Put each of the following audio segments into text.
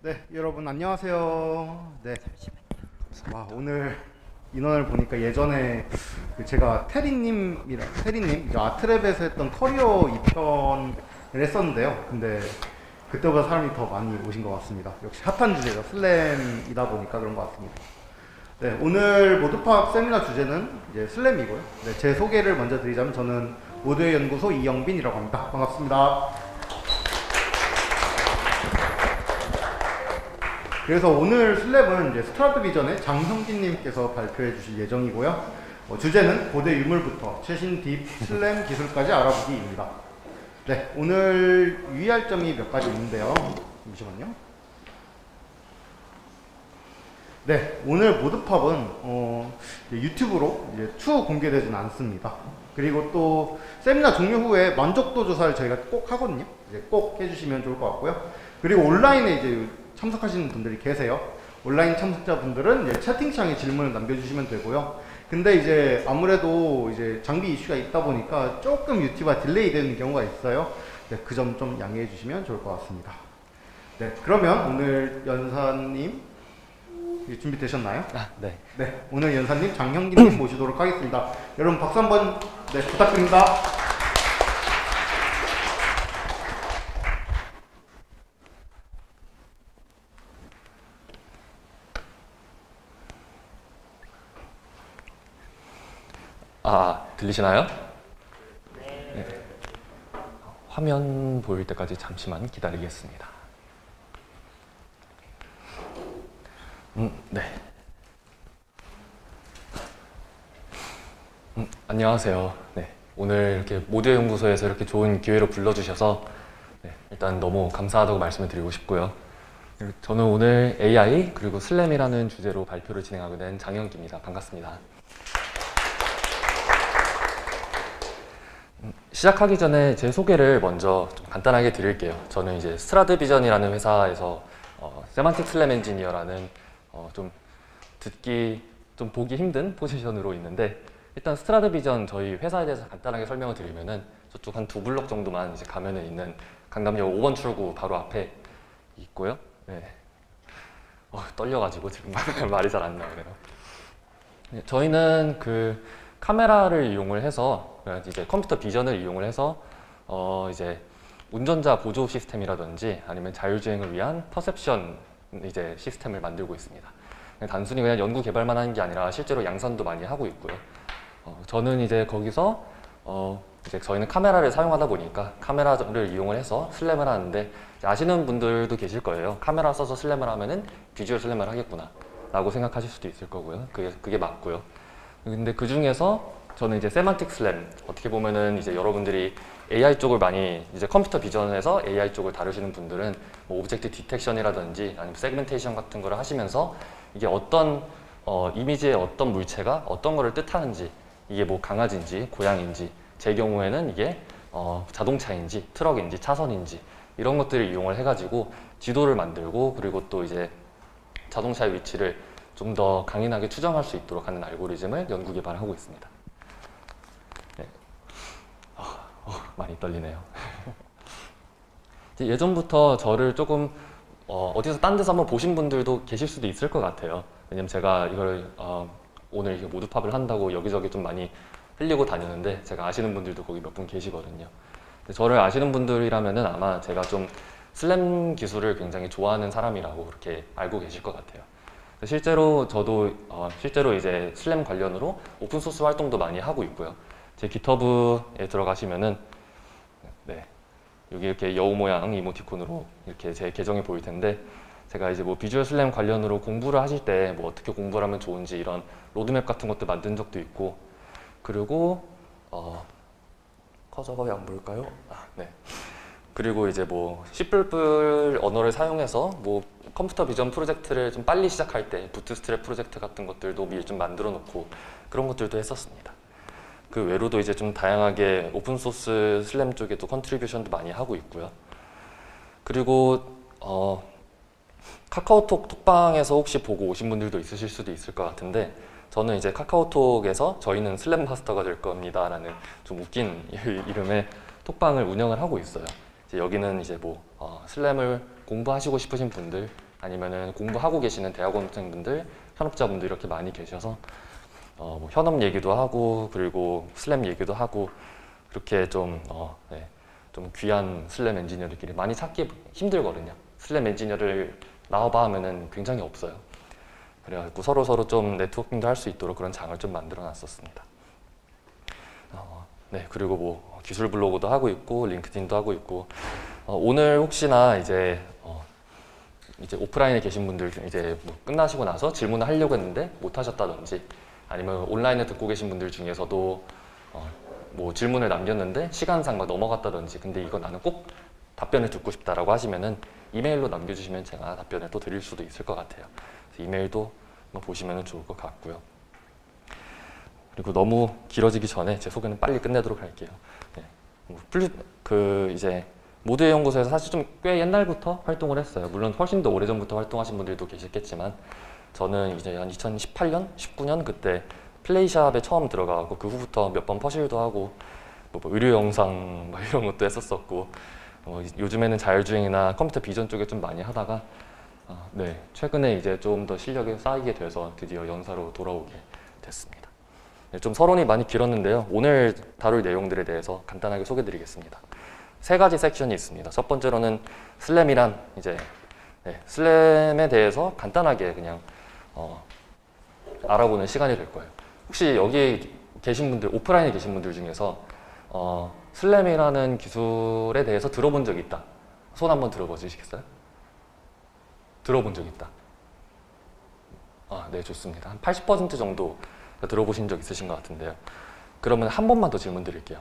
네, 여러분 안녕하세요. 네, 오늘 인원을 보니까 예전에 제가 테리님 이제 아트랩에서 했던 커리어 2편을 했었는데요. 근데 그때보다 사람이 더 많이 오신 것 같습니다. 역시 핫한 주제죠. 슬램이다 보니까 그런 것 같습니다. 네, 오늘 모드팝 세미나 주제는 이제 슬램이고요. 네, 제 소개를 먼저 드리자면 저는 모드의 연구소 이영빈이라고 합니다. 반갑습니다. 그래서 오늘 슬랩은 이제 스트라트 비전의 장형진님께서 발표해 주실 예정이고요. 주제는 고대 유물부터 최신 딥 슬램 기술까지 알아보기입니다. 네, 오늘 유의할 점이 몇 가지 있는데요. 잠시만요. 네, 오늘 모드팝은 유튜브로 이제 추후 공개되진 않습니다. 그리고 또 세미나 종료 후에 만족도 조사를 저희가 꼭 하거든요. 이제 꼭 해주시면 좋을 것 같고요. 그리고 온라인에 이제 참석하시는 분들이 계세요. 온라인 참석자분들은 이제 채팅창에 질문을 남겨주시면 되고요. 근데 이제 아무래도 이제 장비 이슈가 있다 보니까 조금 유튜브가 딜레이 되는 경우가 있어요. 네, 그 점 좀 양해해 주시면 좋을 것 같습니다. 네, 그러면 오늘 연사님 준비되셨나요? 네. 네, 오늘 연사님 장형진님 모시도록 하겠습니다. 여러분 박수 한번 네, 부탁드립니다. 들리시나요? 네. 화면 보일 때까지 잠시만 기다리겠습니다. 네. 안녕하세요. 네. 오늘 이렇게 모드의 연구소에서 이렇게 좋은 기회로 불러주셔서 네, 일단 너무 감사하다고 말씀을 드리고 싶고요. 저는 오늘 AI 그리고 슬램이라는 주제로 발표를 진행하게 된 장영기입니다. 반갑습니다. 시작하기 전에 제 소개를 먼저 좀 간단하게 드릴게요. 저는 이제 스트라드 비전이라는 회사에서 세만틱 슬램 엔지니어라는 좀 보기 힘든 포지션으로 있는데, 일단 스트라드 비전 저희 회사에 대해서 간단하게 설명을 드리면은 저쪽 한 2블럭 정도만 이제 가면은 있는 강남역 5번 출구 바로 앞에 있고요. 네. 떨려가지고 지금 말이 잘 안 나오네요. 네, 저희는 그 카메라를 이용을 해서 이제 컴퓨터 비전을 이용을 해서 이제 운전자 보조 시스템이라든지 아니면 자율주행을 위한 퍼셉션 이제 시스템을 만들고 있습니다. 단순히 그냥 연구 개발만 하는 게 아니라 실제로 양산도 많이 하고 있고요. 저는 이제 거기서 이제 저희는 카메라를 사용하다 보니까 카메라를 이용을 해서 슬램을 하는데, 아시는 분들도 계실 거예요. 카메라 써서 슬램을 하면은 비주얼 슬램을 하겠구나 라고 생각하실 수도 있을 거고요. 그게 맞고요. 근데 그 중에서 저는 이제 세만틱 슬램, 어떻게 보면은 이제 여러분들이 AI 쪽을 많이 이제 컴퓨터 비전에서 AI 쪽을 다루시는 분들은 뭐 오브젝트 디텍션이라든지 아니면 세그멘테이션 같은 거를 하시면서 이게 어떤 이미지의 어떤 물체가 어떤 거를 뜻하는지, 이게 뭐 강아지인지 고양이인지, 제 경우에는 이게 자동차인지 트럭인지 차선인지 이런 것들을 이용을 해가지고 지도를 만들고, 그리고 또 이제 자동차의 위치를 좀 더 강인하게 추정할 수 있도록 하는 알고리즘을 연구 개발하고 있습니다. 네. 많이 떨리네요. 예전부터 저를 조금 어디서 딴 데서 한번 보신 분들도 계실 수도 있을 것 같아요. 왜냐면 제가 이걸 오늘 이렇게 모드팝을 한다고 여기저기 좀 많이 흘리고 다니는데, 제가 아시는 분들도 거기 몇 분 계시거든요. 저를 아시는 분들이라면은 아마 제가 좀 슬램 기술을 굉장히 좋아하는 사람이라고 그렇게 알고 계실 것 같아요. 실제로 저도 실제로 이제 슬램 관련으로 오픈소스 활동도 많이 하고 있고요. 제 깃허브에 들어가시면은 네, 여기 이렇게 여우 모양 이모티콘으로 이렇게 제 계정이 보일 텐데, 제가 이제 뭐 비주얼 슬램 관련으로 공부를 하실 때 뭐 어떻게 공부를 하면 좋은지 이런 로드맵 같은 것도 만든 적도 있고, 그리고 커서가 왜 안 보일까요? 네. 그리고 이제 뭐 C++ 언어를 사용해서 뭐 컴퓨터 비전 프로젝트를 좀 빨리 시작할 때 부트스트랩 프로젝트 같은 것들도 미리 좀 만들어 놓고 그런 것들도 했었습니다. 그 외로도 이제 좀 다양하게 오픈소스 슬램 쪽에도 컨트리뷰션도 많이 하고 있고요. 그리고 카카오톡 톡방에서 혹시 보고 오신 분들도 있으실 수도 있을 것 같은데, 저는 이제 카카오톡에서 저희는 슬램 마스터가 될 겁니다 라는 좀 웃긴 이름의 톡방을 운영을 하고 있어요. 이제 여기는 이제 뭐 슬램을 공부하시고 싶으신 분들, 아니면은 공부하고 계시는 대학원생분들, 현업자분들 이렇게 많이 계셔서 뭐 현업 얘기도 하고 그리고 슬램 얘기도 하고 그렇게 좀 좀 귀한 슬램 엔지니어들끼리 많이 찾기 힘들거든요. 슬램 엔지니어를 나와봐 하면은 굉장히 없어요. 그래가지고 서로 좀 네트워킹도 할 수 있도록 그런 장을 좀 만들어 놨었습니다. 네, 그리고 뭐 기술 블로그도 하고 있고 링크드인도 하고 있고 오늘 혹시나 이제 오프라인에 계신 분들 이제 뭐 끝나시고 나서 질문을 하려고 했는데 못 하셨다든지 아니면 온라인에 듣고 계신 분들 중에서도 뭐 질문을 남겼는데 시간상 막 넘어갔다든지 근데 이거 나는 꼭 답변을 듣고 싶다라고 하시면은 이메일로 남겨주시면 제가 답변을 또 드릴 수도 있을 것 같아요. 그래서 이메일도 한번 보시면 좋을 것 같고요. 그리고 너무 길어지기 전에 제 소개는 빨리 끝내도록 할게요. 네. 이제 모드의 연구소에서 사실 좀 꽤 옛날부터 활동을 했어요. 물론 훨씬 더 오래전부터 활동하신 분들도 계셨겠지만 저는 이제 한 2018년, 19년 그때 플레이샵에 처음 들어가고 그 후부터 몇 번 퍼실도 하고 뭐 의료 영상 막 이런 것도 했었었고 요즘에는 자율주행이나 컴퓨터 비전 쪽에 좀 많이 하다가 네, 최근에 이제 좀 더 실력이 쌓이게 돼서 드디어 연사로 돌아오게 됐습니다. 네, 좀 서론이 많이 길었는데요. 오늘 다룰 내용들에 대해서 간단하게 소개드리겠습니다. 세 가지 섹션이 있습니다. 첫 번째로는 슬램이란 이제 슬램에 대해서 간단하게 그냥 알아보는 시간이 될 거예요. 혹시 여기 계신 분들, 오프라인에 계신 분들 중에서 슬램이라는 기술에 대해서 들어본 적이 있다. 손 한번 들어봐 주시겠어요? 들어본 적 있다. 네, 좋습니다. 한 80% 정도 들어보신 적 있으신 것 같은데요. 그러면 한 번만 더 질문 드릴게요.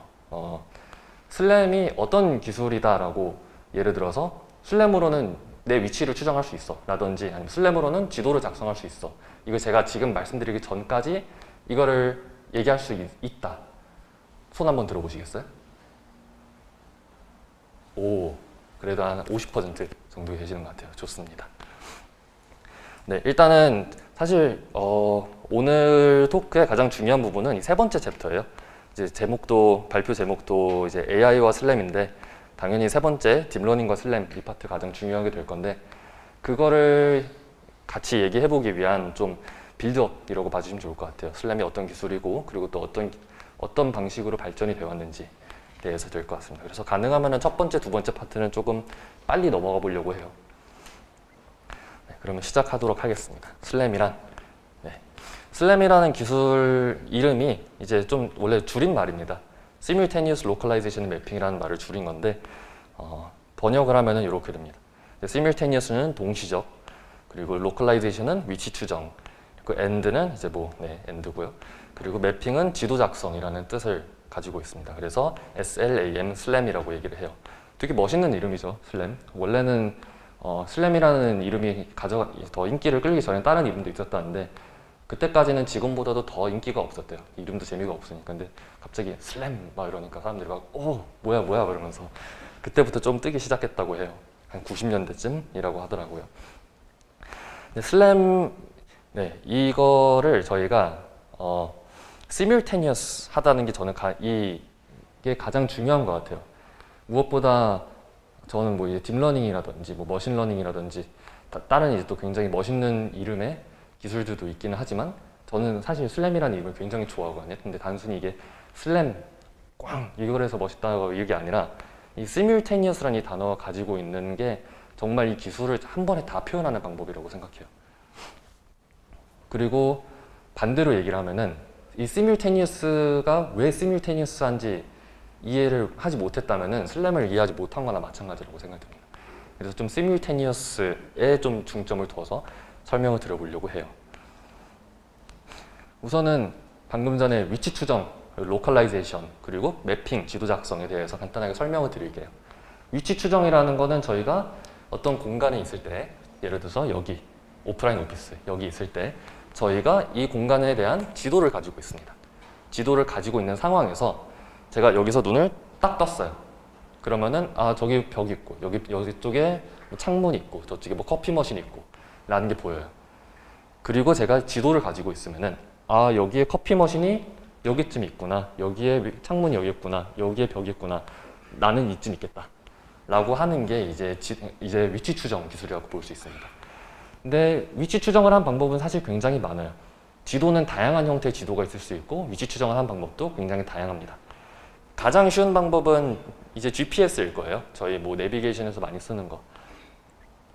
슬램이 어떤 기술이다라고 예를 들어서 슬램으로는 내 위치를 추정할 수 있어 라든지 아니면 슬램으로는 지도를 작성할 수 있어. 이거 제가 지금 말씀드리기 전까지 이거를 얘기할 수 있다. 손 한번 들어보시겠어요? 오, 그래도 한 50% 정도 계시는 것 같아요. 좋습니다. 네, 일단은 사실 오늘 토크의 가장 중요한 부분은 이 세 번째 챕터예요. 이제 발표 제목도 이제 AI와 슬램인데 당연히 세 번째 딥러닝과 슬램 이 파트 가장 중요하게 될 건데 그거를 같이 얘기해보기 위한 좀 빌드업이라고 봐주시면 좋을 것 같아요. 슬램이 어떤 기술이고 그리고 또 어떤 방식으로 발전이 되어 왔는지 대해서 될 것 같습니다. 그래서 가능하면 첫 번째, 두 번째 파트는 조금 빨리 넘어가 보려고 해요. 네, 그러면 시작하도록 하겠습니다. 슬램이라는 기술 이름이 이제 좀 원래 줄인 말입니다. Simultaneous Localization Mapping이라는 말을 줄인 건데 번역을 하면은 이렇게 됩니다. Simultaneous는 동시적, 그리고 Localization은 위치 추정, 그리고 End는 이제 end고요. 그리고 Mapping은 지도 작성이라는 뜻을 가지고 있습니다. 그래서 SLAM, 슬램이라고 얘기를 해요. 되게 멋있는 이름이죠, 슬램. 원래는 슬램이라는 이름이 더 인기를 끌기 전에 다른 이름도 있었다는데 그때까지는 지금보다도 더 인기가 없었대요. 이름도 재미가 없으니까. 근데 갑자기 슬램 막 이러니까 사람들이 막 뭐야 그러면서 그때부터 좀 뜨기 시작했다고 해요. 한 90년대쯤이라고 하더라고요. 근데 슬램 이거를 저희가 simultaneous 하다는 게 저는 이게 가장 중요한 것 같아요. 무엇보다 저는 뭐 이제 딥러닝이라든지 뭐 머신러닝이라든지 다른 이제 또 굉장히 멋있는 이름의 기술들도 있기는 하지만 저는 사실 슬램이라는 이름을 굉장히 좋아하거든요. 근데 단순히 이게 슬램 꽝 이걸 해서 멋있다고 이게 아니라 이 simultaneous라는 이 단어가 가지고 있는 게 정말 이 기술을 한 번에 다 표현하는 방법이라고 생각해요. 그리고 반대로 얘기를 하면은 이 simultaneous가 왜 simultaneous한지 이해를 하지 못했다면은 슬램을 이해하지 못한 거나 마찬가지라고 생각됩니다. 그래서 좀 simultaneous에 좀 중점을 둬서 설명을 드려보려고 해요. 우선은 방금 전에 위치 추정, 로컬라이제이션, 그리고 매핑, 지도 작성에 대해서 간단하게 설명을 드릴게요. 위치 추정이라는 거는 저희가 어떤 공간에 있을 때, 예를 들어서 여기, 오프라인 오피스, 여기 있을 때 저희가 이 공간에 대한 지도를 가지고 있습니다. 지도를 가지고 있는 상황에서 제가 여기서 눈을 딱 떴어요. 그러면은 저기 벽이 있고 여기 쪽에 창문이 있고 저쪽에 뭐 커피 머신이 있고 라는 게 보여요. 그리고 제가 지도를 가지고 있으면은 여기에 커피 머신이 여기쯤 있구나, 여기에 창문이 여기 있구나, 여기에 벽이 있구나, 나는 이쯤 있겠다 라고 하는 게 이제 위치 추정 기술이라고 볼 수 있습니다. 근데 위치 추정을 한 방법은 사실 굉장히 많아요. 지도는 다양한 형태의 지도가 있을 수 있고 위치 추정을 한 방법도 굉장히 다양합니다. 가장 쉬운 방법은 이제 GPS일 거예요. 저희 뭐 내비게이션에서 많이 쓰는 거.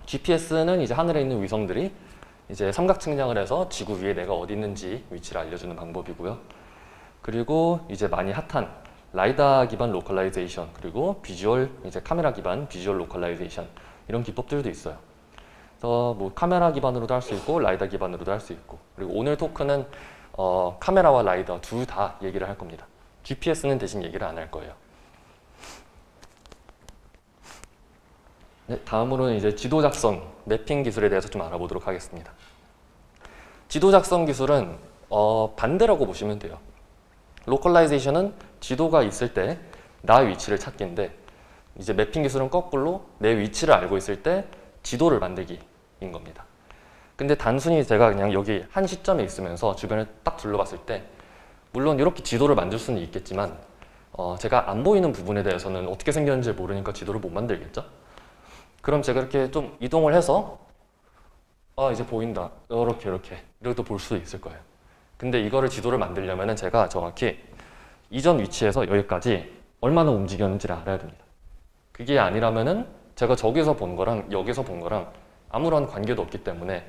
GPS는 이제 하늘에 있는 위성들이 이제 삼각 측량을 해서 지구 위에 내가 어디 있는지 위치를 알려주는 방법이고요. 그리고 이제 많이 핫한 라이다 기반 로컬라이제이션, 그리고 비주얼 이제 카메라 기반 비주얼 로컬라이제이션, 이런 기법들도 있어요. 그래서 뭐 카메라 기반으로도 할 수 있고 라이다 기반으로도 할 수 있고, 그리고 오늘 토크는 카메라와 라이다 둘 다 얘기를 할 겁니다. GPS는 대신 얘기를 안 할 거예요. 네, 다음으로는 이제 지도 작성, 매핑 기술에 대해서 좀 알아보도록 하겠습니다. 지도 작성 기술은 반대라고 보시면 돼요. 로컬라이제이션은 지도가 있을 때 나 위치를 찾기인데, 이제 매핑 기술은 거꾸로 내 위치를 알고 있을 때 지도를 만들기인 겁니다. 근데 단순히 제가 그냥 여기 한 시점에 있으면서 주변을 딱 둘러봤을 때, 물론 이렇게 지도를 만들 수는 있겠지만 제가 안 보이는 부분에 대해서는 어떻게 생겼는지 모르니까 지도를 못 만들겠죠? 그럼 제가 이렇게 좀 이동을 해서 이제 보인다, 이렇게 볼 수도 있을 거예요. 근데 이거를 지도를 만들려면은 제가 정확히 이전 위치에서 여기까지 얼마나 움직였는지를 알아야 됩니다. 그게 아니라면은 제가 저기서 본 거랑 여기서 본 거랑 아무런 관계도 없기 때문에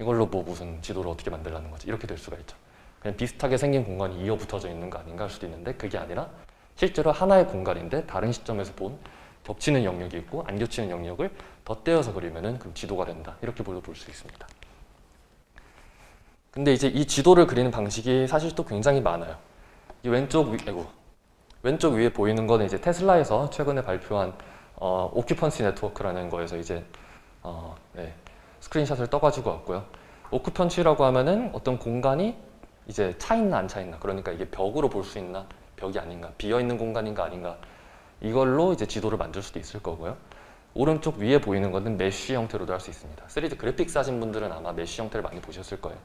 이걸로 뭐 무슨 지도를 어떻게 만들라는 거지, 이렇게 될 수가 있죠. 그냥 비슷하게 생긴 공간이 이어 붙어져 있는 거 아닌가 할 수도 있는데, 그게 아니라 실제로 하나의 공간인데 다른 시점에서 본 겹치는 영역이 있고 안 겹치는 영역을 덧대어서 그리면은 그럼 지도가 된다, 이렇게 볼 수 있습니다. 근데 이제 이 지도를 그리는 방식이 사실 또 굉장히 많아요. 이 왼쪽 위에 보이는 거는 이제 테슬라에서 최근에 발표한 오큐펀시 네트워크라는 거에서 이제 스크린샷을 떠가지고 왔고요. 오큐펀시라고 하면은 어떤 공간이 이제 차 있나 안 차 있나, 그러니까 이게 벽으로 볼 수 있나 벽이 아닌가, 비어 있는 공간인가 아닌가, 이걸로 이제 지도를 만들 수도 있을 거고요. 오른쪽 위에 보이는 거는 메쉬 형태로도 할 수 있습니다. 3D 그래픽스 하신 분들은 아마 메쉬 형태를 많이 보셨을 거예요.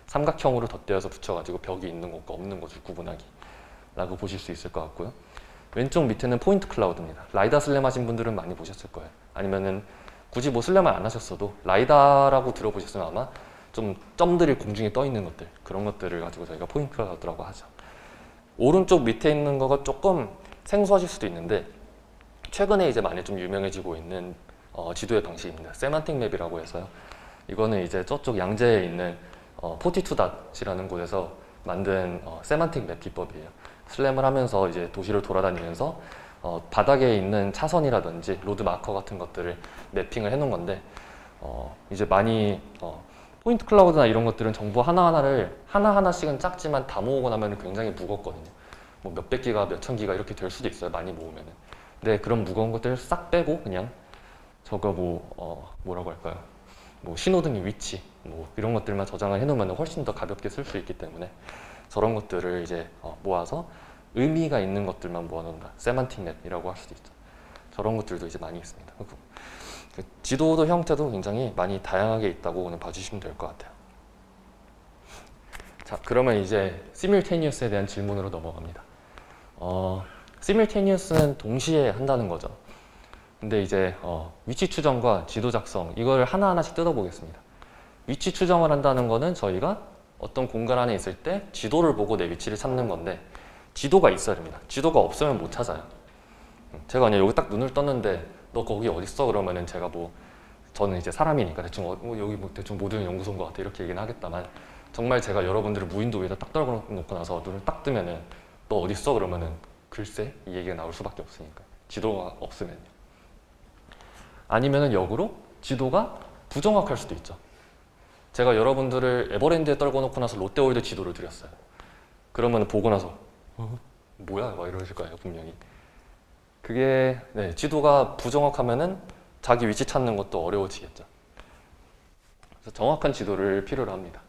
삼각형으로 덧대어서 붙여가지고 벽이 있는 곳과 없는 곳을 구분하기 라고 보실 수 있을 것 같고요. 왼쪽 밑에는 포인트 클라우드입니다. 라이다 슬램 하신 분들은 많이 보셨을 거예요. 아니면은 굳이 뭐 슬램을 안 하셨어도 라이다라고 들어보셨으면 아마 좀 점들이 공중에 떠 있는 것들, 그런 것들을 가지고 저희가 포인트 클라우드라고 하죠. 오른쪽 밑에 있는 거가 조금 생소하실 수도 있는데, 최근에 이제 많이 좀 유명해지고 있는 지도의 방식입니다. 세만틱 맵이라고 해서요. 이거는 이제 저쪽 양재에 있는 42닷이라는 곳에서 만든 세만틱 맵 기법이에요. 슬램을 하면서 이제 도시를 돌아다니면서 바닥에 있는 차선이라든지 로드 마커 같은 것들을 매핑을 해놓은 건데, 이제 많이 포인트 클라우드나 이런 것들은 정보 하나하나를 하나하나씩은 작지만 다 모으고 나면 굉장히 무겁거든요. 뭐 몇백 기가, 몇천 기가 이렇게 될 수도 있어요, 많이 모으면은. 근데 그런 무거운 것들을 싹 빼고 그냥 저거 뭐라고 할까요? 뭐 신호등의 위치, 뭐 이런 것들만 저장을 해놓으면 훨씬 더 가볍게 쓸 수 있기 때문에 저런 것들을 이제 모아서 의미가 있는 것들만 모아놓는다. 세만틱 맵이라고 할 수도 있죠. 저런 것들도 이제 많이 있습니다. 그 지도도 형태도 굉장히 많이 다양하게 있다고 그냥 봐주시면 될 것 같아요. 자, 그러면 이제 시뮬테니어스에 대한 질문으로 넘어갑니다. 시뮬테니어스는 동시에 한다는 거죠. 근데 이제 위치 추정과 지도 작성, 이걸 하나하나씩 뜯어보겠습니다. 위치 추정을 한다는 거는 저희가 어떤 공간 안에 있을 때 지도를 보고 내 위치를 찾는 건데, 지도가 있어야 됩니다. 지도가 없으면 못 찾아요. 제가 그냥 여기 딱 눈을 떴는데 너 거기 어딨어? 그러면은 제가 저는 이제 사람이니까 대충 여기 대충 모든 연구소인 것 같아 이렇게 얘기는 하겠다만, 정말 제가 여러분들을 무인도 위에다 딱 떨궈놓고 나서 눈을 딱 뜨면은 너 어딨어? 그러면은 글쎄 이 얘기가 나올 수밖에 없으니까, 지도가 없으면요. 아니면은 역으로 지도가 부정확할 수도 있죠. 제가 여러분들을 에버랜드에 떨궈놓고 나서 롯데월드 지도를 드렸어요. 그러면 보고 나서 뭐야? 막 이러실 거예요, 분명히. 그게 지도가 부정확하면은 자기 위치 찾는 것도 어려워지겠죠. 그래서 정확한 지도를 필요로 합니다.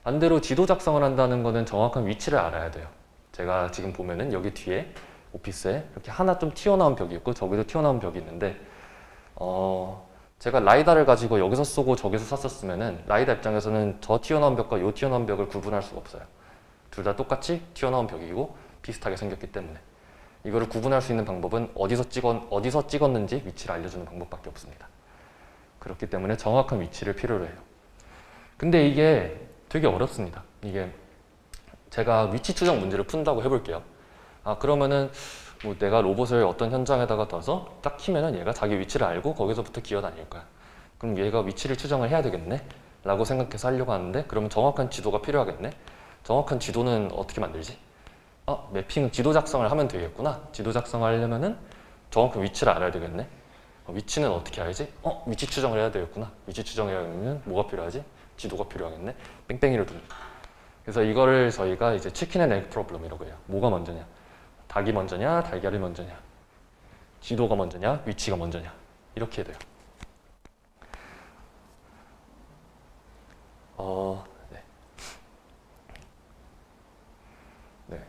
반대로 지도 작성을 한다는 거는 정확한 위치를 알아야 돼요. 제가 지금 보면은 여기 뒤에 오피스에 이렇게 하나 좀 튀어나온 벽이 있고 저기도 튀어나온 벽이 있는데, 제가 라이다를 가지고 여기서 쏘고 저기서 쐈었으면은 라이다 입장에서는 저 튀어나온 벽과 요 튀어나온 벽을 구분할 수가 없어요. 둘 다 똑같이 튀어나온 벽이고 비슷하게 생겼기 때문에. 이거를 구분할 수 있는 방법은 어디서 찍었는지 위치를 알려주는 방법밖에 없습니다. 그렇기 때문에 정확한 위치를 필요로 해요. 근데 이게 되게 어렵습니다. 이게 제가 위치 추정 문제를 푼다고 해볼게요. 그러면은 뭐 내가 로봇을 어떤 현장에다가 둬서 딱 키면은 얘가 자기 위치를 알고 거기서부터 기어다닐 거야. 그럼 얘가 위치를 추정을 해야 되겠네? 라고 생각해서 하려고 하는데, 그러면 정확한 지도가 필요하겠네? 정확한 지도는 어떻게 만들지? 매핑 지도 작성을 하면 되겠구나. 지도 작성을 하려면은 정확한 위치를 알아야 되겠네. 위치는 어떻게 알지? 위치 추정을 해야 되겠구나. 위치 추정해야되면 뭐가 필요하지? 지도가 필요하겠네. 뺑뺑이를 둡니다. 그래서 이거를 저희가 이제 치킨 앤 에그 프로블럼이라고 해요. 뭐가 먼저냐? 닭이 먼저냐? 달걀이 먼저냐? 지도가 먼저냐? 위치가 먼저냐? 이렇게 돼요. 네. 네.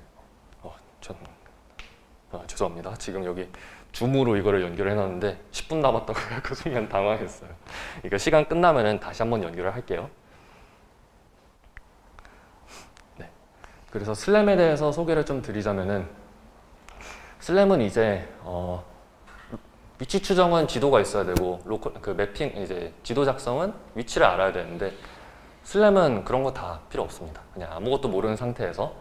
죄송합니다. 지금 여기 줌으로 이거를 연결해 놨는데 10분 남았다고 그 순간 당황했어요. 그러니까 시간 끝나면은 다시 한번 연결을 할게요. 네. 그래서 슬램에 대해서 소개를 좀 드리자면은, 슬램은 이제 위치 추정은 지도가 있어야 되고, 매핑 이제 지도 작성은 위치를 알아야 되는데, 슬램은 그런 거 다 필요 없습니다. 그냥 아무것도 모르는 상태에서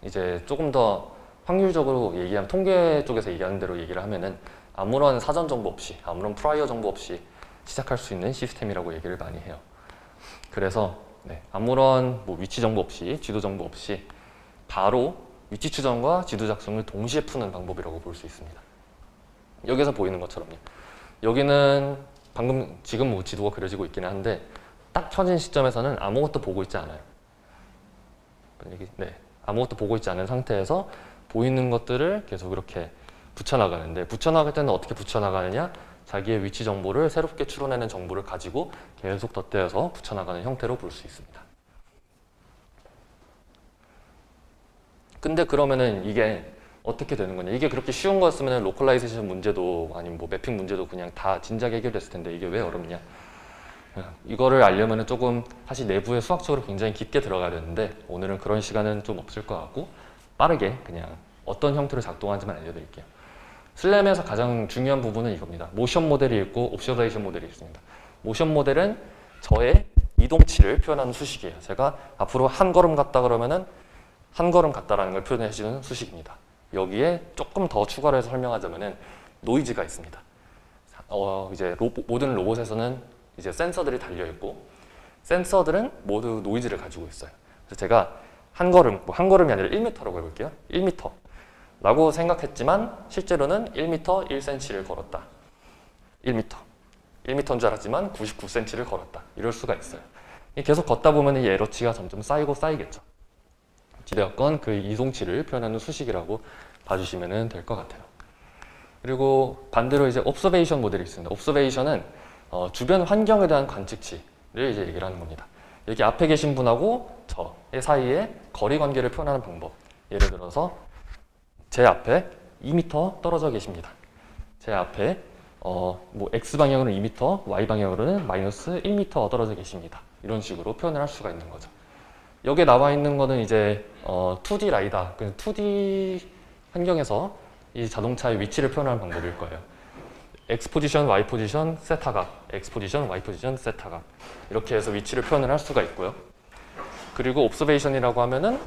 이제 조금 더 확률적으로 얘기하면, 통계 쪽에서 얘기하는 대로 얘기를 하면은 아무런 사전 정보 없이, 아무런 프라이어 정보 없이 시작할 수 있는 시스템이라고 얘기를 많이 해요. 그래서 아무런 뭐 위치 정보 없이, 지도 정보 없이 바로 위치 추정과 지도 작성을 동시에 푸는 방법이라고 볼 수 있습니다. 여기서 보이는 것처럼요. 여기는 지금 뭐 지도가 그려지고 있기는 한데, 딱 켜진 시점에서는 아무것도 보고 있지 않아요. 아무것도 보고 있지 않은 상태에서 보이는 것들을 계속 이렇게 붙여나가는데, 붙여나갈 때는 어떻게 붙여나가느냐? 자기의 위치 정보를 새롭게 추론해낸 정보를 가지고 계속 덧대어서 붙여나가는 형태로 볼 수 있습니다. 근데 그러면은 이게 어떻게 되는 거냐? 이게 그렇게 쉬운 거였으면 로컬라이제이션 문제도 아니면 뭐 매핑 문제도 그냥 다 진작에 해결됐을 텐데, 이게 왜 어렵냐? 이거를 알려면 조금 사실 내부에 수학적으로 굉장히 깊게 들어가야 되는데, 오늘은 그런 시간은 좀 없을 것 같고 빠르게 그냥 어떤 형태로 작동하는지만 알려드릴게요. 슬램에서 가장 중요한 부분은 이겁니다. 모션 모델이 있고 옵셔베이션 모델이 있습니다. 모션 모델은 저의 이동치를 표현하는 수식이에요. 제가 앞으로 한 걸음 갔다 그러면은 한 걸음 갔다라는 걸 표현해 주는 수식입니다. 여기에 조금 더 추가로 해서 설명하자면은 노이즈가 있습니다. 이제 모든 로봇에서는 이제 센서들이 달려 있고, 센서들은 모두 노이즈를 가지고 있어요. 그래서 제가 한 걸음이 아니라 1m라고 해볼게요. 1m라고 생각했지만 실제로는 1m 1cm를 걸었다. 1m인 줄 알았지만 99cm를 걸었다. 이럴 수가 있어요. 계속 걷다 보면 이 에러치가 점점 쌓이고 쌓이겠죠. 지대어건 그 이동치를 표현하는 수식이라고 봐주시면 될 것 같아요. 그리고 반대로 이제 옵서베이션 모델이 있습니다. 옵서베이션은 주변 환경에 대한 관측치를 이제 얘기를 하는 겁니다. 여기 앞에 계신 분하고 저의 사이에 거리 관계를 표현하는 방법. 예를 들어서 제 앞에 2m 떨어져 계십니다. 제 앞에 뭐 x 방향으로는 2m, y 방향으로는 마이너스 1m 떨어져 계십니다. 이런 식으로 표현을 할 수가 있는 거죠. 여기에 나와 있는 거는 이제 2D 라이다, 2D 환경에서 이 자동차의 위치를 표현하는 방법일 거예요. X 포지션, Y 포지션, 세타각, X 포지션, Y 포지션, 세타각, 이렇게 해서 위치를 표현을 할 수가 있고요. 그리고 옵서베이션이라고 하면은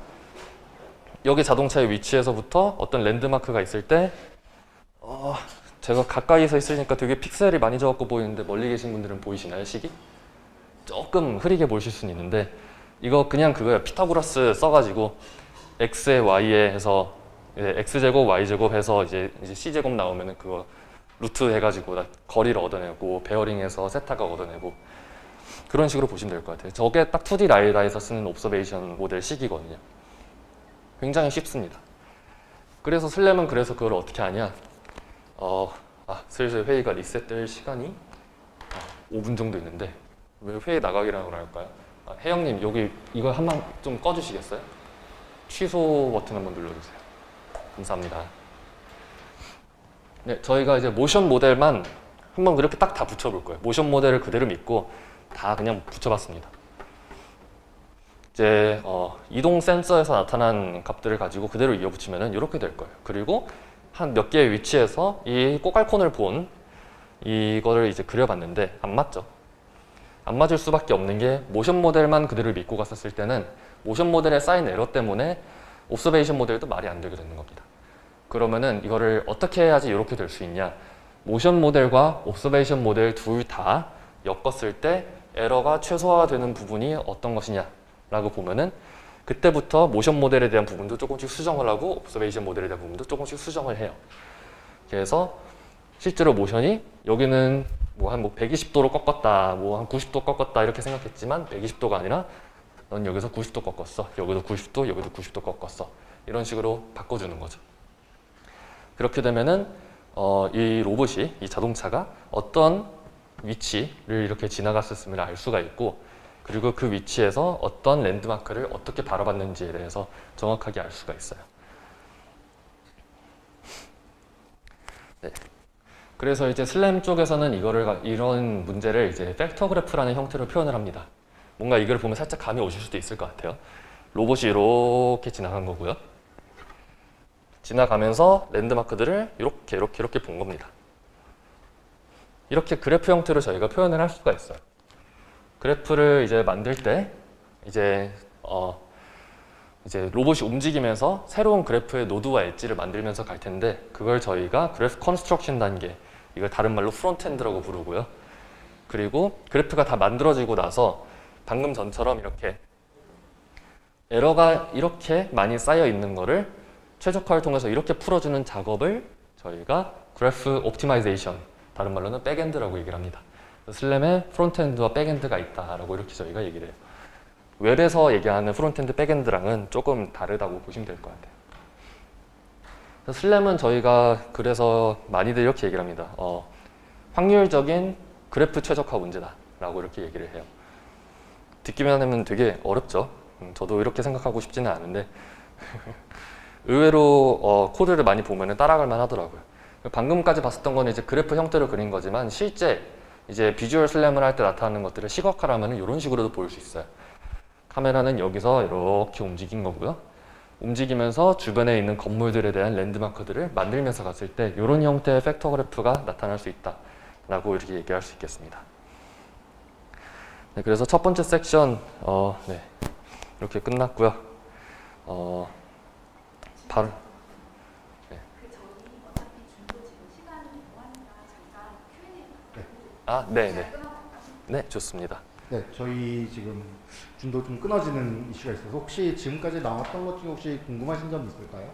여기 자동차의 위치에서부터 어떤 랜드마크가 있을 때 제가 가까이서 있으니까 되게 픽셀이 많이 적었고 보이는데, 멀리 계신 분들은 보이시나요? 식이? 조금 흐리게 보실 수는 있는데, 이거 그냥 그거예요. 피타고라스 써가지고 x에 y에 해서 x제곱 y제곱 해서 이제 c제곱 나오면은 그거 루트 해가지고 거리를 얻어내고 베어링해서 세타각 얻어내고, 그런 식으로 보시면 될 것 같아요. 저게 딱 2D 라이다에서 쓰는 옵서베이션 모델 식이거든요. 굉장히 쉽습니다. 그래서 슬램은 그래서 그걸 어떻게 하냐? 슬슬 회의가 리셋될 시간이 5분 정도 있는데 왜 회의 나가기라고 할까요? 혜영님 여기 이거 한번 좀 꺼주시겠어요? 취소 버튼 한번 눌러주세요. 감사합니다. 네, 저희가 이제 모션 모델만 한번 그렇게 딱 다 붙여볼 거예요. 모션 모델을 그대로 믿고 다 그냥 붙여봤습니다. 이제 이동 센서에서 나타난 값들을 가지고 그대로 이어붙이면 이렇게 될 거예요. 그리고 한 몇 개의 위치에서 이 꼬깔콘을 본 이거를 이제 그려봤는데 안 맞죠? 안 맞을 수밖에 없는 게 모션 모델만 그대로 믿고 갔었을 때는 모션 모델에 쌓인 에러 때문에 옵서베이션 모델도 말이 안 되게 되는 겁니다. 그러면은 이거를 어떻게 해야지 이렇게 될 수 있냐? 모션 모델과 옵서베이션 모델 둘 다 엮었을 때 에러가 최소화되는 부분이 어떤 것이냐라고 보면은 그때부터 모션 모델에 대한 부분도 조금씩 수정을 하고 옵서베이션 모델에 대한 부분도 조금씩 수정을 해요. 그래서 실제로 모션이 여기는 뭐 한 120도로 꺾었다, 뭐 한 90도 꺾었다 이렇게 생각했지만 120도가 아니라 넌 여기서 90도 꺾었어, 여기도 90도, 여기도 90도 꺾었어, 이런 식으로 바꿔주는 거죠. 그렇게 되면은 이 로봇이, 이 자동차가 어떤 위치를 이렇게 지나갔었음을 알 수가 있고, 그리고 그 위치에서 어떤 랜드마크를 어떻게 바라봤는지에 대해서 정확하게 알 수가 있어요. 네. 그래서 이제 슬램 쪽에서는 이런 문제를 이제 팩터 그래프라는 형태로 표현을 합니다. 뭔가 이걸 보면 살짝 감이 오실 수도 있을 것 같아요. 로봇이 이렇게 지나간 거고요. 지나가면서 랜드마크들을 이렇게 본 겁니다. 이렇게 그래프 형태로 저희가 표현을 할 수가 있어요. 그래프를 이제 만들 때 이제 로봇이 움직이면서 새로운 그래프의 노드와 엣지를 만들면서 갈 텐데, 그걸 저희가 그래프 컨스트럭션 단계, 이걸 다른 말로 프론트엔드라고 부르고요. 그리고 그래프가 다 만들어지고 나서 방금 전처럼 이렇게 에러가 이렇게 많이 쌓여 있는 거를 최적화를 통해서 이렇게 풀어주는 작업을 저희가 그래프 옵티마이제이션, 다른 말로는 백엔드라고 얘기를 합니다. 슬램에 프론트엔드와 백엔드가 있다라고 이렇게 저희가 얘기를 해요. 웹에서 얘기하는 프론트엔드, 백엔드랑은 조금 다르다고 보시면 될 것 같아요. 슬램은 저희가 그래서 많이들 이렇게 얘기를 합니다. 확률적인 그래프 최적화 문제다라고 이렇게 얘기를 해요. 듣기만 하면 되게 어렵죠. 저도 이렇게 생각하고 싶지는 않은데 의외로 코드를 많이 보면 따라갈 만 하더라고요. 방금까지 봤었던 거는 이제 그래프 형태로 그린 거지만, 실제 이제 비주얼 슬램을 할 때 나타나는 것들을 시각화하면 이런 식으로도 보일 수 있어요. 카메라는 여기서 이렇게 움직인 거고요. 움직이면서 주변에 있는 건물들에 대한 랜드마크들을 만들면서 갔을 때 이런 형태의 팩터 그래프가 나타날 수 있다라고 이렇게 얘기할 수 있겠습니다. 네, 그래서 첫 번째 섹션 네, 이렇게 끝났고요. 바로 네. 네네. 네, 좋습니다. 네, 저희 지금 준도 좀 끊어지는 이슈가 있어서 혹시 지금까지 나왔던 것 중에 혹시 궁금하신 점 있을까요?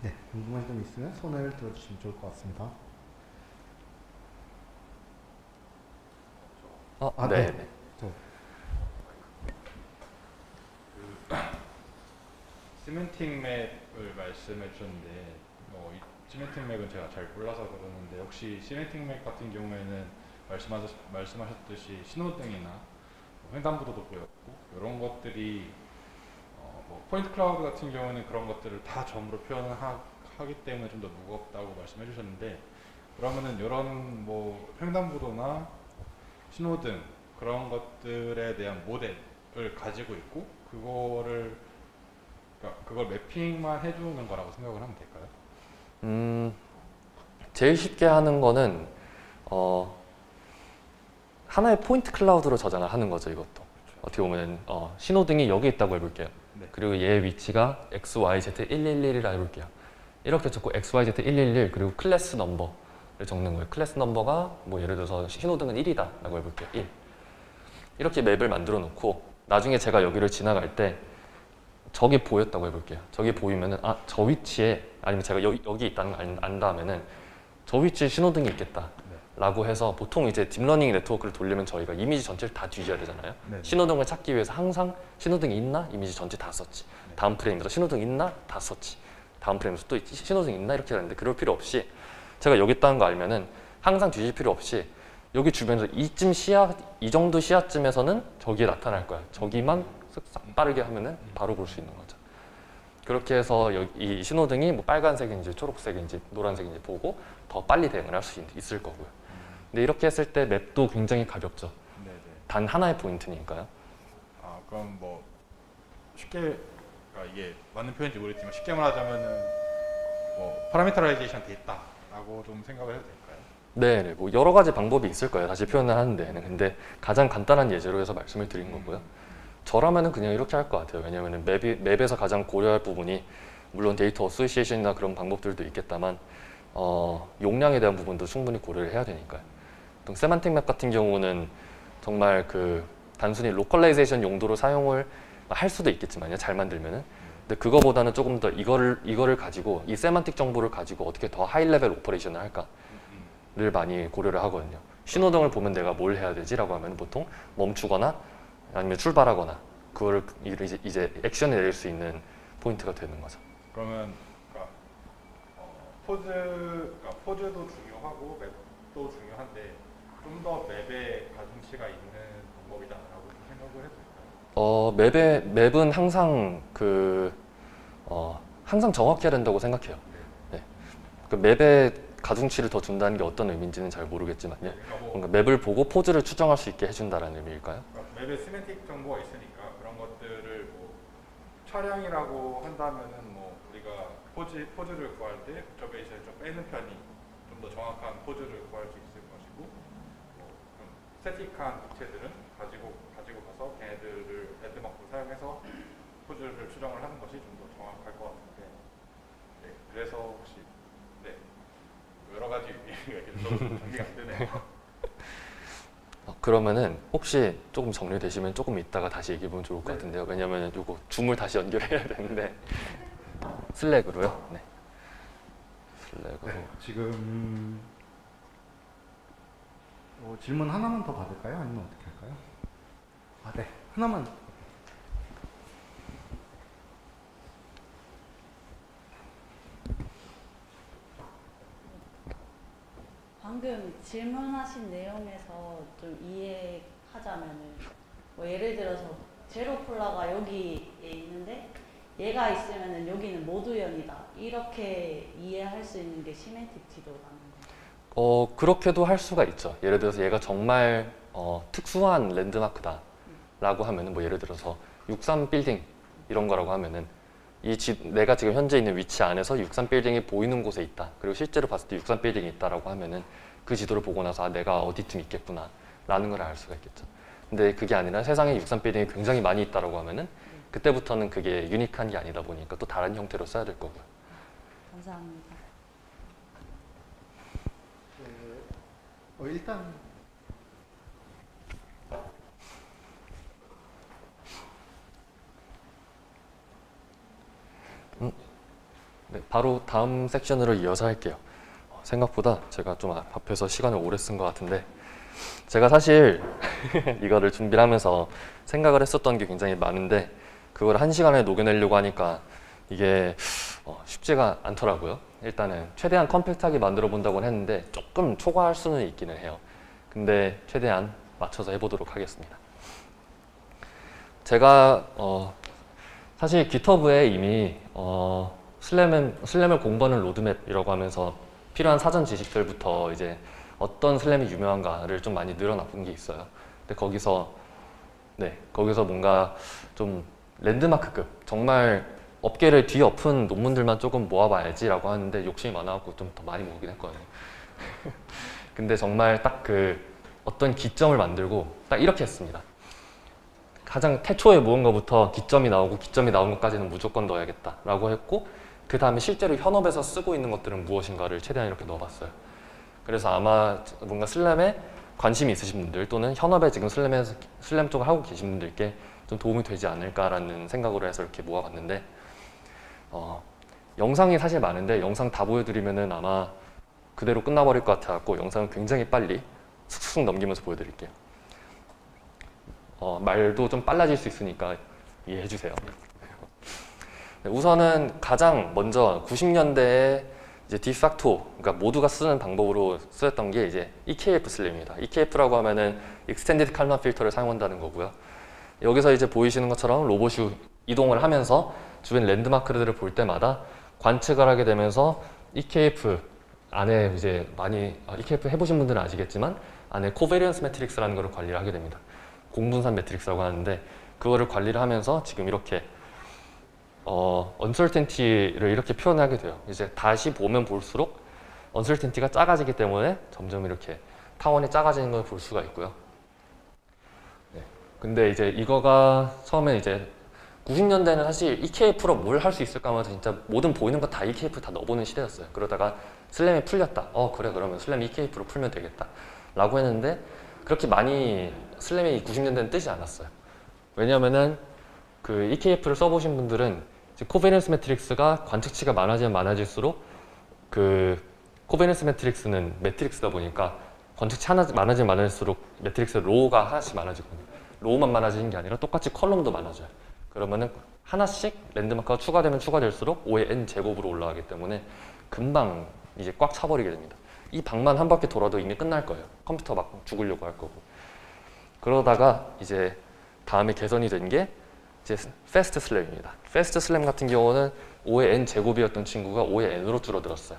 네, 궁금한 점 있으면 손을 들어주시면 좋을 것 같습니다. 네. 네. 시멘틱 맵을 말씀해 주셨는데 이 시멘틱 맵은 제가 잘 몰라서 그러는데, 혹시 시멘틱 맵 같은 경우에는 말씀하셨듯이 신호등이나 횡단보도도 보였고, 이런 것들이 포인트 클라우드 같은 경우는 그런 것들을 다 점으로 표현하기 때문에 좀 더 무겁다고 말씀해 주셨는데, 그러면은 이런 횡단보도나 신호등 그런 것들에 대한 모델을 가지고 있고 그걸 매핑만 해주는 거라고 생각을 하면 될까요? 제일 쉽게 하는 거는 하나의 포인트 클라우드로 저장을 하는 거죠. 이것도 어떻게 보면 신호등이 여기 있다고 해볼게요. 네. 그리고 얘 위치가 XYZ111이라 해볼게요. 이렇게 적고 XYZ111 그리고 클래스 넘버를 적는 거예요. 클래스 넘버가 뭐 예를 들어서 신호등은 1이다 라고 해볼게요. 1. 이렇게 맵을 만들어 놓고 나중에 제가 여기를 지나갈 때 저기 보였다고 해볼게요. 저기 보이면은 저 위치에, 아니면 제가 여기 있다는 걸 안 다음에는 저 위치에 신호등이 있겠다 라고 해서, 보통 이제 딥러닝 네트워크를 돌리면 저희가 이미지 전체를 다 뒤져야 되잖아요. 네. 신호등을 찾기 위해서 항상 신호등이 있나? 이미지 전체 다 썼지. 네. 다음 프레임에서 신호등 있나? 다 썼지. 다음 프레임에서 또 신호등 있나? 이렇게 하는데, 그럴 필요 없이 제가 여기 있다는 거 알면은 항상 뒤질 필요 없이 여기 주변에서 이 정도 시야쯤에서는 저기에 나타날 거야. 저기만 싹 빠르게 하면은 바로 볼 수 있는 거죠. 그렇게 해서 이 신호등이 뭐 빨간색인지 초록색인지 노란색인지 보고 더 빨리 대응을 할 수 있을 거고요. 근데 이렇게 했을 때 맵도 굉장히 가볍죠. 네네. 단 하나의 포인트니까요. 그럼 쉽게, 이게 맞는 표현인지 모르겠지만 쉽게 말하자면은 파라미터라이제이션 돼 있다라고 좀 생각을 해도 될까요? 네, 뭐 여러 가지 방법이 있을 거예요. 다시 표현을 하는 데는. 근데 가장 간단한 예제로 해서 말씀을 드린 거고요. 저라면은 그냥 이렇게 할 것 같아요. 왜냐면은 맵에서 가장 고려할 부분이 물론 데이터 어소시에이션이나 그런 방법들도 있겠다만 용량에 대한 부분도 충분히 고려를 해야 되니까요. 또 세만틱 맵 같은 경우는 정말 그 단순히 로컬라이제이션 용도로 사용을 할 수도 있겠지만요. 잘 만들면은. 근데 그거보다는 조금 더 이거를 가지고 이 세만틱 정보를 가지고 어떻게 더 하이 레벨 오퍼레이션을 할까를 많이 고려를 하거든요. 신호등을 보면 내가 뭘 해야 되지라고 하면 보통 멈추거나 아니면 출발하거나 그거를 이제 액션을 내릴 수 있는 포인트가 되는 거죠. 그러면 그러니까 포즈도 중요하고 맵도 중요한데 좀 더 맵에 가중치가 있는 방법이다라고 생각을 해도 될까요? 맵은 항상 항상 정확해야 된다고 생각해요. 네. 그 맵에 가중치를 더 준다는 게 어떤 의미인지는 잘 모르겠지만요. 그러니까 뭐 뭔가 맵을 보고 포즈를 추정할 수 있게 해준다는 의미일까요? 그러니까 맵에 시멘틱 정보가 있으니까 그런 것들을 뭐 촬영이라고 한다면은 뭐 우리가 포즈를 구할 때 오브저베이션을 좀 빼는 편이 좀 더 정확한 포즈를 구할 수 있을 것이고 뭐 좀 스태틱한物체들은 가지고 가서 걔네들을 랜드마크로 사용해서 포즈를 추정을 하는 것이 좀 더 정확할 것 같은데 네, 그래서 혹시 네 여러 가지 얘기가 좀 전개가 안 되네요. 그러면은 혹시 조금 정리되시면 조금 이따가 다시 얘기해보면 좋을 것 같은데요. 왜냐면 요거 줌을 다시 연결해야 되는데 슬랙으로요. 네. 슬랙으로. 네, 지금 질문 하나만 더 받을까요? 아니면 어떻게 할까요? 네, 하나만. 방금 질문하신 내용에서 좀 이해하자면은 뭐 예를 들어서 제로 콜라가 여기에 있는데 얘가 있으면은 여기는 모두연이다 이렇게 이해할 수 있는 게 시멘틱 지도라는 거죠. 그렇게도 할 수가 있죠. 예를 들어서 얘가 정말 특수한 랜드마크다 라고 하면은 뭐 예를 들어서 63 빌딩 이런 거라고 하면은 내가 지금 현재 있는 위치 안에서 63 빌딩이 보이는 곳에 있다. 그리고 실제로 봤을 때 63 빌딩이 있다라고 하면은 그 지도를 보고 나서 아, 내가 어디쯤 있겠구나 라는 걸 알 수가 있겠죠. 근데 그게 아니라 세상에 63 빌딩이 굉장히 많이 있다라고 하면은 그때부터는 그게 유니크한 게 아니다 보니까 또 다른 형태로 써야 될 거고요. 감사합니다. 일단 네, 바로 다음 섹션으로 이어서 할게요. 생각보다 제가 좀 앞에서 시간을 오래 쓴 것 같은데 제가 사실 이거를 준비를 하면서 생각을 했었던 게 굉장히 많은데 그걸 1시간에 녹여내려고 하니까 이게 쉽지가 않더라고요. 일단은 최대한 컴팩트하게 만들어 본다고는 했는데 조금 초과할 수는 있기는 해요. 근데 최대한 맞춰서 해보도록 하겠습니다. 제가 사실 GitHub에 이미 슬램을 공부하는 로드맵이라고 하면서 필요한 사전 지식들부터 이제 어떤 슬램이 유명한가를 좀 많이 늘어놔본 게 있어요. 근데 거기서 뭔가 좀 랜드마크급 정말 업계를 뒤엎은 논문들만 조금 모아봐야지라고 하는데 욕심이 많아갖고 좀 더 많이 모으긴 했거든요. 근데 정말 딱 어떤 기점을 만들고 딱 이렇게 했습니다. 가장 태초에 모은 것부터 기점이 나오고 기점이 나온 것까지는 무조건 넣어야겠다라고 했고 그 다음에 실제로 현업에서 쓰고 있는 것들은 무엇인가를 최대한 이렇게 넣어봤어요. 그래서 아마 뭔가 슬램에 관심이 있으신 분들 또는 현업에 지금 슬램 쪽을 하고 계신 분들께 좀 도움이 되지 않을까라는 생각으로 해서 이렇게 모아봤는데 영상이 사실 많은데 영상 다 보여드리면은 아마 그대로 끝나버릴 것 같아갖고 영상은 굉장히 빨리 쑥쑥 넘기면서 보여드릴게요. 말도 좀 빨라질 수 있으니까 이해해 주세요. 네, 우선은 가장 먼저 90년대에 이제 디팩토, 그러니까 모두가 쓰는 방법으로 쓰였던 게 이제 EKF 슬램입니다. EKF라고 하면은 Extended Kalman Filter를 사용한다는 거고요. 여기서 이제 보이시는 것처럼 로봇이 이동을 하면서 주변 랜드마크들을 볼 때마다 관측을 하게 되면서 EKF 안에 이제 EKF 해보신 분들은 아시겠지만 안에 코베리언스 매트릭스라는 것을 관리를 하게 됩니다. 공분산 매트릭스라고 하는데 그거를 관리를 하면서 지금 이렇게 uncertainty를 이렇게 표현하게 돼요. 이제 다시 보면 볼수록 언설텐티가 작아지기 때문에 점점 이렇게 타원이 작아지는 걸 볼 수가 있고요. 네. 근데 이제 이거가 처음에 이제 90년대는 사실 EKF로 뭘 할 수 있을까 하면서 진짜 모든 보이는 거 다 EKF 다 넣어보는 시대였어요. 그러다가 슬램이 풀렸다. 그래 그러면 슬램 EKF로 풀면 되겠다 라고 했는데 그렇게 많이 슬램이 90년대는 뜨지 않았어요. 왜냐면은 그 EKF를 써보신 분들은 코베넌스 매트릭스가 관측치가 많아지면 많아질수록 그 코베넌스 매트릭스는 매트릭스다 보니까 관측치 하나 많아지면 많아질수록 매트릭스 로우가 하나씩 많아지거든요. 로우만 많아지는 게 아니라 똑같이 컬럼도 많아져요. 그러면은 하나씩 랜드마크가 추가되면 추가될수록 5의 n 제곱으로 올라가기 때문에 금방 이제 꽉 차버리게 됩니다. 이 방만 한 바퀴 돌아도 이미 끝날 거예요. 컴퓨터 막 죽으려고 할 거고. 그러다가 이제 다음에 개선이 된 게 이제 패스트 슬램입니다. 패스트 슬램 같은 경우는 5의 n 제곱이었던 친구가 5의 n으로 줄어들었어요.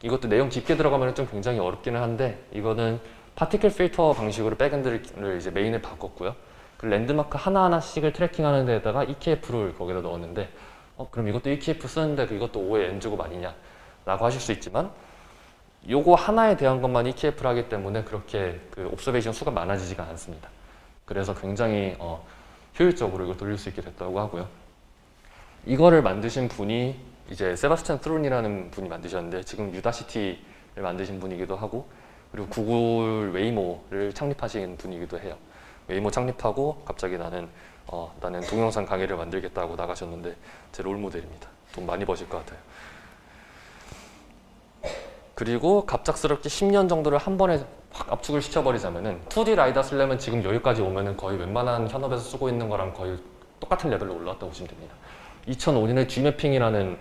이것도 내용 깊게 들어가면 좀 굉장히 어렵기는 한데 이거는 파티클 필터 방식으로 백엔드를 이제 메인에 바꿨고요. 그 랜드마크 하나하나씩을 트래킹하는 데다가 EKF를 거기다 넣었는데 그럼 이것도 EKF 쓰는데 이것도 5의 n 제곱 아니냐 라고 하실 수 있지만 요거 하나에 대한 것만 EKF를 하기 때문에 그렇게 그 옵서베이션 수가 많아지지가 않습니다. 그래서 굉장히 효율적으로 이걸 돌릴 수 있게 됐다고 하고요. 이거를 만드신 분이 이제 세바스찬 트론이라는 분이 만드셨는데 지금 유다시티를 만드신 분이기도 하고 그리고 구글 웨이모를 창립하신 분이기도 해요. 웨이모 창립하고 갑자기 나는 동영상 강의를 만들겠다고 나가셨는데 제 롤모델입니다. 돈 많이 버실 것 같아요. 그리고 갑작스럽게 10년 정도를 한 번에 확 압축을 시켜버리자면은 2D 라이다 슬램은 지금 여기까지 오면은 거의 웬만한 현업에서 쓰고 있는 거랑 거의 똑같은 레벨로 올라왔다고 보시면 됩니다. 2005년에 G매핑이라는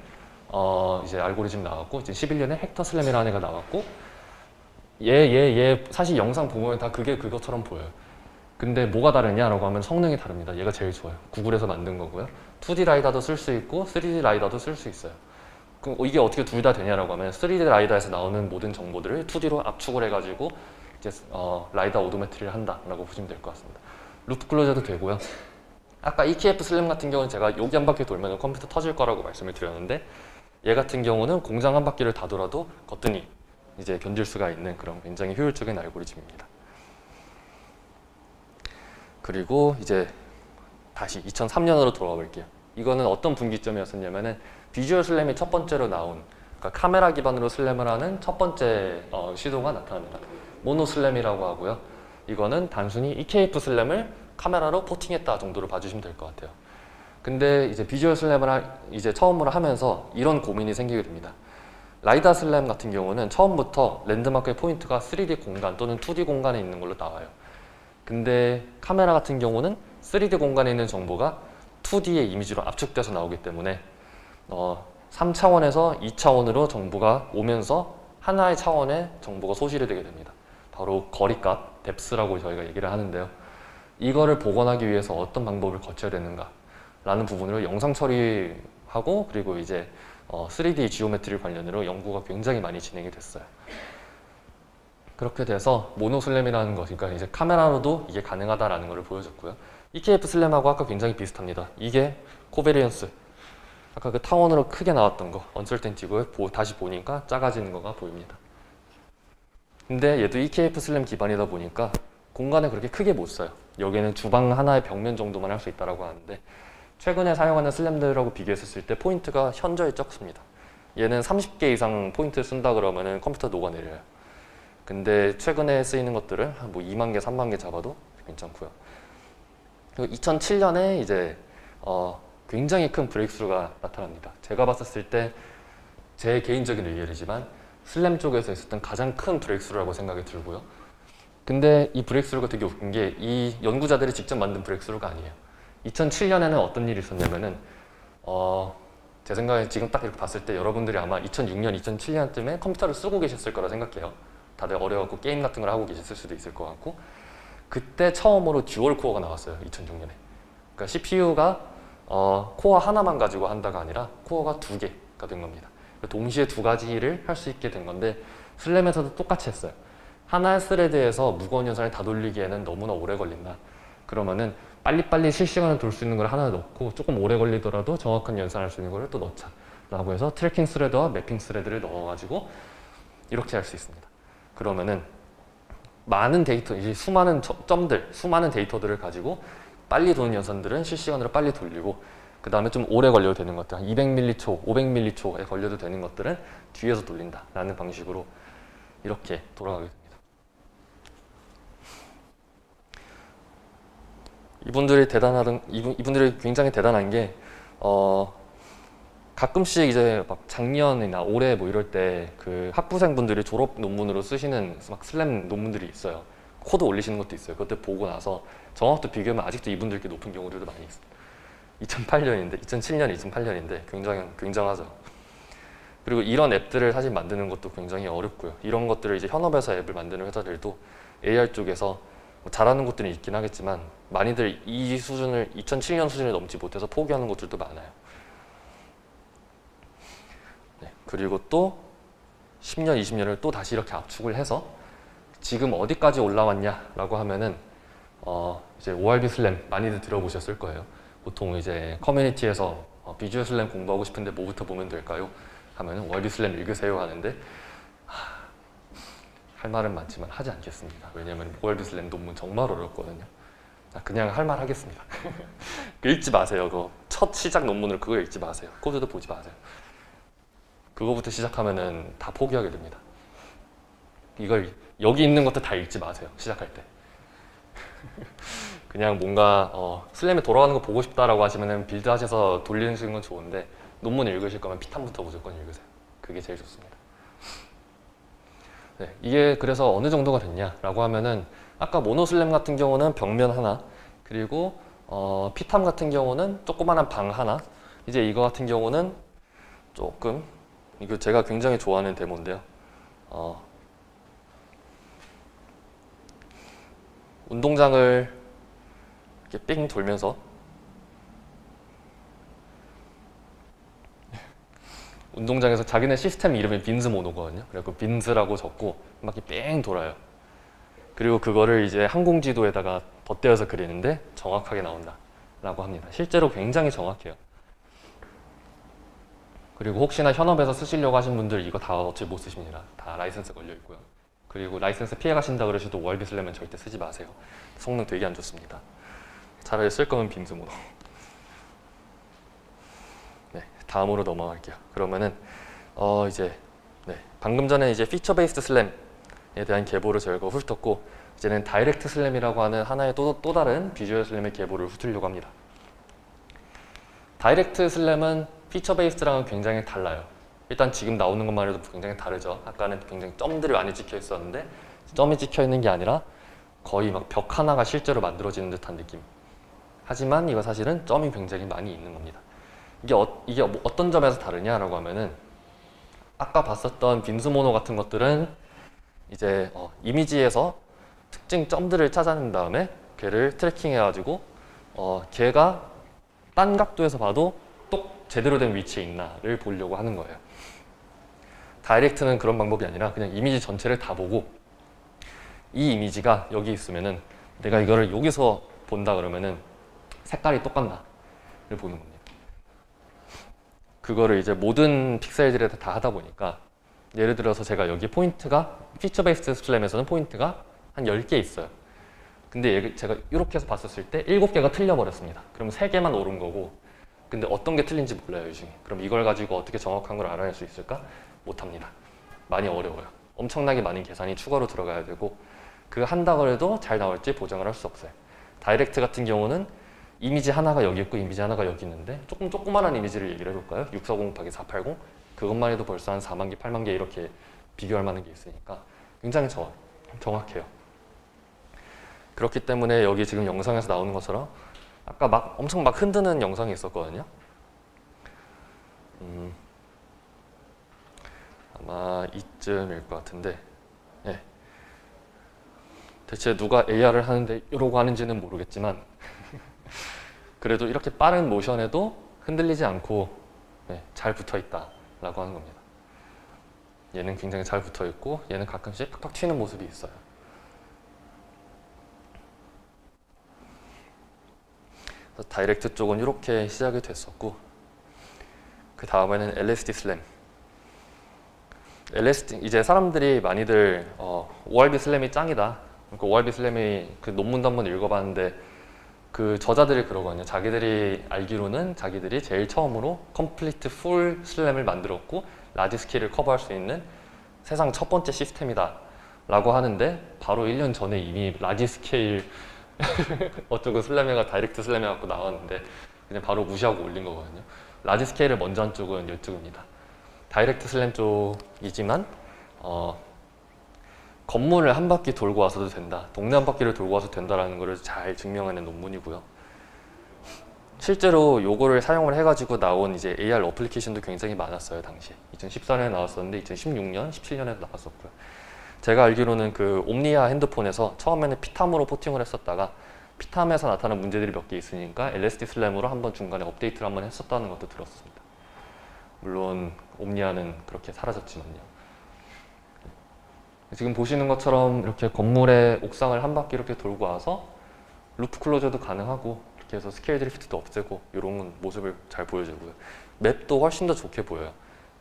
이제 알고리즘 나왔고 이제 11년에 헥터 슬램이라는 애가 나왔고 얘 사실 영상 보면 다 그게 그것처럼 보여요. 근데 뭐가 다르냐라고 하면 성능이 다릅니다. 얘가 제일 좋아요. 구글에서 만든 거고요. 2D 라이다도 쓸 수 있고 3D 라이다도 쓸 수 있어요. 그럼 이게 어떻게 둘 다 되냐라고 하면 3D 라이다에서 나오는 모든 정보들을 2D로 압축을 해가지고 이제 라이다 오도메트리를 한다라고 보시면 될 것 같습니다. 루프 클로저도 되고요. 아까 EKF 슬램 같은 경우는 제가 여기 한 바퀴 돌면 컴퓨터 터질 거라고 말씀을 드렸는데 얘 같은 경우는 공장 한 바퀴를 다 돌아도 거뜬히 이제 견딜 수가 있는 그런 굉장히 효율적인 알고리즘입니다. 그리고 이제 다시 2003년으로 돌아가 볼게요. 이거는 어떤 분기점이었었냐면은 비주얼 슬램이 첫 번째로 나온 그러니까 카메라 기반으로 슬램을 하는 첫 번째 시도가 나타납니다. 모노 슬램이라고 하고요. 이거는 단순히 EKF 슬램을 카메라로 포팅했다 정도로 봐주시면 될 것 같아요. 근데 이제 비주얼 슬램을 이제 처음으로 하면서 이런 고민이 생기게 됩니다. 라이다 슬램 같은 경우는 처음부터 랜드마크의 포인트가 3D 공간 또는 2D 공간에 있는 걸로 나와요. 근데 카메라 같은 경우는 3D 공간에 있는 정보가 2D의 이미지로 압축돼서 나오기 때문에 3차원에서 2차원으로 정보가 오면서 하나의 차원의 정보가 소실이 되게 됩니다. 바로 거리값, 뎁스라고 저희가 얘기를 하는데요. 이거를 복원하기 위해서 어떤 방법을 거쳐야 되는가 라는 부분으로 영상 처리하고 그리고 이제 3D 지오메트리 관련으로 연구가 굉장히 많이 진행이 됐어요. 그렇게 돼서 모노슬램이라는 것, 그러니까 이제 카메라로도 이게 가능하다라는 것을 보여줬고요. EKF 슬램하고 아까 굉장히 비슷합니다. 이게 코베리언스, 아까 그 타원으로 크게 나왔던 거, 언설텐티고요. 다시 보니까 작아지는 거가 보입니다. 근데 얘도 EKF 슬램 기반이다 보니까 공간을 그렇게 크게 못 써요. 여기는 주방 하나의 벽면 정도만 할 수 있다고 하는데 최근에 사용하는 슬램들하고 비교했을 때 포인트가 현저히 적습니다. 얘는 30개 이상 포인트를 쓴다 그러면 컴퓨터 녹아내려요. 근데 최근에 쓰이는 것들을 한 뭐 2만 개, 3만 개 잡아도 괜찮고요. 그리고 2007년에 이제 굉장히 큰 브레이크스루가 나타납니다. 제가 봤었을 때 제 개인적인 의견이지만 슬램 쪽에서 있었던 가장 큰 브레이크스루라고 생각이 들고요. 근데 이 브레이크스루가 되게 웃긴 게 이 연구자들이 직접 만든 브레이크스루가 아니에요. 2007년에는 어떤 일이 있었냐면은 제 생각에 지금 딱 이렇게 봤을 때 여러분들이 아마 2006년, 2007년쯤에 컴퓨터를 쓰고 계셨을 거라 생각해요. 다들 어려워갖고 게임 같은 걸 하고 계셨을 수도 있을 것 같고 그때 처음으로 듀얼 코어가 나왔어요. 2006년에. 그러니까 CPU가 코어 하나만 가지고 한다가 아니라 코어가 2개가 된 겁니다. 동시에 두 가지 일을 할 수 있게 된 건데 슬램에서도 똑같이 했어요. 하나의 스레드에서 무거운 연산을 다 돌리기에는 너무나 오래 걸린다. 그러면은 빨리빨리 실시간으로 돌 수 있는 걸 하나 넣고 조금 오래 걸리더라도 정확한 연산할 수 있는 걸 또 넣자 라고 해서 트래킹 스레드와 매핑 스레드를 넣어가지고 이렇게 할 수 있습니다. 그러면은 많은 데이터, 이제 수많은 점들, 수많은 데이터들을 가지고 빨리 도는 연산들은 실시간으로 빨리 돌리고, 그 다음에 좀 오래 걸려도 되는 것들, 한 200m초, 500m초에 걸려도 되는 것들은 뒤에서 돌린다 라는 방식으로 이렇게 돌아가게 됩니다. 이분들이 굉장히 대단한 게 가끔씩 이제 막 작년이나 올해 뭐 이럴 때 그 학부생분들이 졸업 논문으로 쓰시는 막 슬램 논문들이 있어요. 코드 올리시는 것도 있어요. 그때 보고 나서 정확도 비교하면 아직도 이분들께 높은 경우들도 많이 있어요. 2008년인데, 2007년, 2008년인데 굉장하죠. 그리고 이런 앱들을 사실 만드는 것도 굉장히 어렵고요. 이런 것들을 이제 현업에서 앱을 만드는 회사들도 AR 쪽에서 뭐 잘하는 곳들이 있긴 하겠지만 많이들 이 수준을 2007년 수준을 넘지 못해서 포기하는 곳들도 많아요. 네, 그리고 또 10년, 20년을 또 다시 이렇게 압축을 해서 지금 어디까지 올라왔냐라고 하면은 이제 ORB 슬램 많이들 들어보셨을 거예요. 보통 이제 커뮤니티에서 비주얼 슬램 공부하고 싶은데 뭐부터 보면 될까요? 하면은 ORB 슬램 읽으세요 하는데 할 말은 많지만 하지 않겠습니다. 왜냐면 ORB 슬램 논문 정말 어렵거든요. 그냥 할 말 하겠습니다. 읽지 마세요. 그 첫 시작 논문을 그거 읽지 마세요. 코드도 보지 마세요. 그거부터 시작하면은 다 포기하게 됩니다. 이걸 여기 있는 것도 다 읽지 마세요. 시작할 때. 그냥 뭔가 슬램에 돌아가는 거 보고 싶다라고 하시면은 빌드 하셔서 돌리시는 건 좋은데 논문 읽으실 거면 피탐부터 무조건 읽으세요. 그게 제일 좋습니다. 네, 이게 그래서 어느 정도가 됐냐라고 하면은 아까 모노슬램 같은 경우는 벽면 하나, 그리고 피탐 같은 경우는 조그만한 방 하나, 이제 이거 같은 경우는 조금, 이거 제가 굉장히 좋아하는 데모인데요. 운동장을 이렇게 삥 돌면서 운동장에서 자기네 시스템 이름이 빈즈 모노거든요. 그래서 빈즈라고 적고 막 이렇게 뺑 돌아요. 그리고 그거를 이제 항공지도에다가 덧대어서 그리는데 정확하게 나온다 라고 합니다. 실제로 굉장히 정확해요. 그리고 혹시나 현업에서 쓰시려고 하신 분들 이거 다 어차피 못 쓰십니다. 다 라이센스 걸려 있고요. 그리고 라이센스 피해 가신다 그러셔도 ORB 슬램은 절대 쓰지 마세요. 성능 되게 안 좋습니다. 차라리 쓸 거면 빈즈 모노. 네, 다음으로 넘어갈게요. 그러면은 이제 방금 전에 이제 피처 베이스드 슬램에 대한 계보를 저희가 훑었고, 이제는 다이렉트 슬램이라고 하는 하나의 또 다른 비주얼 슬램의 계보를 훑으려고 합니다. 다이렉트 슬램은 피처 베이스드랑은 굉장히 달라요. 일단 지금 나오는 것만 해도 굉장히 다르죠. 아까는 굉장히 점들이 많이 찍혀 있었는데 점이 찍혀 있는 게 아니라 거의 막 벽 하나가 실제로 만들어지는 듯한 느낌. 하지만 이거 사실은 점이 굉장히 많이 있는 겁니다. 이게 어떤 점에서 다르냐라고 하면은 아까 봤었던 빈즈 모노 같은 것들은 이제 이미지에서 특징 점들을 찾아낸 다음에 걔를 트래킹해가지고 걔가 딴 각도에서 봐도 똑 제대로 된 위치에 있나를 보려고 하는 거예요. 다이렉트는 그런 방법이 아니라 그냥 이미지 전체를 다 보고 이 이미지가 여기 있으면은 내가 이거를 여기서 본다 그러면은 색깔이 똑같나를 보는 겁니다. 그거를 이제 모든 픽셀들에 다 하다 보니까 예를 들어서 제가 여기 포인트가 피처 베이스드 슬램에서는 포인트가 한 10개 있어요. 근데 제가 이렇게 해서 봤었을 때 7개가 틀려버렸습니다. 그럼 3개만 옳은 거고, 근데 어떤 게 틀린지 몰라요, 이 중에. 그럼 이걸 가지고 어떻게 정확한 걸 알아낼 수 있을까? 못합니다. 많이 어려워요. 엄청나게 많은 계산이 추가로 들어가야 되고, 그거 한다고 해도 잘 나올지 보장을 할 수 없어요. 다이렉트 같은 경우는 이미지 하나가 여기 있고 이미지 하나가 여기 있는데 조그만한 이미지를 얘기를 해볼까요? 640 곱하기 480 그것만 해도 벌써 한 4만 개, 8만 개 이렇게 비교할 만한 게 있으니까 굉장히 정확해요. 그렇기 때문에 여기 지금 영상에서 나오는 것처럼 아까 엄청 막 흔드는 영상이 있었거든요. 아마 이쯤일 것 같은데, 네. 대체 누가 AR을 하는데 이러고 하는지는 모르겠지만 그래도 이렇게 빠른 모션에도 흔들리지 않고 잘 붙어있다 라고 하는 겁니다. 얘는 굉장히 잘 붙어있고 얘는 가끔씩 팍팍 튀는 모습이 있어요. 다이렉트 쪽은 이렇게 시작이 됐었고, 그 다음에는 LSD 슬램. LSD 이제 사람들이 많이들 ORB 슬램이 짱이다. 그러니까 ORB 슬램이 그 논문도 한번 읽어봤는데 그 저자들이 그러거든요. 자기들이 알기로는 자기들이 제일 처음으로 컴플리트 풀 슬램을 만들었고 라지 스케일을 커버할 수 있는 세상 첫 번째 시스템이다 라고 하는데 바로 1년 전에 이미 라지 스케일 어쩌고 슬램에가 다이렉트 슬램 해갖고 나왔는데 그냥 바로 무시하고 올린 거거든요. 라지 스케일을 먼저 한 쪽은 이쪽입니다. 다이렉트 슬램 쪽이지만 건물을 한 바퀴 돌고 와서도 된다. 동네 한 바퀴를 돌고 와서 된다라는 것을 잘 증명하는 논문이고요. 실제로 요거를 사용을 해가지고 나온 이제 AR 어플리케이션도 굉장히 많았어요. 당시에 2014년에 나왔었는데 2016년, 17년에도 나왔었고요. 제가 알기로는 그 옴니아 핸드폰에서 처음에는 피탐으로 포팅을 했었다가 피탐에서 나타난 문제들이 몇 개 있으니까 LSD 슬램으로 한번 중간에 업데이트를 한번 했었다는 것도 들었습니다. 물론 옴니아는 그렇게 사라졌지만요. 지금 보시는 것처럼 이렇게 건물의 옥상을 한 바퀴 이렇게 돌고 와서 루프 클로저도 가능하고 이렇게 해서 스케일 드리프트도 없애고 이런 모습을 잘 보여주고요. 맵도 훨씬 더 좋게 보여요.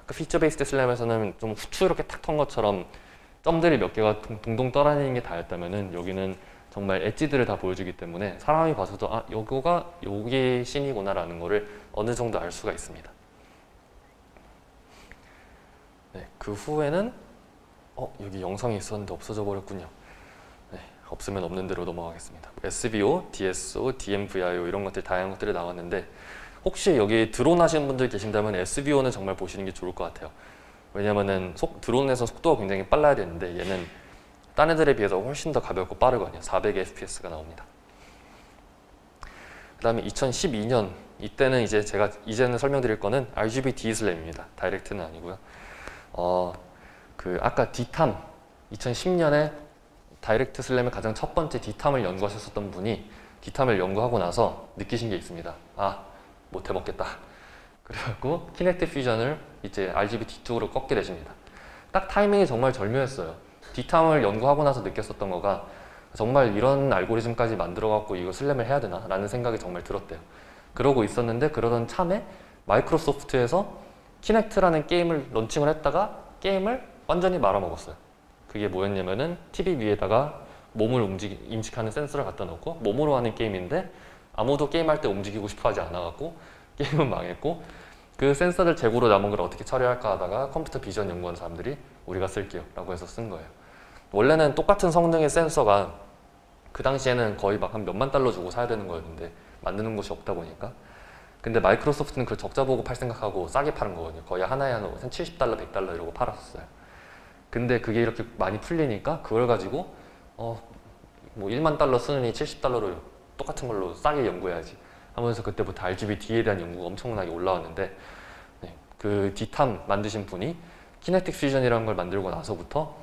아까 피처 베이스드 슬램에서는 좀 후추 이렇게 탁 턴 것처럼 점들이 몇 개가 동동 떠다니는 게 다였다면은 여기는 정말 엣지들을 다 보여주기 때문에 사람이 봐서도 아 요거가 여기 씬이구나 라는 거를 어느 정도 알 수가 있습니다. 네, 그 후에는 여기 영상이 있었는데 없어져 버렸군요. 네, 없으면 없는 대로 넘어가겠습니다. SVO, DSO, DMVIO 이런 것들 다양한 것들이 나왔는데 혹시 여기 드론 하시는 분들 계신다면 SVO는 정말 보시는 게 좋을 것 같아요. 왜냐면은 드론에서 속도가 굉장히 빨라야 되는데 얘는 딴 애들에 비해서 훨씬 더 가볍고 빠르거든요. 400 fps가 나옵니다. 그 다음에 2012년 이때는 이제 제가 이제는 설명드릴 거는 RGB D 슬램입니다. 다이렉트는 아니고요. 그 아까 D탐 2010년에 다이렉트 슬램의 가장 첫 번째 D탐을 연구하셨었던 분이 D탐을 연구하고 나서 느끼신 게 있습니다. 아, 못 해먹겠다. 그래갖고 키넥트 퓨전을 이제 RGB D2로 꺾게 되십니다. 딱 타이밍이 정말 절묘했어요. D탐을 연구하고 나서 느꼈었던 거가 정말 이런 알고리즘까지 만들어갖고 이거 슬램을 해야 되나? 라는 생각이 정말 들었대요. 그러고 있었는데 그러던 참에 마이크로소프트에서 키넥트라는 게임을 런칭을 했다가 게임을 완전히 말아먹었어요. 그게 뭐였냐면은 TV 위에다가 몸을 인식하는 센서를 갖다 놓고 몸으로 하는 게임인데 아무도 게임할 때 움직이고 싶어 하지 않아갖고 게임은 망했고 그 센서들 재고로 남은 걸 어떻게 처리할까 하다가 컴퓨터 비전 연구하는 사람들이 우리가 쓸게요 라고 해서 쓴 거예요. 원래는 똑같은 성능의 센서가 그 당시에는 거의 막 한 몇만 달러 주고 사야 되는 거였는데 만드는 곳이 없다 보니까 근데 마이크로소프트는 그걸 적자 보고 팔 생각하고 싸게 파는 거거든요. 거의 하나에 한 70달러, 100달러 이러고 팔았었어요. 근데 그게 이렇게 많이 풀리니까 그걸 가지고 뭐 1만 달러 쓰느니 70달러로 똑같은 걸로 싸게 연구해야지 하면서 그때부터 RGB D에 대한 연구가 엄청나게 올라왔는데 네, 그 D탐 만드신 분이 키네틱 퓨전이라는 걸 만들고 나서부터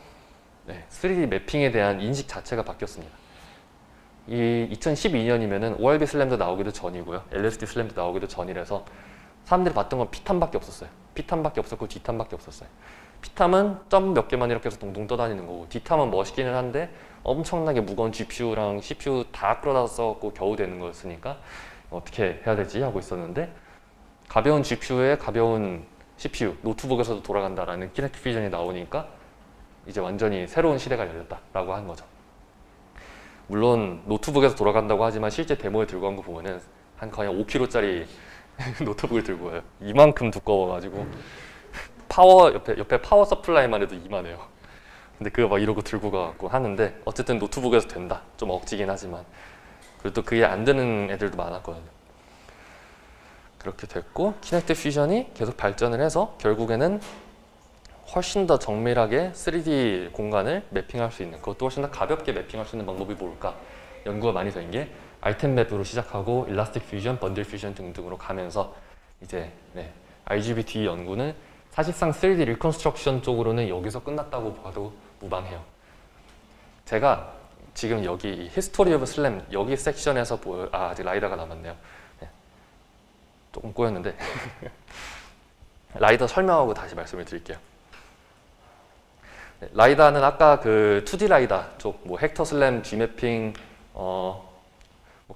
3D 매핑에 대한 인식 자체가 바뀌었습니다. 이 2012년이면은 ORB 슬램도 나오기도 전이고요. LSD 슬램도 나오기도 전이라서 사람들이 봤던 건 P탐밖에 없었어요. P탐밖에 없었고 D탐밖에 없었어요. P탐은 점 몇 개만 이렇게 해서 동동 떠다니는 거고 D탐은 멋있기는 한데 엄청나게 무거운 GPU랑 CPU 다 끌어다 써갖고 겨우 되는 거였으니까 어떻게 해야 되지 하고 있었는데 가벼운 GPU에 가벼운 CPU, 노트북에서도 돌아간다라는 키네틱 퓨전이 나오니까 이제 완전히 새로운 시대가 열렸다라고 한 거죠. 물론 노트북에서 돌아간다고 하지만 실제 데모에 들고 간 거 보면은 한 거의 5kg짜리 노트북을 들고 와요. 이만큼 두꺼워가지고 파워 옆에 파워 서플라이만 해도 이만해요. 근데 그거 막 이러고 들고 가고 하는데 어쨌든 노트북에서 된다. 좀 억지긴 하지만 그리고 또 그게 안 되는 애들도 많았거든요. 그렇게 됐고 키넥트 퓨전이 계속 발전을 해서 결국에는 훨씬 더 정밀하게 3D 공간을 매핑할 수 있는 그것도 훨씬 더 가볍게 매핑할 수 있는 방법이 뭘까 연구가 많이 된 게 아이템 맵으로 시작하고 일라스틱 퓨전, 번들 퓨전 등등으로 가면서 이제 RGBT 연구는 사실상 3D 리컨스트럭션 쪽으로는 여기서 끝났다고 봐도 무방해요. 제가 지금 여기 히스토리 오브 슬램 여기 섹션에서 아직 라이다가 남았네요. 조금 꼬였는데 라이다 설명하고 다시 말씀을 드릴게요. 라이다는 아까 그 2D 라이다 쪽 뭐 헥터 슬램, G매핑, 뭐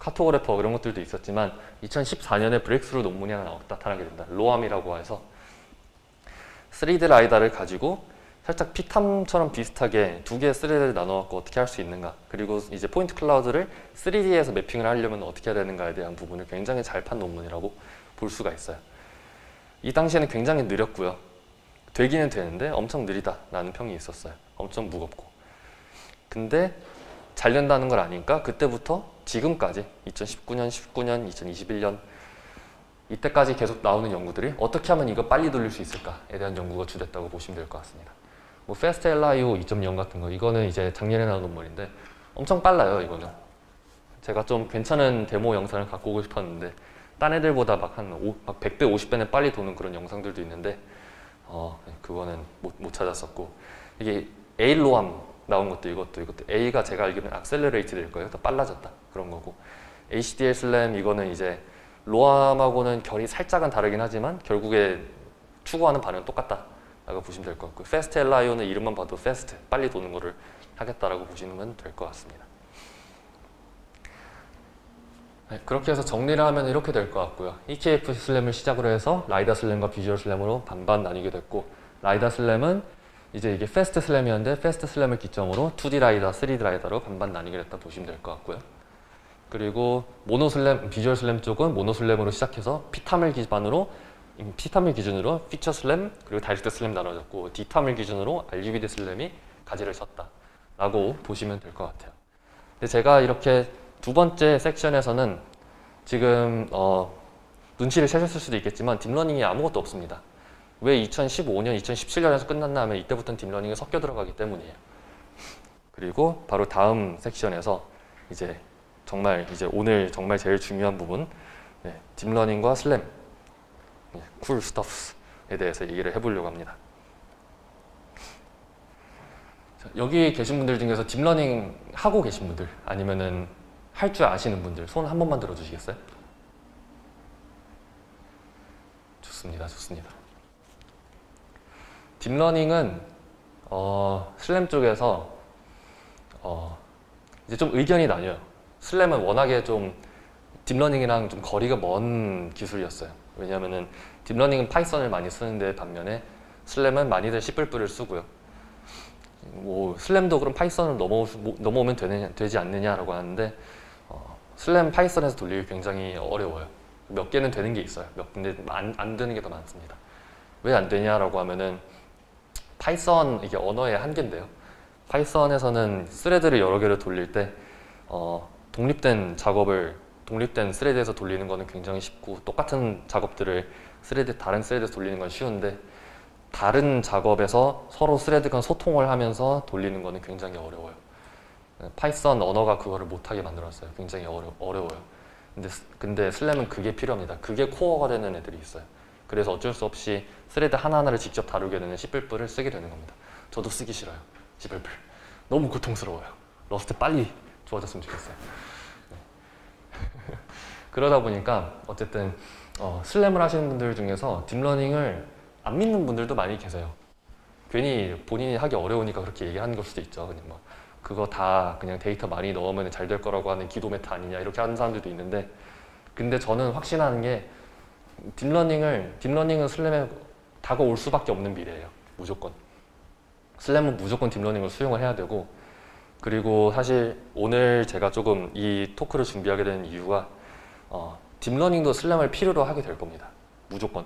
카토그래퍼 이런 것들도 있었지만 2014년에 브레이크스루 논문이 하나 나타나게 된다. 로암이라고 해서 3D 라이다를 가지고 살짝 피탐처럼 비슷하게 두 개의 3D를 나눠갖고 어떻게 할 수 있는가, 그리고 이제 포인트 클라우드를 3D에서 매핑을 하려면 어떻게 해야 되는가에 대한 부분을 굉장히 잘 판 논문이라고 볼 수가 있어요. 이 당시에는 굉장히 느렸고요. 되기는 되는데 엄청 느리다라는 평이 있었어요. 엄청 무겁고. 근데 잘 된다는 걸 아니까 그때부터 지금까지 2019년, 2021년 이때까지 계속 나오는 연구들이 어떻게 하면 이거 빨리 돌릴 수 있을까에 대한 연구가 주됐다고 보시면 될 것 같습니다. 뭐 Fast LIO 2.0 같은 거, 이거는 이제 작년에 나온 논문인데 엄청 빨라요. 이거는 제가 좀 괜찮은 데모 영상을 갖고 오고 싶었는데 딴 애들보다 막 100배, 50배는 빨리 도는 그런 영상들도 있는데 그거는 못 찾았었고, 이게 에일로암 나온 것도 이것도 A가 제가 알기로는 악셀러레이트 될 거예요. 더 빨라졌다 그런 거고, HDL 슬램 이거는 이제 로암하고는 결이 살짝은 다르긴 하지만 결국에 추구하는 반응은 똑같다 라고 보시면 될 것 같고, Fast LIO는 이름만 봐도 Fast, 빨리 도는 거를 하겠다라고 보시면 될 것 같습니다. 네, 그렇게 해서 정리를 하면 이렇게 될 것 같고요. EKF 슬램을 시작으로 해서 라이다 슬램과 비주얼 슬램으로 반반 나뉘게 됐고, 라이다 슬램은 이제 이게 패스트 슬램이었는데 패스트 슬램을 기점으로 2D 라이다, 3D 라이다로 반반 나뉘게 됐다 보시면 될 것 같고요. 그리고 모노 슬램, 비주얼 슬램 쪽은 모노 슬램으로 시작해서 피탐을 기준으로 피처 슬램 그리고 다이렉트 슬램 나눠졌고, 디탐을 기준으로 RGBD 슬램이 가지를 쳤다 라고 보시면 될 것 같아요. 근데 제가 이렇게 두 번째 섹션에서는 지금 눈치를 채셨을 수도 있겠지만 딥러닝이 아무것도 없습니다. 왜 2015년, 2017년에서 끝났나 하면 이때부터는 딥러닝이 섞여 들어가기 때문이에요. 그리고 바로 다음 섹션에서 이제 오늘 정말 제일 중요한 부분, 딥러닝과 슬램, 쿨 스터프스에 대해서 얘기를 해보려고 합니다. 자, 여기 계신 분들 중에서 딥러닝 하고 계신 분들, 아니면은 할 줄 아시는 분들 손 한 번만 들어주시겠어요? 좋습니다. 좋습니다. 딥러닝은 슬램 쪽에서 이제 좀 의견이 나뉘어요. 슬램은 워낙에 좀 딥러닝이랑 좀 거리가 먼 기술이었어요. 왜냐하면은 딥러닝은 파이썬을 많이 쓰는데 반면에 슬램은 많이들 C++를 쓰고요. 뭐 슬램도 그럼 파이썬을 넘어오면 되지 않느냐라고 하는데 슬램 파이썬에서 돌리기 굉장히 어려워요. 몇 개는 되는 게 있어요. 근데 안 되는 게 더 많습니다. 왜 안 되냐라고 하면은 파이썬 이게 언어의 한계인데요. 파이썬에서는 스레드를 여러 개를 돌릴 때 독립된 스레드에서 돌리는 거는 굉장히 쉽고, 똑같은 작업들을 다른 스레드에서 돌리는 건 쉬운데 다른 작업에서 서로 스레드 간 소통을 하면서 돌리는 거는 굉장히 어려워요. 파이썬 언어가 그거를 못하게 만들었어요. 굉장히 어려워요. 근데 슬램은 그게 필요합니다. 그게 코어가 되는 애들이 있어요. 그래서 어쩔 수 없이 스레드 하나하나를 직접 다루게 되는 C++를 쓰게 되는 겁니다. 저도 쓰기 싫어요. C++. 너무 고통스러워요. 러스트 빨리 좋아졌으면 좋겠어요. 그러다 보니까 어쨌든 슬램을 하시는 분들 중에서 딥러닝을 안 믿는 분들도 많이 계세요. 괜히 본인이 하기 어려우니까 그렇게 얘기하는 걸 수도 있죠. 그냥 뭐 그거 다 그냥 데이터 많이 넣으면 잘 될 거라고 하는 기도 메타 아니냐 이렇게 하는 사람들도 있는데, 근데 저는 확신하는 게 딥러닝은 슬램에 다가올 수밖에 없는 미래예요. 무조건. 슬램은 무조건 딥러닝을 수용을 해야 되고, 그리고 사실 오늘 제가 조금 이 토크를 준비하게 된 이유가 딥러닝도 슬램을 필요로 하게 될 겁니다. 무조건.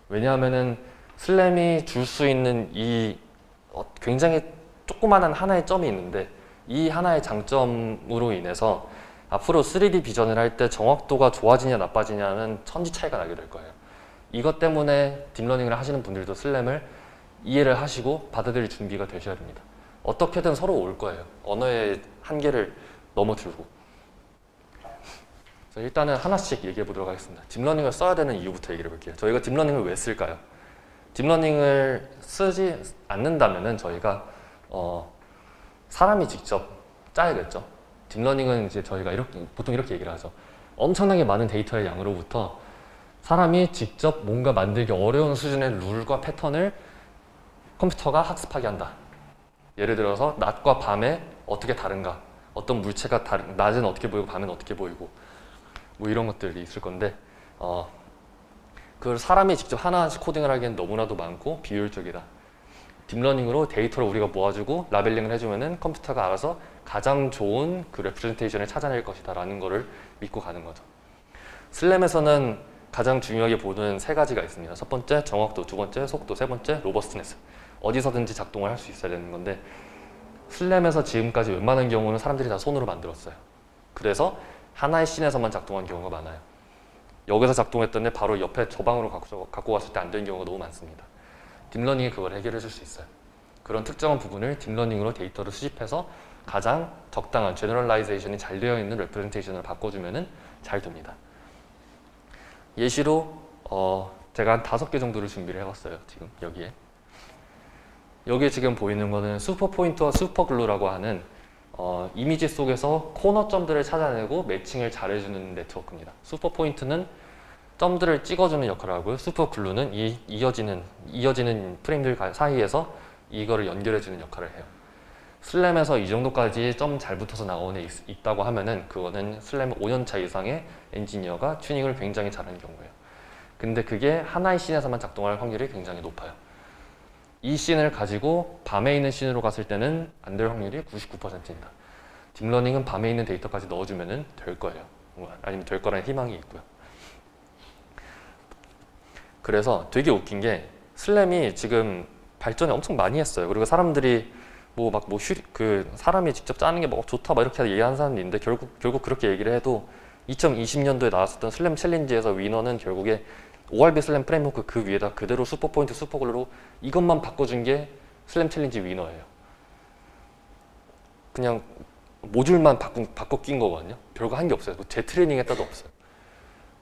왜냐하면은 슬램이 줄 수 있는 이 굉장히 조그만한 하나의 점이 있는데, 이 하나의 장점으로 인해서 앞으로 3D 비전을 할 때 정확도가 좋아지냐 나빠지냐는 천지 차이가 나게 될 거예요. 이것 때문에 딥러닝을 하시는 분들도 슬램을 이해를 하시고 받아들일 준비가 되셔야 됩니다. 어떻게든 서로 올 거예요. 언어의 한계를 넘어들고. 일단은 하나씩 얘기해 보도록 하겠습니다. 딥러닝을 써야 되는 이유부터 얘기해 볼게요. 저희가 딥러닝을 왜 쓸까요? 딥러닝을 쓰지 않는다면은 저희가 사람이 직접 짜야겠죠. 딥러닝은 이제 저희가 보통 이렇게 얘기를 하죠. 엄청나게 많은 데이터의 양으로부터 사람이 직접 뭔가 만들기 어려운 수준의 룰과 패턴을 컴퓨터가 학습하게 한다. 예를 들어서 낮과 밤에 어떻게 다른가, 어떤 물체가 낮은 어떻게 보이고 밤엔 어떻게 보이고 뭐 이런 것들이 있을 건데 그걸 사람이 직접 하나씩 코딩을 하기엔 너무나도 많고 비효율적이다. 딥러닝으로 데이터를 우리가 모아주고 라벨링을 해주면은 컴퓨터가 알아서 가장 좋은 그 레프레젠테이션을 찾아낼 것이다 라는 거를 믿고 가는 거죠. 슬램에서는 가장 중요하게 보는 세 가지가 있습니다. 첫 번째 정확도, 두 번째 속도, 세 번째 로버스트네스. 어디서든지 작동을 할 수 있어야 되는 건데 슬램에서 지금까지 웬만한 경우는 사람들이 다 손으로 만들었어요. 그래서 하나의 씬에서만 작동한 경우가 많아요. 여기서 작동했던데 바로 옆에 저 방으로 갖고 갔을 때 안 되는 경우가 너무 많습니다. 딥러닝이 그걸 해결해 줄 수 있어요. 그런 특정한 부분을 딥러닝으로 데이터를 수집해서 가장 적당한 제너럴라이제이션이 잘 되어 있는 레프레젠테이션을 바꿔주면 잘 됩니다. 예시로 제가 한 5개 정도를 준비를 해봤어요. 지금 여기에 지금 보이는 거는 슈퍼포인트와 슈퍼글루라고 하는 이미지 속에서 코너점들을 찾아내고 매칭을 잘해주는 네트워크입니다. 슈퍼포인트는 점들을 찍어주는 역할을 하고요. 슈퍼글루는 이어지는 프레임들 사이에서 이거를 연결해주는 역할을 해요. 슬램에서 이 정도까지 점 잘 붙어서 나오는 애 있다고 하면은 그거는 슬램 5년차 이상의 엔지니어가 튜닝을 굉장히 잘하는 경우예요. 근데 그게 하나의 씬에서만 작동할 확률이 굉장히 높아요. 이 씬을 가지고 밤에 있는 씬으로 갔을 때는 안 될 확률이 99%입니다. 딥러닝은 밤에 있는 데이터까지 넣어주면 될 거예요. 아니면 될 거라는 희망이 있고요. 그래서 되게 웃긴 게 슬램이 지금 발전을 엄청 많이 했어요. 그리고 사람들이 사람이 직접 짜는 게 뭐 좋다 막 이렇게 얘기하는 사람도 있는데 결국 그렇게 얘기를 해도 2020년도에 나왔었던 슬램 챌린지에서 위너는 결국에 ORB 슬램 프레임워크 그 위에다 그대로 슈퍼포인트 슈퍼글루로 이것만 바꿔준 게 슬램 챌린지 위너예요. 그냥 모듈만 바꿔 낀 거거든요. 별거 한 게 없어요. 뭐 재트레이닝 했다도 없어요.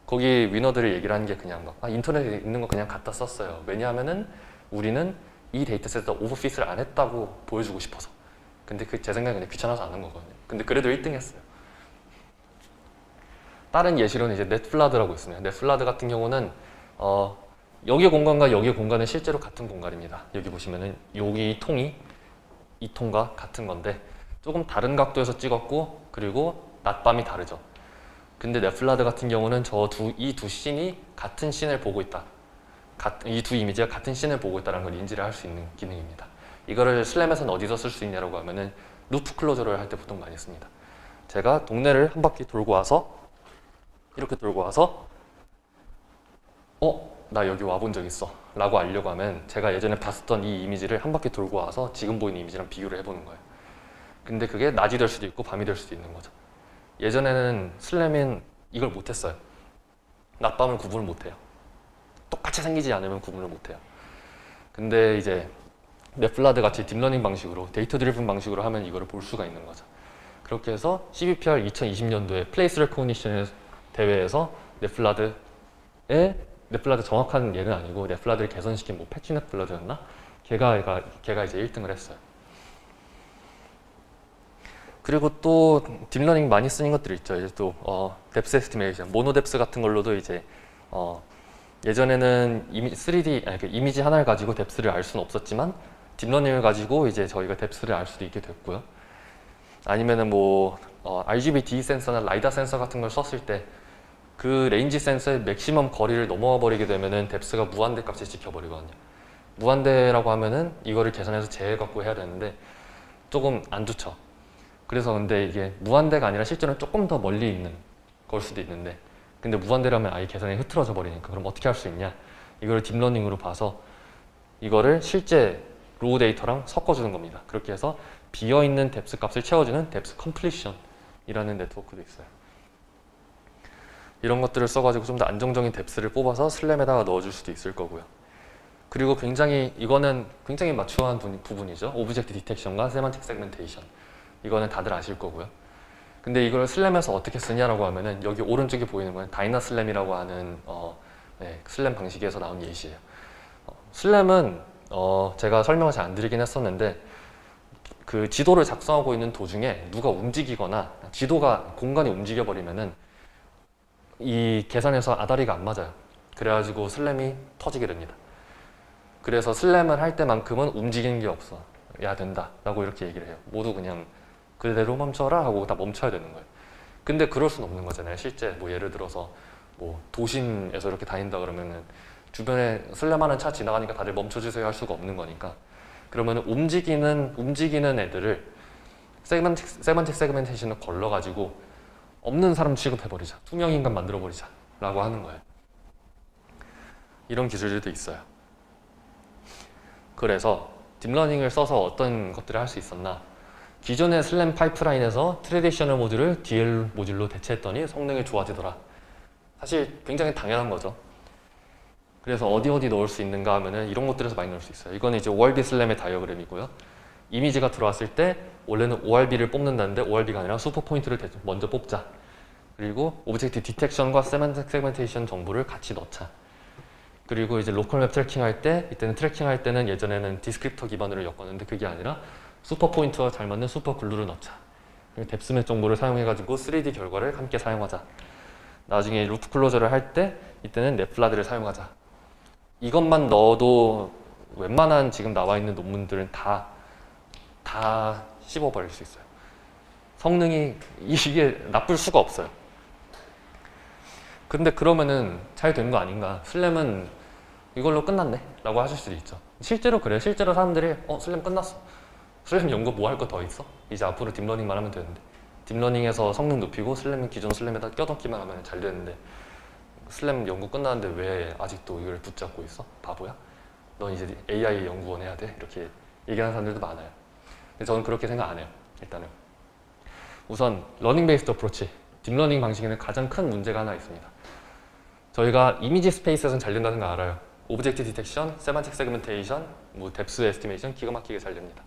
거기 위너들이 얘기를 하는 게 그냥 인터넷에 있는 거 그냥 갖다 썼어요. 왜냐하면은 우리는 이 데이터셋에다 오버핏을 안 했다고 보여주고 싶어서. 근데 제 생각에 그냥 귀찮아서 안 한 거거든요. 근데 그래도 1등 했어요. 다른 예시로는 이제 넷플라드라고 있습니다. 넷플라드 같은 경우는 여기 공간과 여기 공간은 실제로 같은 공간입니다. 여기 보시면은 여기 이 통과 같은 건데 조금 다른 각도에서 찍었고 그리고 낮밤이 다르죠. 근데 넷플라드 같은 경우는 이 두 씬이 같은 씬을 보고 있다. 이 두 이미지가 같은 씬을 보고 있다는 걸 인지를 할 수 있는 기능입니다. 이거를 슬램에서는 어디서 쓸 수 있냐라고 하면은 루프 클로저를 할 때 보통 많이 씁니다. 제가 동네를 한 바퀴 돌고 와서 이렇게 돌고 와서 나 여기 와본 적 있어 라고 알려고 하면 제가 예전에 봤었던 이 이미지를 한 바퀴 돌고 와서 지금 보이는 이미지랑 비교를 해보는 거예요. 근데 그게 낮이 될 수도 있고 밤이 될 수도 있는 거죠. 예전에는 슬램은 이걸 못했어요. 낮밤을 구분을 못해요. 똑같이 생기지 않으면 구분을 못해요. 근데 이제 넷플라드 같이 딥러닝 방식으로 데이터 드리븐 방식으로 하면 이거를 볼 수가 있는 거죠. 그렇게 해서 CVPR 2020년도에 플레이스 레코니션 대회에서 넷플라드 정확한 예는 아니고 넷플라드를 개선시킨 패치 넷플라드였나? 걔가 이제 1등을 했어요. 그리고 또 딥러닝 많이 쓰는 것들이 있죠. 이제 또 뎁스 에스티메이션, 모노뎁스 같은 걸로도 이제 예전에는 이미지 하나를 가지고 뎁스를 알 수는 없었지만 딥러닝을 가지고 이제 저희가 뎁스를 알 수도 있게 됐고요. 아니면은 RGB D 센서나 라이다 센서 같은 걸 썼을 때 그 레인지 센서의 맥시멈 거리를 넘어와 버리게 되면은 뎁스가 무한대 값을 지켜버리거든요. 무한대라고 하면은 이거를 계산해서 제해갖고 해야 되는데 조금 안 좋죠. 그래서 근데 이게 무한대가 아니라 실제로는 조금 더 멀리 있는 걸 수도 있는데 근데 무한대라면 아예 계산이 흐트러져 버리니까 그럼 어떻게 할 수 있냐? 이거를 딥러닝으로 봐서 이거를 실제 로우 데이터랑 섞어주는 겁니다. 그렇게 해서 비어있는 뎁스 값을 채워주는 뎁스 컴플리션이라는 네트워크도 있어요. 이런 것들을 써가지고 좀 더 안정적인 뎁스를 뽑아서 슬램에다가 넣어줄 수도 있을 거고요. 그리고 이거는 굉장히 마추어한 부분이죠. 오브젝트 디텍션과 세만틱 세그멘테이션. 이거는 다들 아실 거고요. 근데 이걸 슬램에서 어떻게 쓰냐라고 하면은 여기 오른쪽에 보이는 건 다이나슬램이라고 하는 슬램 방식에서 나온 예시예요. 슬램은 제가 설명을 잘 안 드리긴 했었는데 그 지도를 작성하고 있는 도중에 누가 움직이거나 공간이 움직여 버리면은 이 계산에서 아다리가 안 맞아요. 그래가지고 슬램이 터지게 됩니다. 그래서 슬램을 할 때만큼은 움직이는 게 없어야 된다 라고 이렇게 얘기를 해요. 모두 그냥 그대로 멈춰라 하고 다 멈춰야 되는 거예요. 근데 그럴 수는 없는 거잖아요. 실제 뭐 예를 들어서 뭐 도심에서 이렇게 다닌다 그러면은 주변에 술래많은 차 지나가니까 다들 멈춰주세요 할 수가 없는 거니까, 그러면 움직이는 애들을 세먼틱 세그멘테이션을 걸러가지고 없는 사람 취급해버리자, 투명 인간 만들어버리자 라고 하는 거예요. 이런 기술들도 있어요. 그래서 딥러닝을 써서 어떤 것들을 할 수 있었나, 기존의 슬램 파이프라인에서 트레디셔널 모듈을 DL 모듈로 대체했더니 성능이 좋아지더라. 사실 굉장히 당연한 거죠. 그래서 어디 넣을 수 있는가 하면은 이런 것들에서 많이 넣을 수 있어요. 이거는 이제 ORB 슬램의 다이어그램이고요. 이미지가 들어왔을 때 원래는 ORB를 뽑는다는데 ORB가 아니라 슈퍼 포인트를 먼저 뽑자. 그리고 오브젝트 디텍션과 세먼틱 세그멘테이션 정보를 같이 넣자. 그리고 이제 로컬 맵 트래킹 할 때, 이때는 트래킹 할 때는 예전에는 디스크립터 기반으로 엮었는데 그게 아니라 슈퍼 포인트와 잘 맞는 슈퍼 글루를 넣자. 그리고 뎁스맵 정보를 사용해가지고 3D 결과를 함께 사용하자. 나중에 루프 클로저를 할 때 이때는 넷플라드를 사용하자. 이것만 넣어도 웬만한 지금 나와 있는 논문들은 다 씹어버릴 수 있어요. 성능이 이게 나쁠 수가 없어요. 근데 그러면은 잘 된 거 아닌가? 슬램은 이걸로 끝났네? 라고 하실 수도 있죠. 실제로 그래요. 실제로 사람들이 슬램 끝났어. 슬램 연구 뭐 할 거 더 있어? 이제 앞으로 딥러닝만 하면 되는데, 딥러닝에서 성능 높이고 슬램은 기존 슬램에다 껴넣기만 하면 잘 되는데, 슬램 연구 끝나는데 왜 아직도 이걸 붙잡고 있어? 바보야? 넌 이제 AI 연구원 해야 돼? 이렇게 얘기하는 사람들도 많아요. 근데 저는 그렇게 생각 안 해요. 일단은 우선 러닝 베이스드 어프로치, 딥러닝 방식에는 가장 큰 문제가 하나 있습니다. 저희가 이미지 스페이스에서는 잘 된다는 거 알아요. 오브젝트 디텍션, 세만틱 세그멘테이션, 뭐 뎁스 에스티메이션 기가 막히게 잘 됩니다.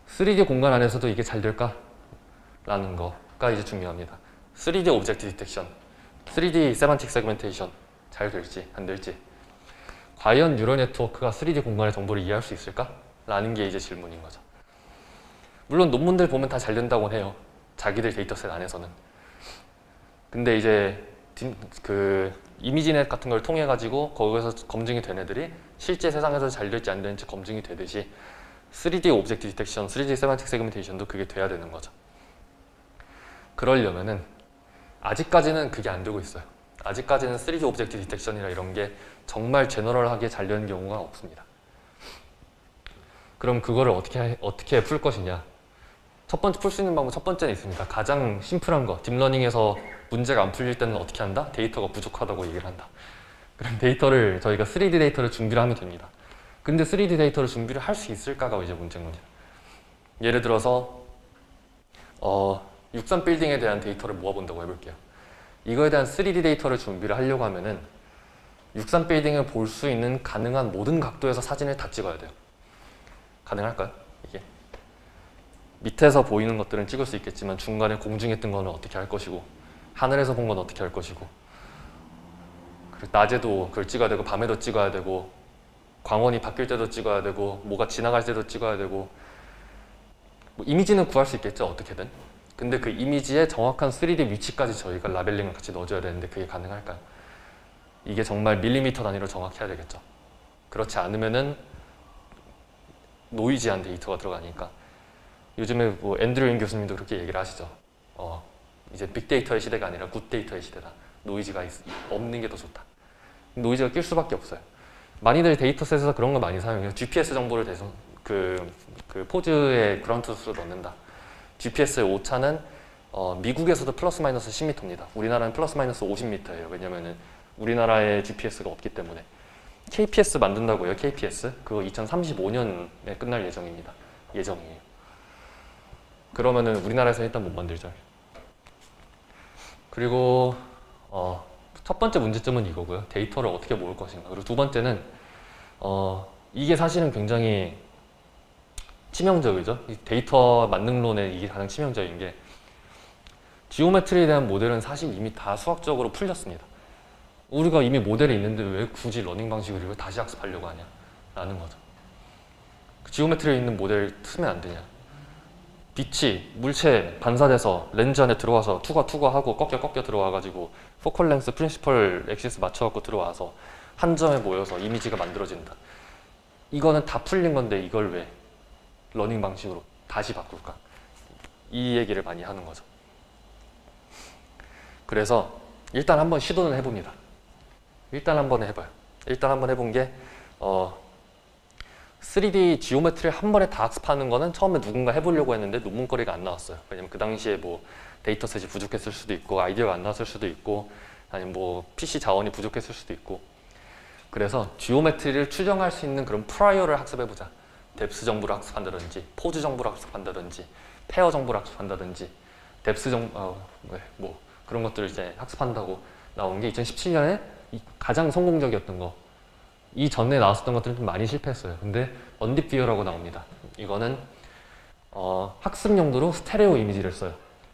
3D 공간 안에서도 이게 잘 될까? 라는 거가 이제 중요합니다. 3D 오브젝트 디텍션, 3D 세만틱 세그멘테이션 잘 될지 안 될지, 과연 뉴럴 네트워크가 3D 공간의 정보를 이해할 수 있을까? 라는 게 이제 질문인 거죠. 물론 논문들 보면 다 잘 된다고 해요. 자기들 데이터셋 안에서는. 근데 이제 그 이미지넷 같은 걸 통해 가지고 거기서 검증이 된 애들이 실제 세상에서 잘 될지 안 될지 검증이 되듯이 3D 오브젝트 디텍션, 3D 세만틱 세그멘테이션도 그게 돼야 되는 거죠. 그러려면은 아직까지는 그게 안 되고 있어요. 아직까지는 3D 오브젝트 디텍션이나 이런 게 정말 제너럴하게 잘 되는 경우가 없습니다. 그럼 그거를 어떻게 풀 것이냐? 첫 번째 풀 수 있는 방법 첫 번째는 있습니다. 가장 심플한 거, 딥러닝에서 문제가 안 풀릴 때는 어떻게 한다? 데이터가 부족하다고 얘기를 한다. 그럼 데이터를 저희가 3D 데이터를 준비를 하면 됩니다. 근데 3D 데이터를 준비를 할 수 있을까가 이제 문제인 겁니다. 예를 들어서 63 빌딩에 대한 데이터를 모아본다고 해볼게요. 이거에 대한 3D 데이터를 준비를 하려고 하면은 63 빌딩을 볼 수 있는 가능한 모든 각도에서 사진을 다 찍어야 돼요. 가능할까요? 이게 밑에서 보이는 것들은 찍을 수 있겠지만 중간에 공중에 뜬 거는 어떻게 할 것이고, 하늘에서 본 건 어떻게 할 것이고, 그리고 낮에도 그걸 찍어야 되고 밤에도 찍어야 되고, 광원이 바뀔 때도 찍어야 되고, 뭐가 지나갈 때도 찍어야 되고, 뭐 이미지는 구할 수 있겠죠, 어떻게든. 근데 그 이미지의 정확한 3D 위치까지 저희가 라벨링을 같이 넣어줘야 되는데 그게 가능할까요? 이게 정말 밀리미터 단위로 정확해야 되겠죠. 그렇지 않으면은 노이지한 데이터가 들어가니까. 요즘에 뭐 앤드류 잉 교수님도 그렇게 얘기를 하시죠. 이제 빅데이터의 시대가 아니라 굿데이터의 시대다. 노이즈가 없는 게 더 좋다. 노이즈가 낄 수밖에 없어요. 많이들 데이터셋에서 그런 거 많이 사용해요. GPS 정보를 대서 그 포즈에 그라운트스로 넣는다. GPS의 오차는 미국에서도 플러스 마이너스 10m입니다. 우리나라는 플러스 마이너스 50m예요. 왜냐면은 우리나라에 GPS가 없기 때문에. KPS 만든다고요. KPS 그거 2035년에 끝날 예정입니다. 예정이에요. 그러면은 우리나라에서 일단 못 만들죠. 그리고 첫 번째 문제점은 이거고요. 데이터를 어떻게 모을 것인가. 그리고 두 번째는 이게 사실은 굉장히 치명적이죠. 이 데이터 만능론에 이게 가장 치명적인 게, 지오메트리에 대한 모델은 사실 이미 다 수학적으로 풀렸습니다. 우리가 이미 모델이 있는데 왜 굳이 러닝 방식을 이걸 다시 학습하려고 하냐 라는 거죠. 그 지오메트리에 있는 모델 쓰면 안 되냐. 빛이 물체 반사돼서 렌즈 안에 들어와서 투과하고 꺾여 들어와가지고 포컬 렌스 프린시펄 엑시스 맞춰갖고 들어와서 한 점에 모여서 이미지가 만들어진다. 이거는 다 풀린 건데 이걸 왜 러닝 방식으로 다시 바꿀까? 이 얘기를 많이 하는 거죠. 그래서 일단 한번 시도는 해봅니다. 일단 한번 해봐요. 일단 한번 해본 게 3D 지오메트리를 한 번에 다 학습하는 거는 처음에 누군가 해보려고 했는데 논문거리가 안 나왔어요. 왜냐면 그 당시에 뭐 데이터셋이 부족했을 수도 있고 아이디어가 안 나왔을 수도 있고 아니면 뭐 PC 자원이 부족했을 수도 있고 그래서 지오메트리를 추정할 수 있는 그런 프라이어를 학습해보자. 뎁스 정보를 학습한다든지 포즈 정보를 학습한다든지 페어 정보를 학습한다든지 뎁스 뭐 그런 것들을 이제 학습한다고 나온 게 2017년에 가장 성공적이었던 거. 이 전에 나왔었던 것들은 좀 많이 실패했어요. 근데 언딥 뷰어라고 나옵니다. 이거는 학습 용도로 스테레오 이미지를 써요.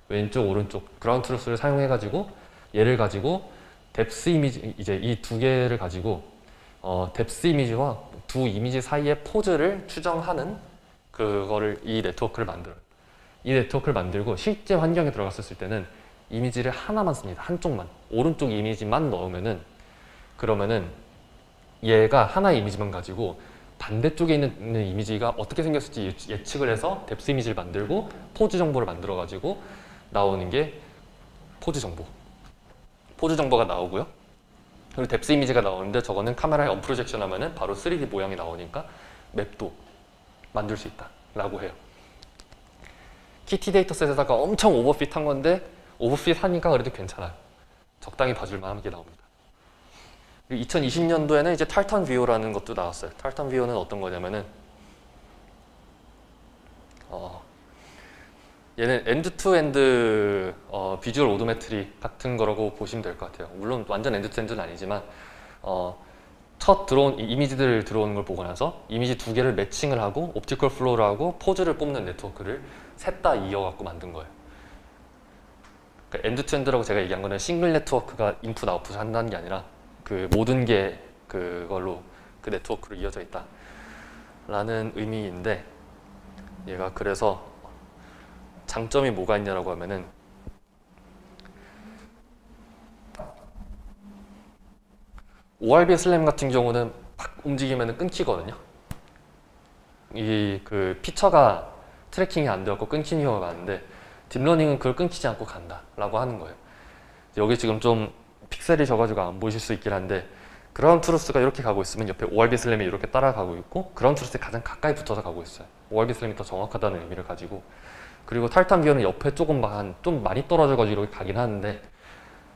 왼쪽 오른쪽 그라운드 트루스를 사용해가지고 얘를 가지고 뎁스 이미지 이제 이 두 개를 가지고 뎁스 이미지와 두 이미지 사이의 포즈를 추정하는 그거를 이 네트워크를 만들어요. 이 네트워크를 만들고 실제 환경에 들어갔을 때는 이미지를 하나만 씁니다. 한쪽만. 오른쪽 이미지만 넣으면은 그러면은 얘가 하나의 이미지만 가지고 반대쪽에 있는 이미지가 어떻게 생겼을지 예측을 해서 뎁스 이미지를 만들고 포즈 정보를 만들어 가지고 나오는 게 포즈 정보. 포즈 정보가 나오고요. 그리고 뎁스 이미지가 나오는데 저거는 카메라에 언프로젝션 하면은 바로 3D 모양이 나오니까 맵도 만들 수 있다 라고 해요. 키티 데이터셋에다가 엄청 오버핏 한 건데 오버핏 하니까 그래도 괜찮아요. 적당히 봐줄 만한 게 나옵니다. 2020년도에는 이제 탈턴 뷰어라는 것도 나왔어요. 탈턴 뷰어는 어떤 거냐면은 얘는 엔드-투-엔드 비주얼 오도메트리 같은 거라고 보시면 될 것 같아요. 물론 완전 엔드-투-엔드는 아니지만 첫 들어온 이미지들 들어오는 걸 보고 나서 이미지 두 개를 매칭을 하고 옵티컬 플로우를 하고 포즈를 뽑는 네트워크를 셋 다 이어갖고 만든 거예요. 그러니까 엔드-투-엔드라고 제가 얘기한 거는 싱글 네트워크가 인풋 아웃풋을 한다는 게 아니라 그 모든 게 그걸로 그 네트워크로 이어져 있다 라는 의미인데 얘가 그래서 장점이 뭐가 있냐라고 하면은 ORB 슬램 같은 경우는 막 움직이면 끊기거든요. 이 그 피처가 트래킹이 안 되었고 끊기는 경우가 많은데 딥러닝은 그걸 끊기지 않고 간다 라고 하는 거예요. 여기 지금 좀 픽셀이 져가지고 안 보이실 수 있긴 한데 그라운드 트루스가 이렇게 가고 있으면 옆에 ORB 슬램이 이렇게 따라가고 있고 그라운드 트루스에 가장 가까이 붙어서 가고 있어요. ORB 슬램이 더 정확하다는 의미를 가지고 그리고 탈탄 뷰어는 옆에 조금 좀 많이 떨어져가지고 이렇게 가긴 하는데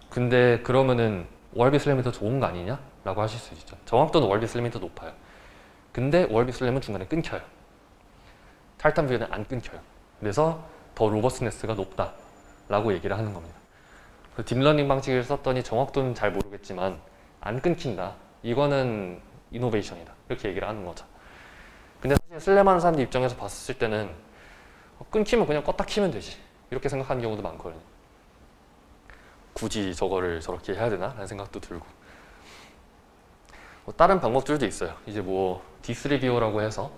근데 그러면은 ORB 슬램이 더 좋은 거 아니냐? 라고 하실 수 있죠. 정확도는 ORB 슬램이 더 높아요. 근데 ORB 슬램은 중간에 끊겨요. 탈탄 뷰어는 안 끊겨요. 그래서 더 로버스네스가 높다 라고 얘기를 하는 겁니다. 딥러닝 방식을 썼더니 정확도는 잘 모르겠지만 안 끊긴다. 이거는 이노베이션이다. 이렇게 얘기를 하는 거죠. 근데 사실 슬램 하는 사람들 입장에서 봤을 때는 끊기면 그냥 껐다 키면 되지. 이렇게 생각하는 경우도 많거든요. 굳이 저거를 저렇게 해야 되나? 라는 생각도 들고. 다른 방법들도 있어요. 이제 뭐 D3 뷰어라고 해서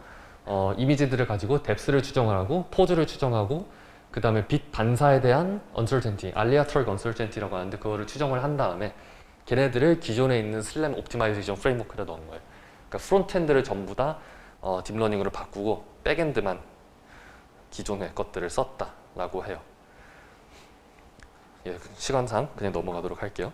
이미지들을 가지고 뎁스를 추정을 하고 포즈를 추정하고 그 다음에 빛 반사에 대한 uncertainty, aleatoric uncertainty라고 하는데 그거를 추정을 한 다음에 걔네들을 기존에 있는 슬램 옵티마이제이션 프레임워크에다 넣은 거예요. 그러니까 프론트엔드를 전부 다 딥러닝으로 바꾸고 백엔드만 기존의 것들을 썼다라고 해요. 예, 시간상 그냥 넘어가도록 할게요.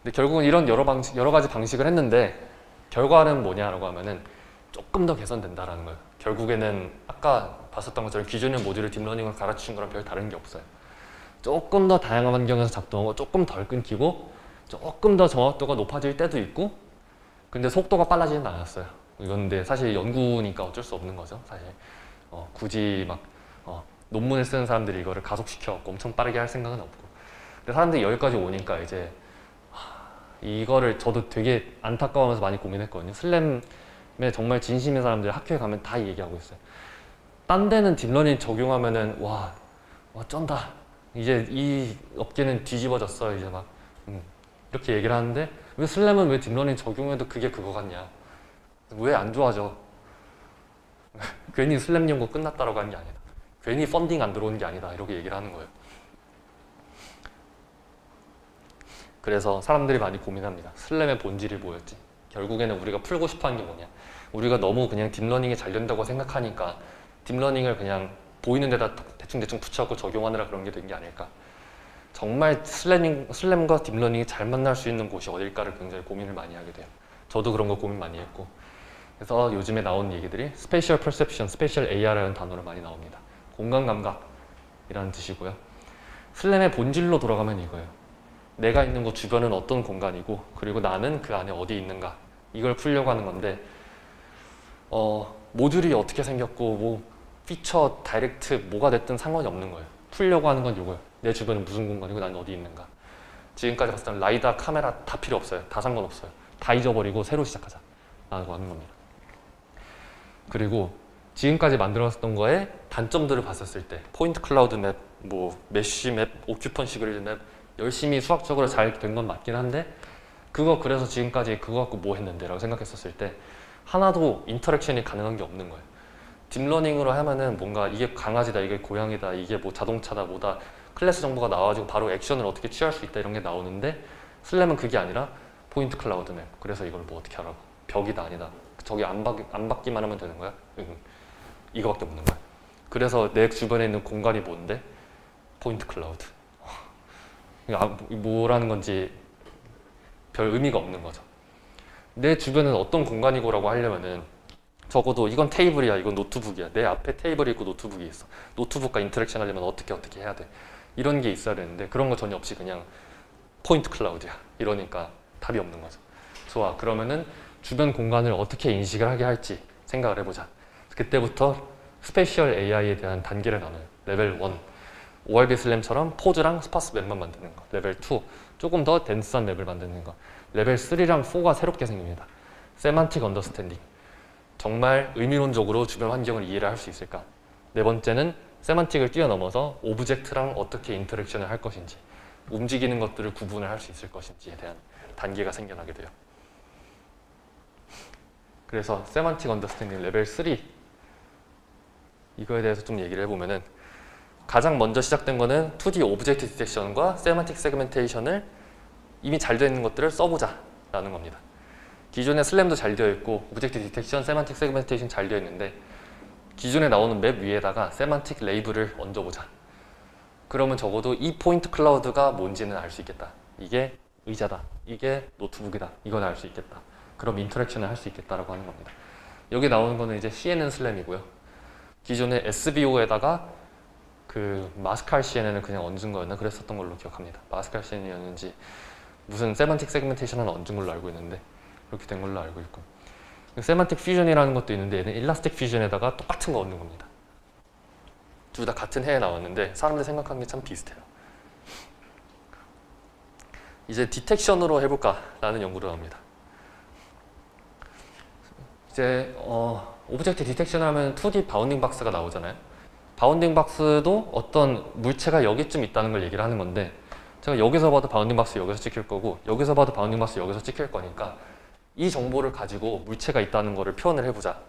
근데 결국은 이런 여러 가지 방식을 했는데 결과는 뭐냐라고 하면은 조금 더 개선된다라는 거예요. 결국에는 아까 봤었던 것처럼 기존의 모듈을 딥러닝을 갈아치운 거랑 별 다른 게 없어요. 조금 더 다양한 환경에서 작동하고 조금 덜 끊기고 조금 더 정확도가 높아질 때도 있고 근데 속도가 빨라지진 않았어요. 이건 근데 사실 연구니까 어쩔 수 없는 거죠. 사실 굳이 막 논문을 쓰는 사람들이 이거를 가속시켜갖고 엄청 빠르게 할 생각은 없고 근데 사람들이 여기까지 오니까 이제 이거를 저도 되게 안타까워하면서 많이 고민했거든요. 슬램에 정말 진심인 사람들 학교에 가면 다 얘기하고 있어요. 딴 데는 딥러닝 적용하면은 와 쩐다. 이제 이 업계는 뒤집어졌어. 이제 막 이렇게 얘기를 하는데 왜 슬램은 왜 딥러닝 적용해도 그게 그거 같냐? 왜 안 좋아져? 괜히 슬램 연구 끝났다라고 하는 게 아니다. 괜히 펀딩 안 들어오는 게 아니다. 이렇게 얘기를 하는 거예요. 그래서 사람들이 많이 고민합니다. 슬램의 본질이 뭐였지? 결국에는 우리가 풀고 싶어 하는 게 뭐냐? 우리가 너무 그냥 딥러닝이 잘 된다고 생각하니까 딥러닝을 그냥 보이는 데다 대충대충 붙여갖고 적용하느라 그런 게 된 게 아닐까. 정말 슬램과 딥러닝이 잘 만날 수 있는 곳이 어딜까를 굉장히 고민을 많이 하게 돼요. 저도 그런 거 고민 많이 했고. 그래서 요즘에 나오는 얘기들이 스페이셜 퍼셉션, 스페이셜 AR라는 단어로 많이 나옵니다. 공간 감각이라는 뜻이고요. 슬램의 본질로 돌아가면 이거예요. 내가 있는 곳 주변은 어떤 공간이고, 그리고 나는 그 안에 어디 있는가, 이걸 풀려고 하는 건데, 모듈이 어떻게 생겼고 뭐 피처, 다이렉트 뭐가 됐든 상관이 없는 거예요. 풀려고 하는 건 이거예요. 내 주변은 무슨 공간이고 난 어디 있는가. 지금까지 봤을 때는 라이다, 카메라 다 필요 없어요. 다 상관없어요. 다 잊어버리고 새로 시작하자 라고 하는 겁니다. 그리고 지금까지 만들었던 거에 단점들을 봤었을 때 포인트 클라우드 맵, 뭐 메쉬 맵, 오큐펀시 그리드 맵 열심히 수학적으로 잘 된 건 맞긴 한데, 그거 그래서 지금까지 그거 갖고 뭐 했는데 라고 생각했었을 때 하나도 인터랙션이 가능한 게 없는 거예요. 딥러닝으로 하면은 뭔가 이게 강아지다, 이게 고양이다, 이게 뭐 자동차다, 뭐다, 클래스 정보가 나와가지고 바로 액션을 어떻게 취할 수 있다 이런 게 나오는데, 슬램은 그게 아니라 포인트 클라우드 맵. 그래서 이걸 뭐 어떻게 하라고. 벽이다 아니다. 저기 안 받기만 하면 되는 거야? 이거밖에 없는 거야. 그래서 내 주변에 있는 공간이 뭔데? 포인트 클라우드. 뭐라는 건지 별 의미가 없는 거죠. 내 주변은 어떤 공간이고라고 하려면은 적어도 이건 테이블이야, 이건 노트북이야. 내 앞에 테이블이 있고 노트북이 있어. 노트북과 인터랙션 하려면 어떻게 해야 돼. 이런 게 있어야 되는데 그런 거 전혀 없이 그냥 포인트 클라우드야. 이러니까 답이 없는 거죠. 좋아, 그러면은 주변 공간을 어떻게 인식을 하게 할지 생각을 해보자. 그때부터 스페셜 AI에 대한 단계를 나눠요. 레벨 1, ORB 슬램처럼 포즈랑 스파스 맵만 만드는 거. 레벨 2, 조금 더 덴스한 맵을 만드는 거. 레벨 3랑 4가 새롭게 생깁니다. 세만틱 언더스탠딩. 정말 의미론적으로 주변 환경을 이해를 할 수 있을까? 네 번째는 세만틱을 뛰어넘어서 오브젝트랑 어떻게 인터랙션을 할 것인지, 움직이는 것들을 구분을 할 수 있을 것인지에 대한 단계가 생겨나게 돼요. 그래서 세만틱 언더스탠딩 레벨 3, 이거에 대해서 좀 얘기를 해보면은, 가장 먼저 시작된 거는 2D 오브젝트 디텍션과 세만틱 세그멘테이션을 이미 잘 되어 있는 것들을 써보자 라는 겁니다. 기존에 슬램도 잘 되어 있고 오브젝트 디텍션, 세만틱 세그멘테이션 잘 되어 있는데, 기존에 나오는 맵 위에다가 세만틱 레이블을 얹어보자. 그러면 적어도 이 포인트 클라우드가 뭔지는 알 수 있겠다. 이게 의자다, 이게 노트북이다, 이건 알 수 있겠다. 그럼 인터랙션을 할 수 있겠다라고 하는 겁니다. 여기 나오는 거는 이제 CNN 슬램이고요. 기존에 SVO에다가 그 마스칼 CNN을 그냥 얹은 거였나 그랬었던 걸로 기억합니다. 마스칼 CNN이었는지 무슨 세만틱 세그멘테이션을 얹은 걸로 알고 있는데 그렇게 된 걸로 알고 있고, 세만틱 퓨전이라는 것도 있는데 얘는 일라스틱 퓨전에다가 똑같은 거 얹는 겁니다. 둘 다 같은 해에 나왔는데 사람들이 생각하는 게 참 비슷해요. 이제 디텍션으로 해볼까 라는 연구를 합니다. 이제 오브젝트 디텍션 하면 2D 바운딩 박스가 나오잖아요. 바운딩 박스도 어떤 물체가 여기쯤 있다는 걸 얘기를 하는 건데, 제가 여기서 봐도 바운딩 박스 여기서 찍힐 거고 여기서 봐도 바운딩 박스 여기서 찍힐 거니까 이 정보를 가지고 물체가 있다는 거를 표현을 해보자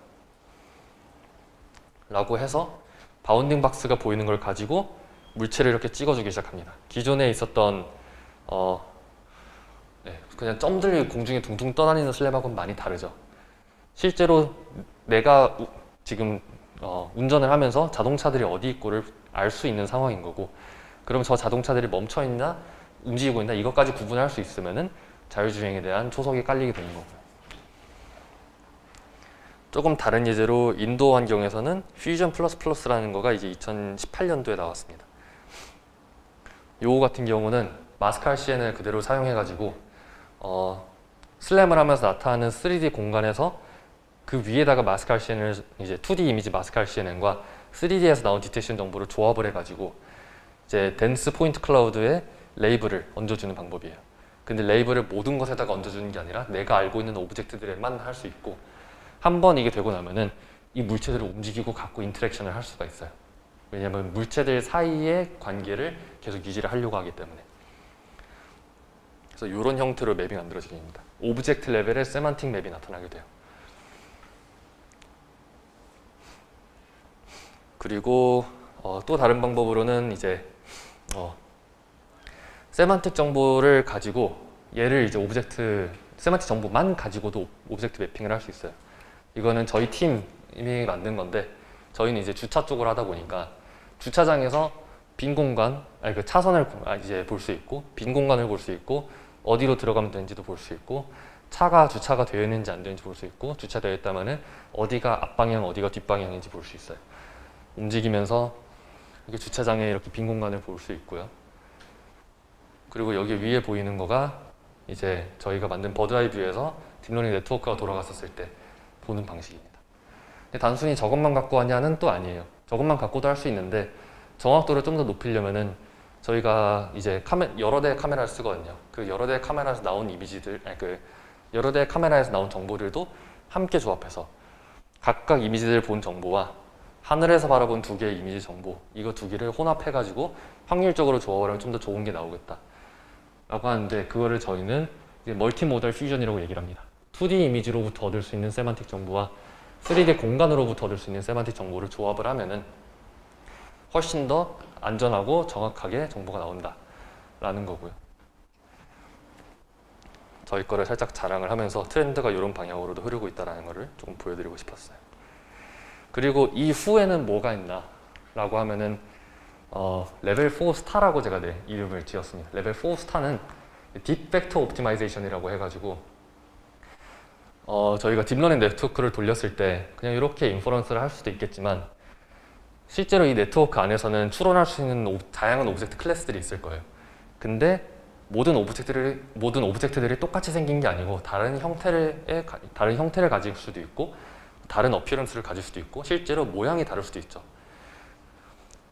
라고 해서 바운딩 박스가 보이는 걸 가지고 물체를 이렇게 찍어주기 시작합니다. 기존에 있었던 그냥 점들 공중에 둥둥 떠다니는 슬램하고는 많이 다르죠. 실제로 내가 지금 운전을 하면서 자동차들이 어디 있고를 알 수 있는 상황인 거고, 그럼 저 자동차들이 멈춰 있나 움직이고 있나 이것까지 구분할 수 있으면은 자율주행에 대한 초석이 깔리게 되는 거고요. 조금 다른 예제로 인도 환경에서는 퓨전 플러스라는 거가 이제 2018년도에 나왔습니다. 요거 같은 경우는 마스칼 CNN을 그대로 사용해가지고 슬램을 하면서 나타나는 3D 공간에서 그 위에다가 마스칼 CNN을 이제 2D 이미지 마스칼 CNN과 3D에서 나온 디텍션 정보를 조합을 해가지고 이제 덴스 포인트 클라우드에 레이블을 얹어주는 방법이에요. 근데 레이블을 모든 것에다가 얹어주는 게 아니라 내가 알고 있는 오브젝트들에만 할 수 있고, 한번 이게 되고 나면은 이 물체들을 움직이고 갖고 인터랙션을 할 수가 있어요. 왜냐하면 물체들 사이의 관계를 계속 유지를 하려고 하기 때문에. 그래서 이런 형태로 맵이 만들어지게 됩니다. 오브젝트 레벨의 세만틱 맵이 나타나게 돼요. 그리고 또 다른 방법으로는 이제 세만틱 정보를 가지고 얘를 이제 오브젝트 세만틱 정보만 가지고도 오브젝트 매핑을 할 수 있어요. 이거는 저희 팀이 만든 건데, 저희는 이제 주차 쪽을 하다 보니까 주차장에서 빈 공간, 아니 그 차선을 이제 볼 수 있고 빈 공간을 볼 수 있고 어디로 들어가면 되는지도 볼 수 있고 차가 주차가 되어 있는지 안 되는지 볼 수 있고 주차되어 있다면은 어디가 앞방향 어디가 뒷방향인지 볼 수 있어요. 움직이면서 이렇게 주차장에 이렇게 빈 공간을 볼 수 있고요. 그리고 여기 위에 보이는 거가 이제 저희가 만든 버드아이 뷰에서 딥러닝 네트워크가 돌아갔었을 때 보는 방식입니다. 근데 단순히 저것만 갖고 왔냐는 또 아니에요. 저것만 갖고도 할 수 있는데 정확도를 좀 더 높이려면은 저희가 이제 여러 대의 카메라를 쓰거든요. 그 여러 대의 카메라에서 나온 이미지들, 여러 대의 카메라에서 나온 정보들도 함께 조합해서 각각 이미지를 본 정보와 하늘에서 바라본 두 개의 이미지 정보, 이거 두 개를 혼합해가지고 확률적으로 조합을 하면 좀 더 좋은 게 나오겠다 라고 하는데, 그거를 저희는 이제 멀티모달 퓨전이라고 얘기를 합니다. 2D 이미지로부터 얻을 수 있는 세만틱 정보와 3D 공간으로부터 얻을 수 있는 세만틱 정보를 조합을 하면은 훨씬 더 안전하고 정확하게 정보가 나온다 라는 거고요. 저희 거를 살짝 자랑을 하면서 트렌드가 이런 방향으로도 흐르고 있다는 거를 조금 보여드리고 싶었어요. 그리고 이 후에는 뭐가 있나 라고 하면은 레벨 4 스타라고 제가 이름을 지었습니다. 레벨 4 스타는 딥 팩터 옵티마이제이션이라고 해가지고 저희가 딥러닝 네트워크를 돌렸을 때 그냥 이렇게 인퍼런스를 할 수도 있겠지만 실제로 이 네트워크 안에서는 추론할 수 있는 다양한 오브젝트 클래스들이 있을 거예요. 근데 모든 오브젝트들이 똑같이 생긴 게 아니고 다른 형태를 가질 수도 있고 다른 어피어런스를 가질 수도 있고 실제로 모양이 다를 수도 있죠.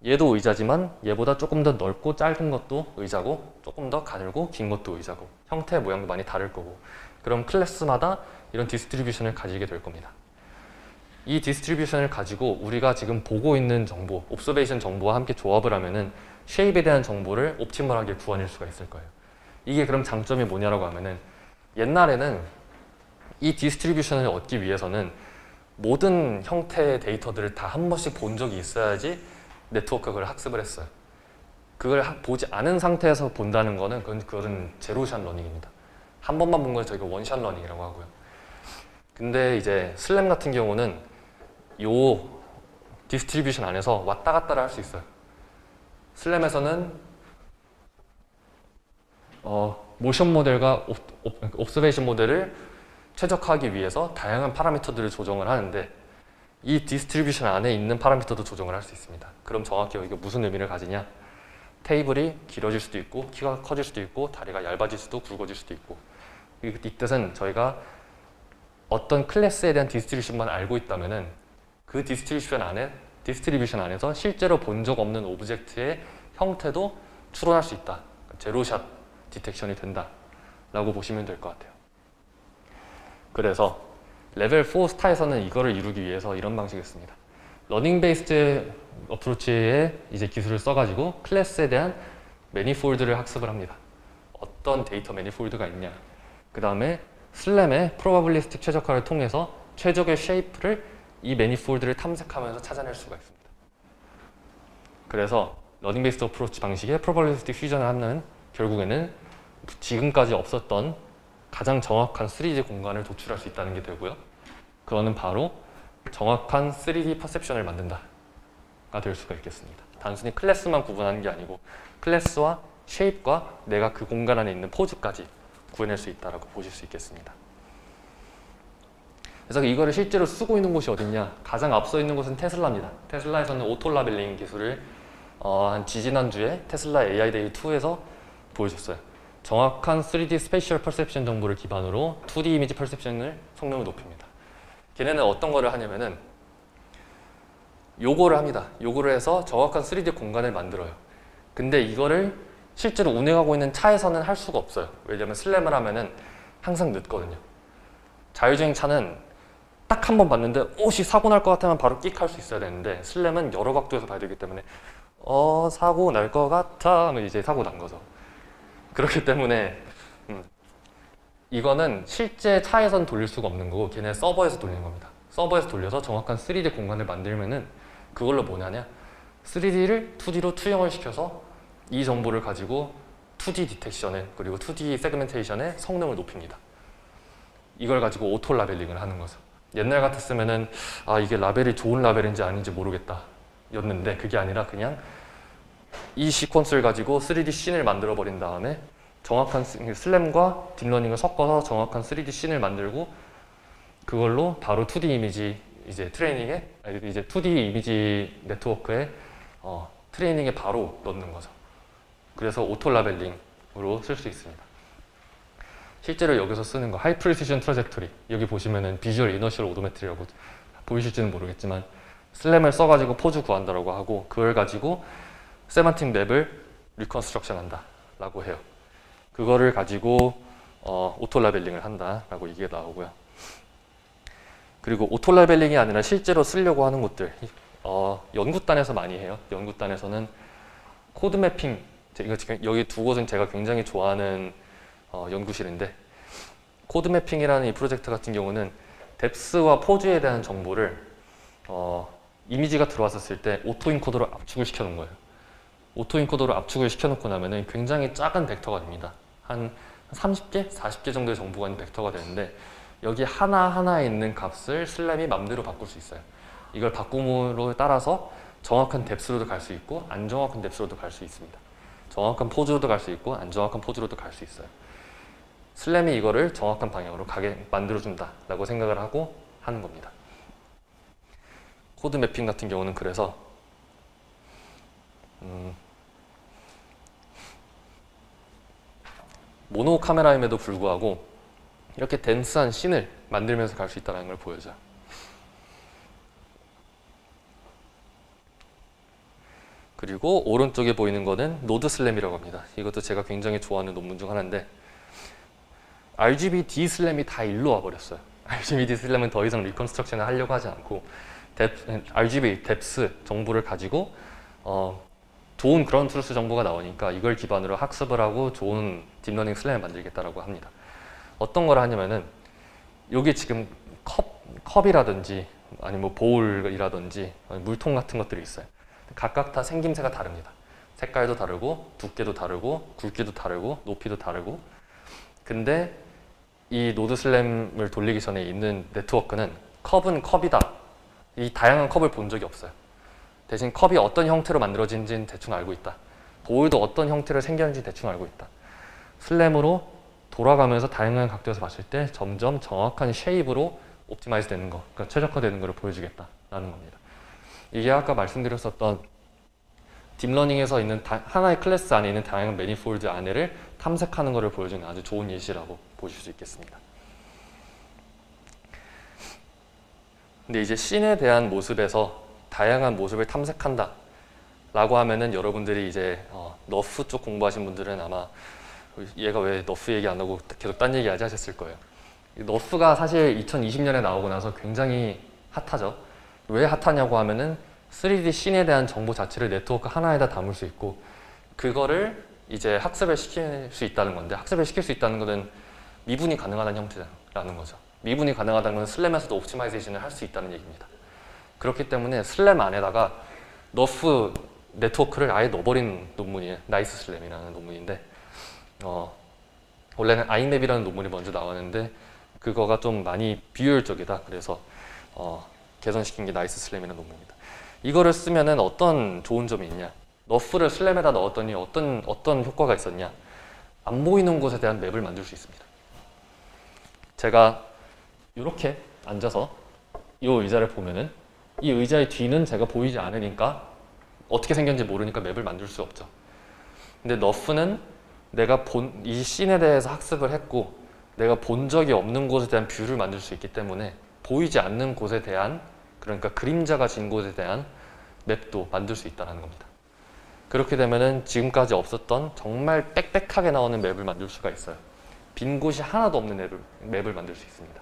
얘도 의자지만 얘보다 조금 더 넓고 짧은 것도 의자고 조금 더 가늘고 긴 것도 의자고 형태 모양도 많이 다를 거고, 그럼 클래스마다 이런 디스트리뷰션을 가지게 될 겁니다. 이 디스트리뷰션을 가지고 우리가 지금 보고 있는 정보, 옵서베이션 정보와 함께 조합을 하면은 쉐입에 대한 정보를 옵티멀하게 구현할 수가 있을 거예요. 이게 그럼 장점이 뭐냐라고 하면은, 옛날에는 이 디스트리뷰션을 얻기 위해서는 모든 형태의 데이터들을 다 한 번씩 본 적이 있어야지 네트워크가 그걸 학습을 했어요. 그걸 보지 않은 상태에서 본다는 거는 그거는 제로샷 러닝입니다. 한 번만 본 걸 저희가 원샷 러닝이라고 하고요. 근데 이제 슬램 같은 경우는 요 디스트리뷰션 안에서 왔다 갔다를 할 수 있어요. 슬램에서는 모션 모델과 옵서베이션 모델을 최적화하기 위해서 다양한 파라미터들을 조정을 하는데, 이 디스트리뷰션 안에 있는 파라미터도 조정을 할 수 있습니다. 그럼 정확히 이게 무슨 의미를 가지냐? 테이블이 길어질 수도 있고 키가 커질 수도 있고 다리가 얇아질 수도 굵어질 수도 있고, 이 뜻은 저희가 어떤 클래스에 대한 디스트리뷰션만 알고 있다면은 그 디스트리뷰션 안에서 실제로 본 적 없는 오브젝트의 형태도 추론할 수 있다. 제로샷 디텍션이 된다 라고 보시면 될 것 같아요. 그래서 레벨 4 스타에서는 이거를 이루기 위해서 이런 방식을 씁니다. 러닝 베이스드 어프로치의 이제 기술을 써가지고 클래스에 대한 매니폴드를 학습을 합니다. 어떤 데이터 매니폴드가 있냐, 그 다음에 슬램의 프로바빌리스틱 최적화를 통해서 최적의 쉐이프를 이 매니폴드를 탐색하면서 찾아낼 수가 있습니다. 그래서 러닝 베이스드 어프로치 방식의 프로바빌리스틱 퓨전을 하는, 결국에는 지금까지 없었던 가장 정확한 3D 공간을 도출할 수 있다는 게 되고요. 그거는 바로 정확한 3D 퍼셉션을 만든다가 될 수가 있겠습니다. 단순히 클래스만 구분하는 게 아니고 클래스와 쉐입과 내가 그 공간 안에 있는 포즈까지 구해낼 수 있다고 보실 수 있겠습니다. 그래서 이거를 실제로 쓰고 있는 곳이 어딨냐? 가장 앞서 있는 곳은 테슬라입니다. 테슬라에서는 오토 라벨링 기술을 한 지지난주에 테슬라 AI Day 2에서 보여줬어요. 정확한 3D 스페이셜 퍼셉션 정보를 기반으로 2D 이미지 퍼셉션을 성능을 높입니다. 걔네는 어떤 거를 하냐면은 요거를 합니다. 요거를 해서 정확한 3D 공간을 만들어요. 근데 이거를 실제로 운행하고 있는 차에서는 할 수가 없어요. 왜냐면 슬램을 하면은 항상 늦거든요. 자율주행 차는 딱 한 번 봤는데 혹시 사고 날 것 같으면 바로 끽 할 수 있어야 되는데, 슬램은 여러 각도에서 봐야 되기 때문에 사고 날 것 같아 하면 이제 사고 난 거죠. 그렇기 때문에 이거는 실제 차에서는 돌릴 수가 없는 거고 걔네 서버에서 돌리는 겁니다. 서버에서 돌려서 정확한 3D 공간을 만들면은 그걸로 뭐냐냐, 3D를 2D로 투영을 시켜서 이 정보를 가지고 2D 디텍션에 그리고 2D 세그멘테이션의 성능을 높입니다. 이걸 가지고 오토 라벨링을 하는 거죠. 옛날 같았으면은 이게 라벨이 좋은 라벨인지 아닌지 모르겠다, 였는데 그게 아니라 그냥 이 시퀀스를 가지고 3D 씬을 만들어 버린 다음에 정확한 슬램과 딥러닝을 섞어서 정확한 3D 씬을 만들고 그걸로 바로 2D 이미지 이제 트레이닝에 이제 2D 이미지 네트워크에 트레이닝에 바로 넣는 거죠. 그래서 오토 라벨링으로 쓸 수 있습니다. 실제로 여기서 쓰는 거 하이 프리시전 트라젝토리 여기 보시면은 비주얼 이너셜 오도메트리라고 보이실지는 모르겠지만 슬램을 써가지고 포즈 구한다라고 하고 그걸 가지고 세만틱 맵을 리컨스트럭션 한다 라고 해요. 그거를 가지고 오토 라벨링을 한다 라고 이게 나오고요. 그리고 오토 라벨링이 아니라 실제로 쓰려고 하는 것들 연구단에서 많이 해요. 연구단에서는 코드 매핑 여기 두 곳은 제가 굉장히 좋아하는 연구실인데 코드 매핑이라는 이 프로젝트 같은 경우는 뎁스와 포즈에 대한 정보를 이미지가 들어왔었을 때 오토 인코더로 압축을 시켜 놓은 거예요. 오토 인코더로 압축을 시켜 놓고 나면은 굉장히 작은 벡터가 됩니다. 한 30개, 40개 정도의 정보가 있는 벡터가 되는데 여기 하나하나에 있는 값을 슬램이 맘대로 바꿀 수 있어요. 이걸 바꿈으로 따라서 정확한 뎁스로도 갈 수 있고 안 정확한 뎁스로도 갈 수 있습니다. 정확한 포즈로도 갈 수 있고 안 정확한 포즈로도 갈 수 있어요. 슬램이 이거를 정확한 방향으로 가게 만들어준다 라고 생각을 하고 하는 겁니다. 코드 매핑 같은 경우는 그래서 모노 카메라임에도 불구하고 이렇게 덴스한 씬을 만들면서 갈 수 있다는 걸 보여줘요. 그리고 오른쪽에 보이는 거는 노드 슬램이라고 합니다. 이것도 제가 굉장히 좋아하는 논문 중 하나인데 RGB D 슬램이 다 일로 와버렸어요. RGB D 슬램은 더 이상 리컨스트럭션을 하려고 하지 않고 RGB 뎁스 정보를 가지고 좋은 그라운드 트루스 정보가 나오니까 이걸 기반으로 학습을 하고 좋은 딥러닝 슬램을 만들겠다라고 합니다. 어떤 걸 하냐면은 여기 지금 컵이라든지 아니면 뭐 보울이라든지 물통 같은 것들이 있어요. 각각 다 생김새가 다릅니다. 색깔도 다르고 두께도 다르고 굵기도 다르고 높이도 다르고 근데 이 노드 슬램을 돌리기 전에 있는 네트워크는 컵은 컵이다. 이 다양한 컵을 본 적이 없어요. 대신 컵이 어떤 형태로 만들어진지는 대충 알고 있다. 보울도 어떤 형태로 생겼는지 대충 알고 있다. 슬램으로 돌아가면서 다양한 각도에서 봤을 때 점점 정확한 쉐입으로 옵티마이즈 되는 거, 그러니까 최적화되는 것을 보여주겠다라는 겁니다. 이게 아까 말씀드렸었던 딥러닝에서 있는 하나의 클래스 안에 있는 다양한 매니폴드 안에를 탐색하는 것을 보여주는 아주 좋은 예시라고 보실 수 있겠습니다. 근데 이제 씬에 대한 모습에서 다양한 모습을 탐색한다 라고 하면은 여러분들이 이제 너프 쪽 공부하신 분들은 아마 얘가 왜 너프 얘기 안 하고 계속 딴 얘기 하지 하셨을 거예요. 너프가 사실 2020년에 나오고 나서 굉장히 핫하죠. 왜 핫하냐고 하면은 3D 씬에 대한 정보 자체를 네트워크 하나에다 담을 수 있고 그거를 이제 학습을 시킬 수 있다는 건데 학습을 시킬 수 있다는 것은 미분이 가능하다는 형태라는 거죠. 미분이 가능하다는 건 슬램에서도 옵티마이제이션을 할 수 있다는 얘기입니다. 그렇기 때문에 슬램 안에다가 너프 네트워크를 아예 넣어버린 논문이에요. 나이스 슬램이라는 논문인데 원래는 아이맵이라는 논문이 먼저 나왔는데 그거가 좀 많이 비효율적이다. 그래서 개선시킨 게 나이스 슬램이라는 논문입니다. 이거를 쓰면은 어떤 좋은 점이 있냐? 너프를 슬램에다 넣었더니 어떤 효과가 있었냐? 안 보이는 곳에 대한 맵을 만들 수 있습니다. 제가 이렇게 앉아서 이 의자를 보면은 이 의자의 뒤는 제가 보이지 않으니까 어떻게 생겼는지 모르니까 맵을 만들 수 없죠. 근데 너프는 내가 이 씬에 대해서 학습을 했고 내가 본 적이 없는 곳에 대한 뷰를 만들 수 있기 때문에 보이지 않는 곳에 대한 그러니까 그림자가 진 곳에 대한 맵도 만들 수 있다는 겁니다. 그렇게 되면은 지금까지 없었던 정말 빽빽하게 나오는 맵을 만들 수가 있어요. 빈 곳이 하나도 없는 맵을 만들 수 있습니다.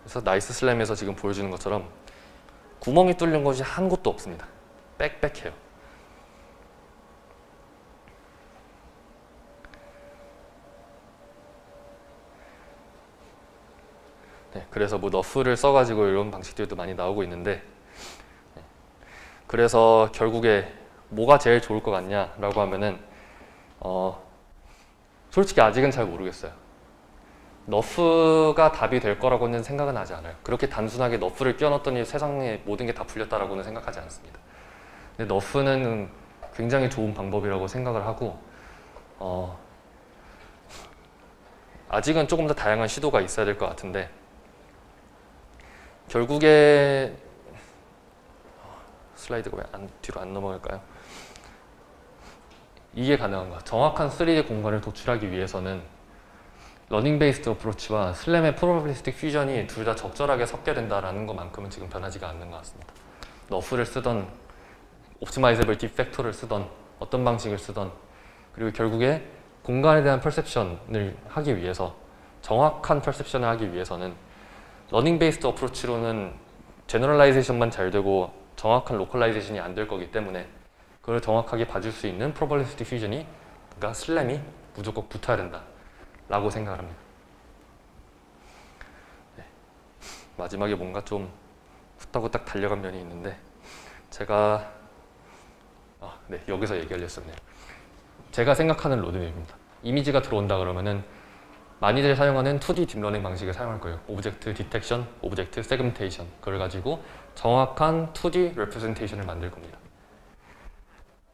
그래서 나이스 슬램에서 지금 보여주는 것처럼 구멍이 뚫린 곳이 한 곳도 없습니다. 빽빽해요. 네, 그래서 뭐 너프를 써가지고 이런 방식들도 많이 나오고 있는데 그래서 결국에 뭐가 제일 좋을 것 같냐라고 하면은 솔직히 아직은 잘 모르겠어요. 너프가 답이 될 거라고는 생각은 하지 않아요. 그렇게 단순하게 너프를 끼워넣었더니 세상에 모든 게 다 풀렸다라고는 생각하지 않습니다. 근데 너프는 굉장히 좋은 방법이라고 생각을 하고 아직은 조금 더 다양한 시도가 있어야 될 것 같은데 결국에 슬라이드가 왜 뒤로 안 넘어갈까요? 이게 가능한 거. 정확한 3D 공간을 도출하기 위해서는 러닝 베이스드 어프로치와 슬램의 프로바빌리스틱 퓨전이 둘 다 적절하게 섞여야 된다는 것만큼은 지금 변하지가 않는 것 같습니다. 너프를 쓰던 옵티마이저블 딥팩터를 쓰던 어떤 방식을 쓰던 그리고 결국에 공간에 대한 퍼셉션을 하기 위해서 정확한 퍼셉션을 하기 위해서는 러닝 베이스드 어프로치로는 제너럴라이제이션만 잘 되고 정확한 로컬라이제이션이 안 될 거기 때문에 그걸 정확하게 봐줄 수 있는 프로바빌리스틱 퓨전이 그러니까 슬램이 무조건 붙어야 된다 라고 생각을 합니다. 네. 마지막에 뭔가 좀 후딱후딱 달려간 면이 있는데 제가 네, 여기서 얘기하려 했었네요. 제가 생각하는 로드맵입니다. 이미지가 들어온다 그러면은 많이들 사용하는 2D 딥러닝 방식을 사용할 거예요. 오브젝트 디텍션, 오브젝트 세그멘테이션 그걸 가지고 정확한 2D 레프레젠테이션을 만들 겁니다.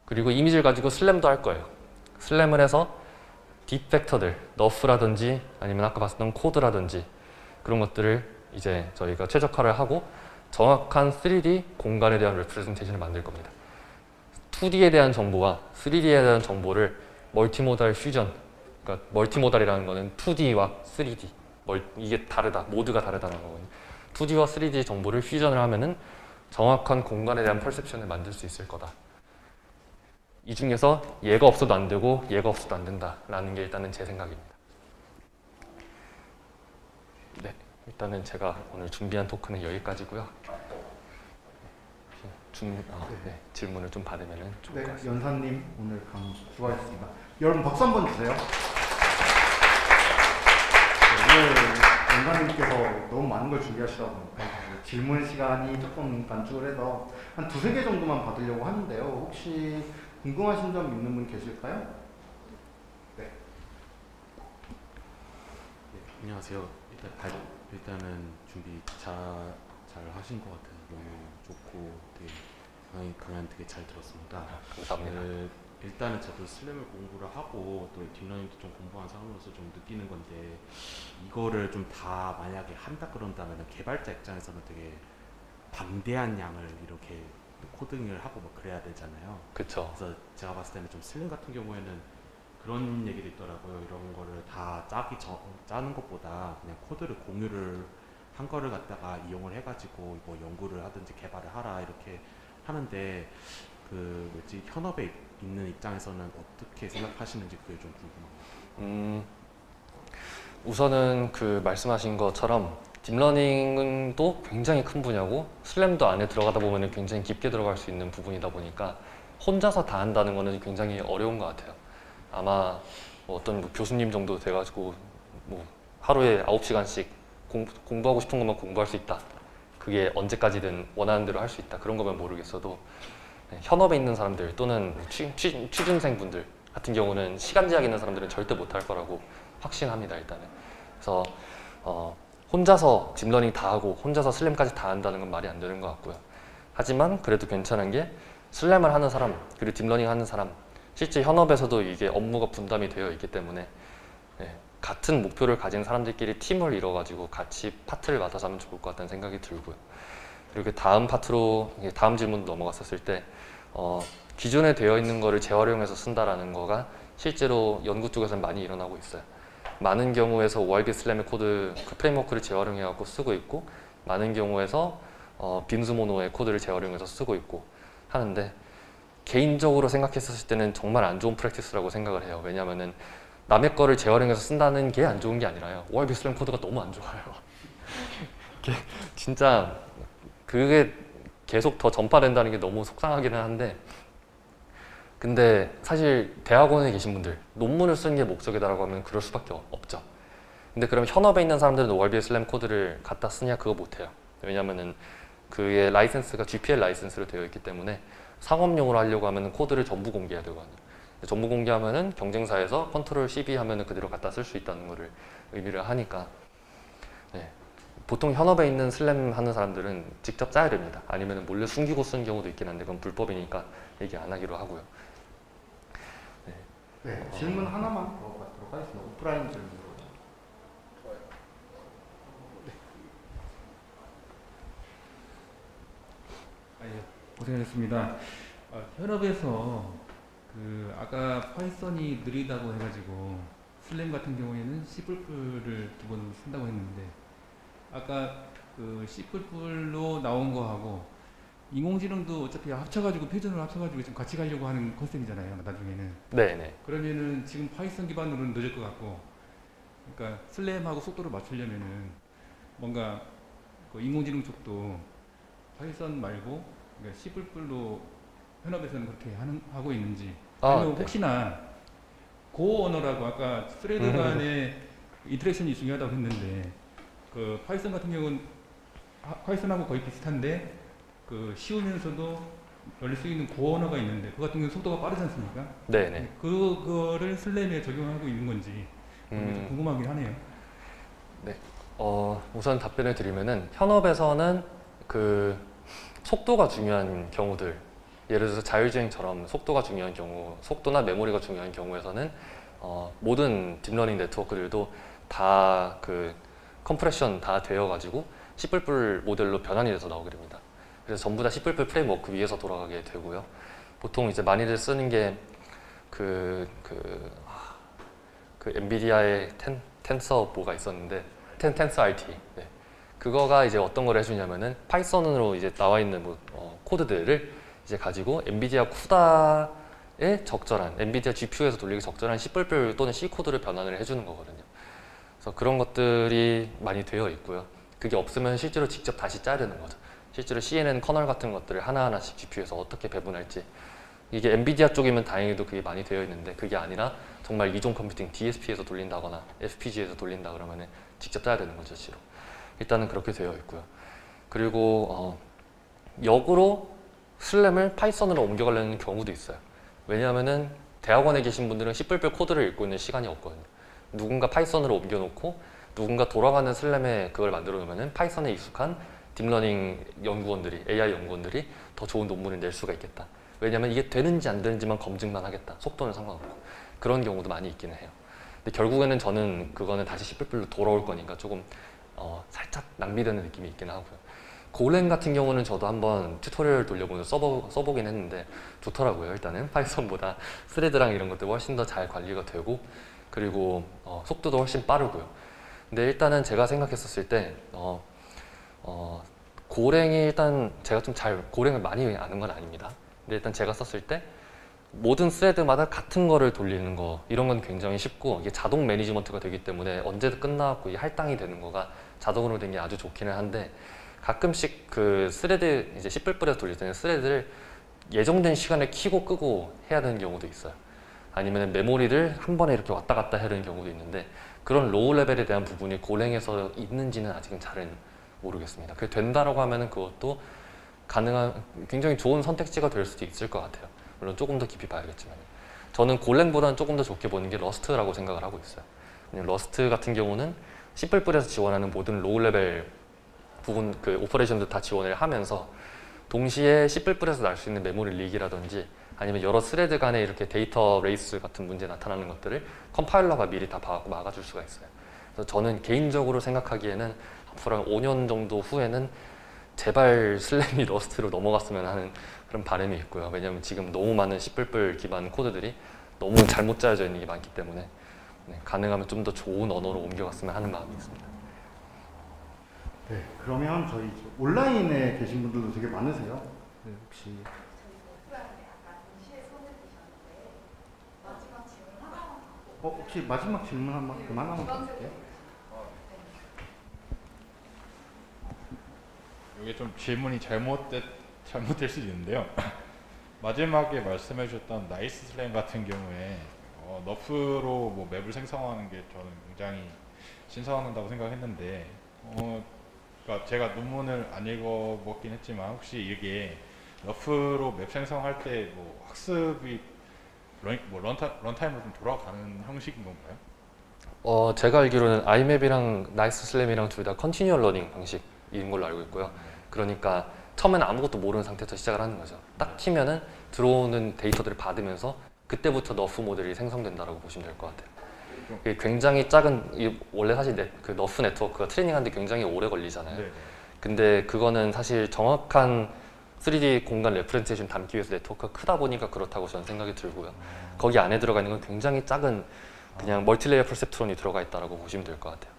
그리고 이미지를 가지고 슬램도 할 거예요. 슬램을 해서 딥팩터들, 너프라든지 아니면 아까 봤었던 코드라든지 그런 것들을 이제 저희가 최적화를 하고 정확한 3D 공간에 대한 레프레젠테이션을 만들 겁니다. 2D에 대한 정보와 3D에 대한 정보를 멀티모달 퓨전, 그러니까 멀티모달이라는 거는 2D와 3D, 이게 다르다, 모두가 다르다는 거거든요. 2D와 3D 정보를 퓨전을 하면은 정확한 공간에 대한 퍼셉션을 만들 수 있을 거다. 이 중에서 얘가 없어도 안 되고 얘가 없어도 안 된다라는 게 일단은 제 생각입니다. 네, 일단은 제가 오늘 준비한 토크는 여기까지고요. 네, 질문을 좀 받으면 좋을 것 같습니다. 연사님 오늘 강의 수고하셨습니다. 여러분 박수 한번 주세요. 오늘 연사님께서 너무 많은 걸 준비하시다 보니까 질문 시간이 조금 단축을 해서 한 2-3개 정도만 받으려고 하는데요. 혹시 궁금하신 점 있는 분 계실까요? 네. 네, 안녕하세요. 일단은 준비 잘 하신 것 같아요. 너무 좋고 되게 강연 되게 잘 들었습니다. 감사합니다. 일단은 저도 슬램을 공부를 하고 또 딥러닝도 좀 공부한 사람으로서 좀 느끼는 건데 이거를 좀 다 만약에 한다 그런다면 개발자 입장에서는 되게 방대한 양을 이렇게 코딩을 하고 뭐 그래야 되잖아요. 그렇죠. 그래서 제가 봤을 때는 좀 슬램 같은 경우에는 그런 얘기도 있더라고요. 이런 거를 다 짜는 것보다 그냥 코드를 공유를 한 거를 갖다가 이용을 해가지고 뭐 연구를 하든지 개발을 하라 이렇게 하는데 그 뭐지 현업에 있는 입장에서는 어떻게 생각하시는지 그게 좀 궁금합니다. 우선은 그 말씀하신 것처럼 딥러닝도 굉장히 큰 분야고 슬램도 안에 들어가다 보면 굉장히 깊게 들어갈 수 있는 부분이다 보니까 혼자서 다 한다는 거는 굉장히 어려운 것 같아요. 아마 뭐 어떤 뭐 교수님 정도 돼가지고 뭐 하루에 9시간씩 공부하고 싶은 것만 공부할 수 있다. 그게 언제까지든 원하는 대로 할 수 있다. 그런 거면 모르겠어도 현업에 있는 사람들 또는 취준생분들 같은 경우는 시간 제약 있는 사람들은 절대 못할 거라고 확신합니다. 일단은. 그래서 혼자서 딥러닝 다 하고 혼자서 슬램까지 다 한다는 건 말이 안 되는 것 같고요. 하지만 그래도 괜찮은 게 슬램을 하는 사람 그리고 딥러닝 하는 사람 실제 현업에서도 이게 업무가 분담이 되어 있기 때문에 같은 목표를 가진 사람들끼리 팀을 이뤄가지고 같이 파트를 맡아서 하면 좋을 것 같다는 생각이 들고요. 그리고 다음 파트로 다음 질문 넘어갔었을 때 기존에 되어 있는 거를 재활용해서 쓴다라는 거가 실제로 연구 쪽에서는 많이 일어나고 있어요. 많은 경우에서 ORB 슬램의 코드 그 프레임워크를 재활용해 갖고 쓰고 있고 많은 경우에서 빔스모노의 코드를 재활용해서 쓰고 있고 하는데 개인적으로 생각했을 때는 정말 안 좋은 프랙티스라고 생각을 해요. 왜냐하면은 남의 거를 재활용해서 쓴다는 게 안 좋은 게 아니라요. ORB 슬램 코드가 너무 안 좋아요. 진짜 그게 계속 더 전파된다는 게 너무 속상하기는 한데 근데 사실 대학원에 계신 분들 논문을 쓰는 게 목적이다라고 하면 그럴 수밖에 없죠. 근데 그럼 현업에 있는 사람들은 ORB 슬램 코드를 갖다 쓰냐? 그거 못해요. 왜냐면은 그게 라이센스가 GPL 라이센스로 되어 있기 때문에 상업용으로 하려고 하면 코드를 전부 공개해야 되거든요. 전부 공개하면은 경쟁사에서 컨트롤 C, B 하면은 그대로 갖다 쓸 수 있다는 거를 의미를 하니까 네. 보통 현업에 있는 슬램 하는 사람들은 직접 짜야 됩니다. 아니면 몰래 숨기고 쓰는 경우도 있긴 한데 그건 불법이니까 얘기 안 하기로 하고요. 네, 질문 하나만 더 받도록 하겠습니다. 오프라인 질문으로. 예, 고생하셨습니다. 현업에서 그 아까 파이썬이 느리다고 해가지고 슬램 같은 경우에는 C++를 기본으로 쓴다고 했는데 아까 그 C++로 나온 거하고 인공지능도 어차피 합쳐가지고 표준으로 합쳐가지고 지금 같이 가려고 하는 컨셉이잖아요. 나중에는. 네네. 그러면은 지금 파이썬 기반으로는 늦을 것 같고, 그러니까 슬램하고 속도를 맞추려면은 뭔가 그 인공지능 쪽도 파이썬 말고 그러니까 C++로 현업에서는 그렇게 하고 있는지, 아니면 네. 혹시나 고 언어라고 아까 스레드 간의 인터랙션이 중요하다고 했는데 그 파이썬 같은 경우는 파이썬하고 거의 비슷한데 그 쉬우면서도 열릴 수 있는 고 언어가 있는데 그 같은 경우는 속도가 빠르지 않습니까? 네네. 그거를 슬램에 적용하고 있는 건지 좀 궁금하긴 하네요. 우선 답변을 드리면은 현업에서는 그 속도가 중요한 경우들, 예를 들어서 자율주행처럼 속도가 중요한 경우, 속도나 메모리가 중요한 경우에서는 모든 딥러닝 네트워크들도 다 그 컴프레션 다 되어가지고 C++ 모델로 변환이 돼서 나오게 됩니다. 그래서 전부 다 C++ 프레임워크 위에서 돌아가게 되고요. 보통 이제 많이들 쓰는 게 그 엔비디아의 텐서 뭐가 있었는데 텐서 RT. 네. 그거가 이제 어떤 걸 해주냐면은 파이썬으로 이제 나와 있는 코드들을 이제 가지고 엔비디아 쿠다에 적절한 엔비디아 GPU에서 돌리기 적절한 C++ 또는 C 코드를 변환을 해주는 거거든요. 그래서 그런 것들이 많이 되어 있고요. 그게 없으면 실제로 직접 다시 짜야 되는 거죠. 실제로 CNN 커널 같은 것들을 하나하나씩 GPU에서 어떻게 배분할지, 이게 엔비디아 쪽이면 다행히도 그게 많이 되어 있는데 그게 아니라 정말 이종 컴퓨팅 DSP에서 돌린다거나 FPGA에서 돌린다 그러면은 직접 짜야 되는 거죠, 실제로. 일단은 그렇게 되어 있고요. 그리고 역으로 슬램을 파이썬으로 옮겨가려는 경우도 있어요. 왜냐하면은 대학원에 계신 분들은 C++ 코드를 읽고 있는 시간이 없거든요. 누군가 파이썬으로 옮겨놓고 누군가 돌아가는 슬램에 그걸 만들어 놓으면은 파이썬에 익숙한 딥러닝 연구원들이, AI 연구원들이 더 좋은 논문을 낼 수가 있겠다. 왜냐면 이게 되는지 안 되는지만 검증만 하겠다. 속도는 상관없고. 그런 경우도 많이 있기는 해요. 근데 결국에는 저는 그거는 다시 C++로 돌아올 거니까 조금 살짝 낭비되는 느낌이 있긴 하고요. 고랭 같은 경우는 저도 한번 튜토리얼 돌려보면서 써보긴 했는데 좋더라고요. 일단은 파이썬보다 스레드랑 이런 것들 훨씬 더 잘 관리가 되고, 그리고 속도도 훨씬 빠르고요. 근데 일단은 제가 생각했었을 때 고랭이 일단 제가 좀 잘 고랭을 많이 아는 건 아닙니다. 근데 일단 제가 썼을 때 모든 스레드마다 같은 거를 돌리는 거, 이런 건 굉장히 쉽고 이게 자동 매니지먼트가 되기 때문에 언제든 끝나고 이 할당이 되는 거가 자동으로 된 게 아주 좋기는 한데, 가끔씩 그 스레드 이제 C++에서 돌릴 때는 스레드를 예정된 시간에 켜고 끄고 해야 되는 경우도 있어요. 아니면 메모리를 한 번에 이렇게 왔다 갔다 해야 되는 경우도 있는데, 그런 로우 레벨에 대한 부분이 고랭에서 있는지는 아직은 잘은 모르겠습니다. 그게 된다라고 하면은 그것도 가능한 굉장히 좋은 선택지가 될 수도 있을 것 같아요. 물론 조금 더 깊이 봐야겠지만, 저는 고랭보다는 조금 더 좋게 보는 게 러스트라고 생각을 하고 있어요. 러스트 같은 경우는 C++에서 지원하는 모든 로우 레벨 부분 그 오퍼레이션도 다 지원을 하면서 동시에 C++에서 날 수 있는 메모리 리기라든지 아니면 여러 스레드 간에 이렇게 데이터 레이스 같은 문제 나타나는 것들을 컴파일러가 미리 다 막아줄 수가 있어요. 그래서 저는 개인적으로 생각하기에는 앞으로 한 5년 정도 후에는 제발 슬램이 러스트로 넘어갔으면 하는 그런 바람이 있고요. 왜냐하면 지금 너무 많은 C++ 기반 코드들이 너무 잘못 짜여져 있는 게 많기 때문에 가능하면 좀 더 좋은 언어로 옮겨갔으면 하는 마음이 있습니다. 네, 그러면 저희 온라인에 계신 분들도 되게 많으세요. 네, 혹시 혹시 마지막 질문 한번 그만 한번 드릴게요. 이게 좀 질문이 잘못될 수도 있는데요. 마지막에 말씀해 주셨던 나이스 슬램 같은 경우에 너프로 뭐 맵을 생성하는 게 저는 굉장히 신선하다고 생각했는데 그러니까 제가 논문을 안 읽어봤긴 했지만 혹시 이게 너프로 맵 생성할 때 뭐 학습이 런타임으로 좀 돌아가는 형식인 건가요? 제가 알기로는 아이맵이랑 나이스 슬램이랑 둘 다 컨티뉴얼 러닝 방식인 걸로 알고 있고요. 그러니까 처음에는 아무것도 모르는 상태에서 시작을 하는 거죠. 딱 키면은 들어오는 데이터들을 받으면서 그때부터 너프 모델이 생성된다라고 보시면 될 것 같아요. 이게 굉장히 작은, 원래 사실 그 너프 네트워크가 트레이닝하는데 굉장히 오래 걸리잖아요. 네. 근데 그거는 사실 정확한 3D 공간 레퍼런세이션 담기 위해서 네트워크가 크다 보니까 그렇다고 저는 생각이 들고요. 거기 안에 들어가 있는 건 굉장히 작은 그냥 멀티레이어 퍼셉트론이 들어가 있다라고 보시면 될 것 같아요.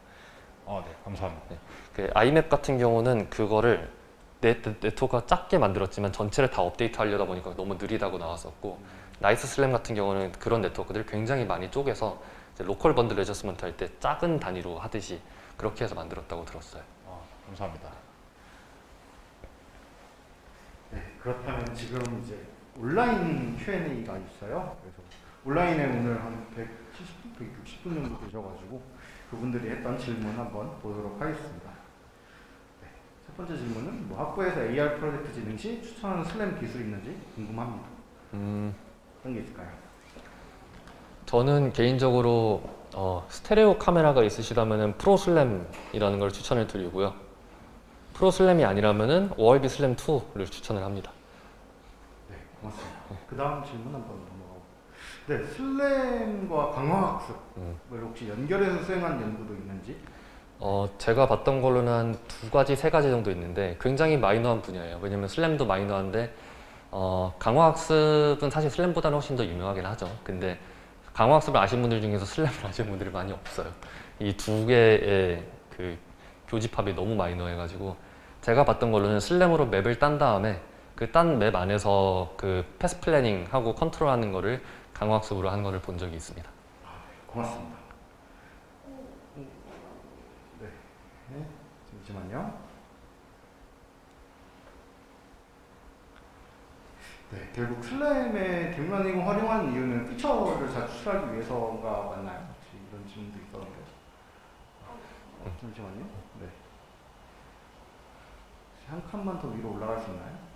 네, 감사합니다. 그 아이맵 같은 경우는 그거를 네트워크가 작게 만들었지만 전체를 다 업데이트 하려다 보니까 너무 느리다고 나왔었고, 나이스 슬램 같은 경우는 그런 네트워크들을 굉장히 많이 쪼개서 이제 로컬 번들 애저스먼트 할 때 작은 단위로 하듯이 그렇게 해서 만들었다고 들었어요. 감사합니다. 네, 그렇다면 지금 이제 온라인 Q&A가 있어요. 그래서 온라인에 오늘 한 170분, 160분 정도 되셔가지고 그분들이 했던 질문 한번 보도록 하겠습니다. 네, 첫 번째 질문은 뭐 학부에서 AR 프로젝트 진행 시 추천하는 슬램 기술이 있는지 궁금합니다. 어떤 게 있을까요? 저는 개인적으로 스테레오 카메라가 있으시다면 프로 슬램이라는 걸 추천을 드리고요. 프로 슬램이 아니라면 ORB 슬램 2를 추천을 합니다. 네, 고맙습니다. 그 다음 질문 한번 넘어가고. 네, 슬램과 강화학습을 혹시 연결해서 수행한 연구도 있는지? 제가 봤던 걸로는 한 2가지, 3가지 정도 있는데 굉장히 마이너한 분야예요. 왜냐면 슬램도 마이너한데 강화학습은 사실 슬램보다는 훨씬 더 유명하긴 하죠. 근데 강화학습을 아시는 분들 중에서 슬램을 아시는 분들이 많이 없어요. 이 두 개의 그 교집합이 너무 마이너해가지고 제가 봤던 걸로는 슬램으로 맵을 딴 다음에 그 딴 맵 안에서 그 패스 플래닝 하고 컨트롤하는 거를 강화학습으로 하는 거를 본 적이 있습니다. 고맙습니다. 네, 잠시만요. 네, 결국 슬램의 딥러닝을 활용하는 이유는 피처를 잘 추출하기 위해서가 맞나요? 혹시 이런 질문도 있었는데. 잠시만요. 네. 한 칸만 더 위로 올라갈 수 있나요?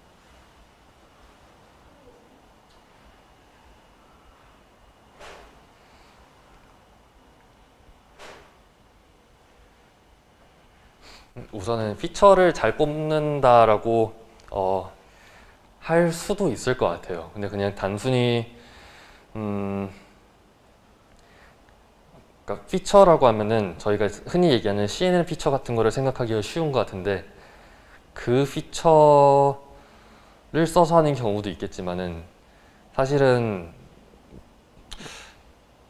우선은 피처를 잘 뽑는다라고 할 수도 있을 것 같아요. 근데 그냥 단순히 그러니까 피처라고 하면은 저희가 흔히 얘기하는 CNN 피처 같은 거를 생각하기가 쉬운 것 같은데 그 피처를 써서 하는 경우도 있겠지만은 사실은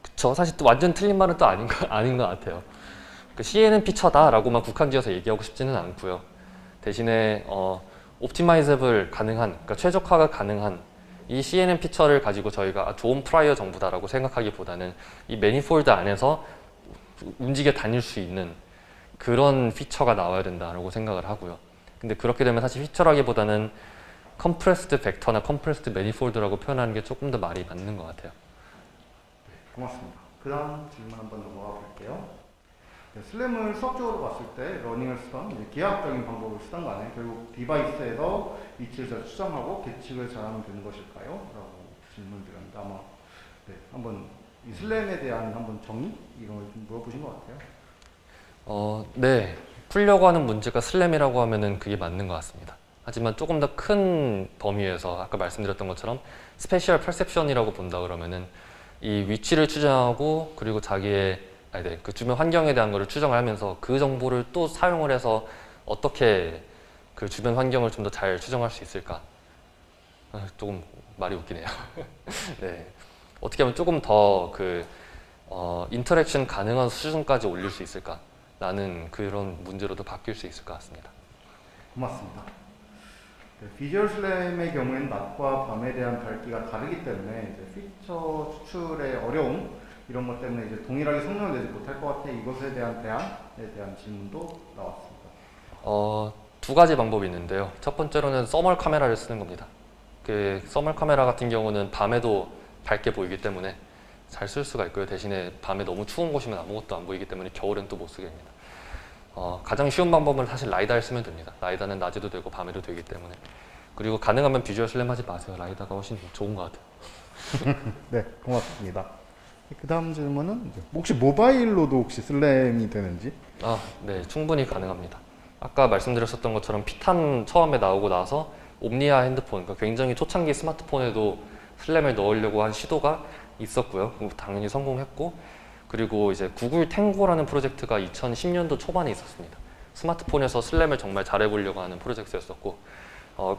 그쵸, 사실 또 완전 틀린 말은 또 아닌 것 같아요. 그 CNN 피처다라고만 국한지어서 얘기하고 싶지는 않고요. 대신에 옵티마이저블 가능한, 그러니까 최적화가 가능한 이 CNN 피처를 가지고 저희가 좋은 프라이어 정보다라고 생각하기보다는 이 매니폴드 안에서 움직여 다닐 수 있는 그런 피처가 나와야 된다라고 생각을 하고요. 근데 그렇게 되면 사실 피처라기보다는 컴프레스드 벡터나 컴프레스드 매니폴드라고 표현하는 게 조금 더 말이 맞는 것 같아요. 네, 고맙습니다. 그 다음 질문 한번 넘어가 볼게요. 네, 슬램을 수학적으로 봤을 때 러닝을 쓰던 이제 기하학적인 방법을 쓰던 간에 결국 디바이스에서 위치를 잘 추정하고 계측을 잘하면 되는 것일까요? 라고 질문 드렸는데 아마 네, 한번 이 슬램에 대한 한번 정의? 이런 걸 좀 물어보신 것 같아요. 네. 풀려고 하는 문제가 슬램이라고 하면은 그게 맞는 것 같습니다. 하지만 조금 더 큰 범위에서 아까 말씀드렸던 것처럼 스페셜 퍼셉션이라고 본다 그러면은 이 위치를 추정하고 그리고 자기의 그 주변 환경에 대한 거를 추정을 하면서 그 정보를 또 사용을 해서 어떻게 그 주변 환경을 좀 더 잘 추정할 수 있을까? 조금 말이 웃기네요. 네. 어떻게 하면 조금 더 그 인터랙션 가능한 수준까지 올릴 수 있을까? 라는 그런 문제로도 바뀔 수 있을 것 같습니다. 고맙습니다. 네, 비주얼 슬램의 경우에는 낮과 밤에 대한 밝기가 다르기 때문에 이제 피처 추출의 어려움 이런 것 때문에 이제 동일하게 성능을 내지 못할 것 같아 이것에 대한 대안에 대한 질문도 나왔습니다. 2가지 방법이 있는데요. 첫 번째로는 서멀 카메라를 쓰는 겁니다. 그 서멀 카메라 같은 경우는 밤에도 밝게 보이기 때문에 잘 쓸 수가 있고요. 대신에 밤에 너무 추운 곳이면 아무것도 안 보이기 때문에 겨울엔 또 못 쓰게 됩니다. 가장 쉬운 방법은 사실 라이다를 쓰면 됩니다. 라이다는 낮에도 되고 밤에도 되기 때문에. 그리고 가능하면 비주얼 슬램 하지 마세요. 라이다가 훨씬 좋은 것 같아요. 네, 고맙습니다. 그 다음 질문은 혹시 모바일로도 혹시 슬램이 되는지? 아, 네, 충분히 가능합니다. 아까 말씀드렸었던 것처럼 피탄 처음에 나오고 나서 옴니아 핸드폰, 그러니까 굉장히 초창기 스마트폰에도 슬램을 넣으려고 한 시도가 있었고요. 당연히 성공했고, 그리고 이제 구글 탱고라는 프로젝트가 2010년도 초반에 있었습니다. 스마트폰에서 슬램을 정말 잘해보려고 하는 프로젝트였었고,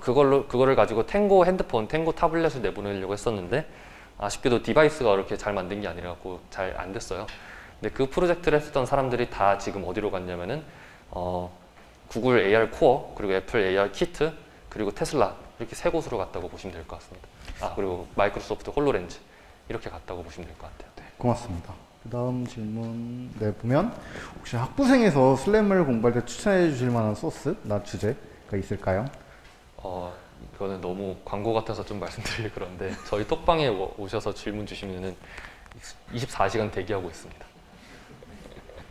그거를 가지고 탱고 핸드폰, 탱고 타블렛을 내보내려고 했었는데, 아쉽게도 디바이스가 그렇게 잘 만든 게 아니라고 잘 안 됐어요. 근데 그 프로젝트를 했었던 사람들이 다 지금 어디로 갔냐면은 구글 AR 코어, 그리고 애플 AR 키트, 그리고 테슬라, 이렇게 세 곳으로 갔다고 보시면 될 것 같습니다. 그리고 마이크로소프트 홀로렌즈, 이렇게 갔다고 보시면 될 것 같아요. 네, 고맙습니다. 그 다음 질문 보면 혹시 학부생에서 슬램을 공부할 때 추천해 주실 만한 소스나 주제가 있을까요? 이거는 너무 광고 같아서 좀 말씀드리기 그런데 저희 톡방에 오셔서 질문 주시면은 24시간 대기하고 있습니다.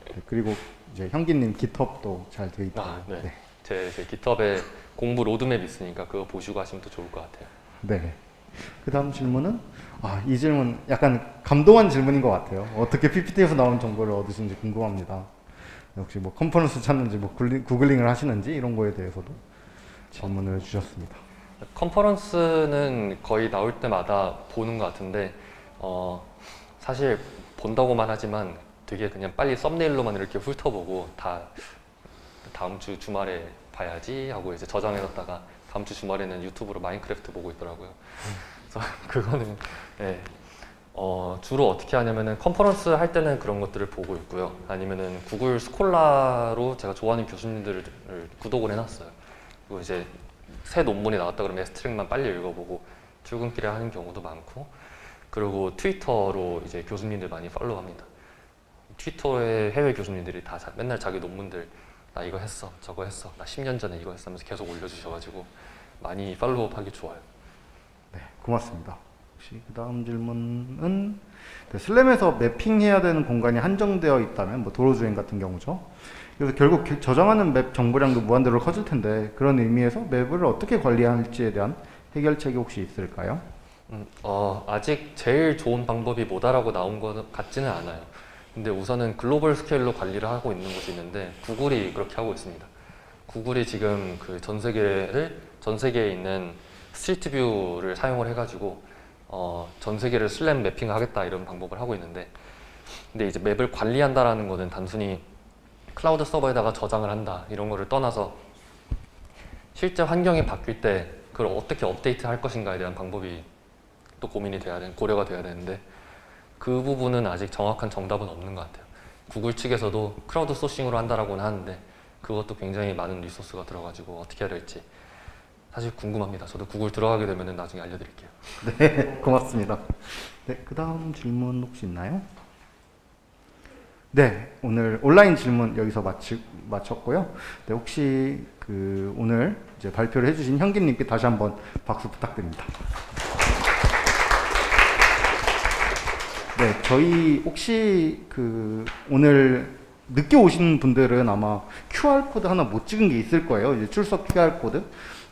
네, 그리고 이제 형기님 깃헙도 잘 돼 있다고. 네. 제 깃헙에 공부 로드맵 있으니까 그거 보시고 하시면 또 좋을 것 같아요. 네. 그 다음 질문은 이 질문 약간 감동한 질문인 것 같아요. 어떻게 PPT에서 나온 정보를 얻으신지 궁금합니다. 혹시 뭐 컨퍼런스 찾는지 뭐 구글링을 하시는지 이런 거에 대해서도 질문을 주셨습니다. 컨퍼런스는 거의 나올 때마다 보는 것 같은데 사실 본다고만 하지만 되게 그냥 빨리 썸네일로만 이렇게 훑어보고 다음 주 주말에 봐야지 하고 이제 저장해놨다가 다음 주 주말에는 유튜브로 마인크래프트 보고 있더라고요. 그래서 그거는 주로 어떻게 하냐면은 컨퍼런스 할 때는 그런 것들을 보고 있고요. 아니면은 구글 스콜라로 제가 좋아하는 교수님들을 구독을 해놨어요. 그리고 이제 새 논문이 나왔다 그러면 에스트랙만 빨리 읽어보고 출근길에 하는 경우도 많고, 그리고 트위터로 이제 교수님들 많이 팔로우합니다. 트위터에 해외 교수님들이 다 맨날 자기 논문들 나 이거 했어, 저거 했어, 나 10년 전에 이거 했어 하면서 계속 올려주셔가지고 많이 팔로우하기 좋아요. 네, 고맙습니다. 혹시 그 다음 질문은 슬램에서 매핑해야 되는 공간이 한정되어 있다면, 뭐 도로주행 같은 경우죠. 그래서 결국 저장하는 맵 정보량도 무한대로 커질 텐데 그런 의미에서 맵을 어떻게 관리할지에 대한 해결책이 혹시 있을까요? 아직 제일 좋은 방법이 뭐다라고 나온 것 같지는 않아요. 근데 우선은 글로벌 스케일로 관리를 하고 있는 곳이 있는데 구글이 그렇게 하고 있습니다. 구글이 지금 그 전 세계에 있는 스트리트 뷰를 사용을 해가지고 전 세계를 슬램 매핑하겠다 이런 방법을 하고 있는데, 근데 이제 맵을 관리한다라는 거는 단순히 클라우드 서버에다가 저장을 한다 이런 거를 떠나서 실제 환경이 바뀔 때 그걸 어떻게 업데이트 할 것인가에 대한 방법이 또 고려가 돼야 되는데 그 부분은 아직 정확한 정답은 없는 것 같아요. 구글 측에서도 크라우드 소싱으로 한다라고는 하는데 그것도 굉장히 많은 리소스가 들어가지고 어떻게 해야 될지 사실 궁금합니다. 저도 구글 들어가게 되면 나중에 알려드릴게요. 네, 고맙습니다. 네, 그 다음 질문 혹시 있나요? 네, 오늘 온라인 질문 여기서 마쳤고요. 네, 혹시 오늘 이제 발표를 해주신 형기님께 다시 한번 박수 부탁드립니다. 네, 저희 혹시 오늘 늦게 오신 분들은 아마 QR코드 하나 못 찍은 게 있을 거예요. 이제 출석 QR코드.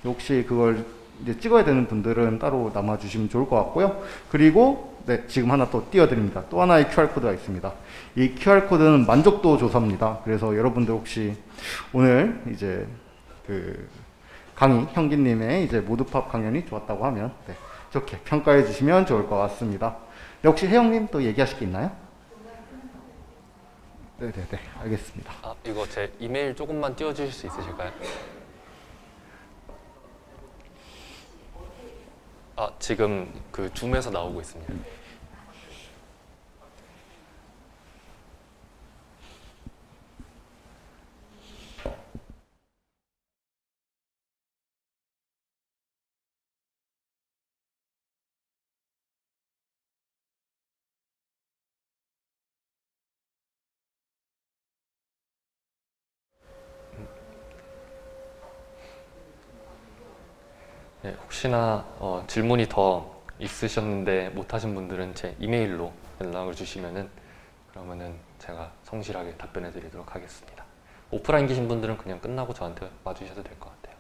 혹시 그걸 이제 찍어야 되는 분들은 따로 남아주시면 좋을 것 같고요. 그리고 네, 지금 하나 또 띄워드립니다. 또 하나의 QR코드가 있습니다. 이 QR코드는 만족도 조사입니다. 그래서 여러분들 혹시 오늘 이제 형기님의 이제 모드팝 강연이 좋았다고 하면 네, 좋게 평가해 주시면 좋을 것 같습니다. 네, 혹시 혜영님 또 얘기하실 게 있나요? 네네네, 알겠습니다. 이거 제 이메일 조금만 띄워주실 수 있으실까요? 지금 줌에서 나오고 있습니다. 네, 혹시나 질문이 더 있으셨는데 못하신 분들은 제 이메일로 연락을 주시면은 그러면은 제가 성실하게 답변해 드리도록 하겠습니다. 오프라인 계신 분들은 그냥 끝나고 저한테 와주셔도 될 것 같아요.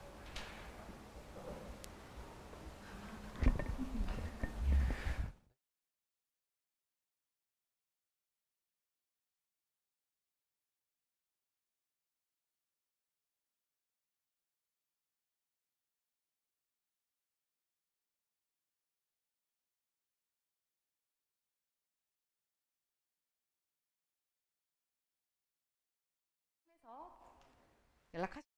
연락하시.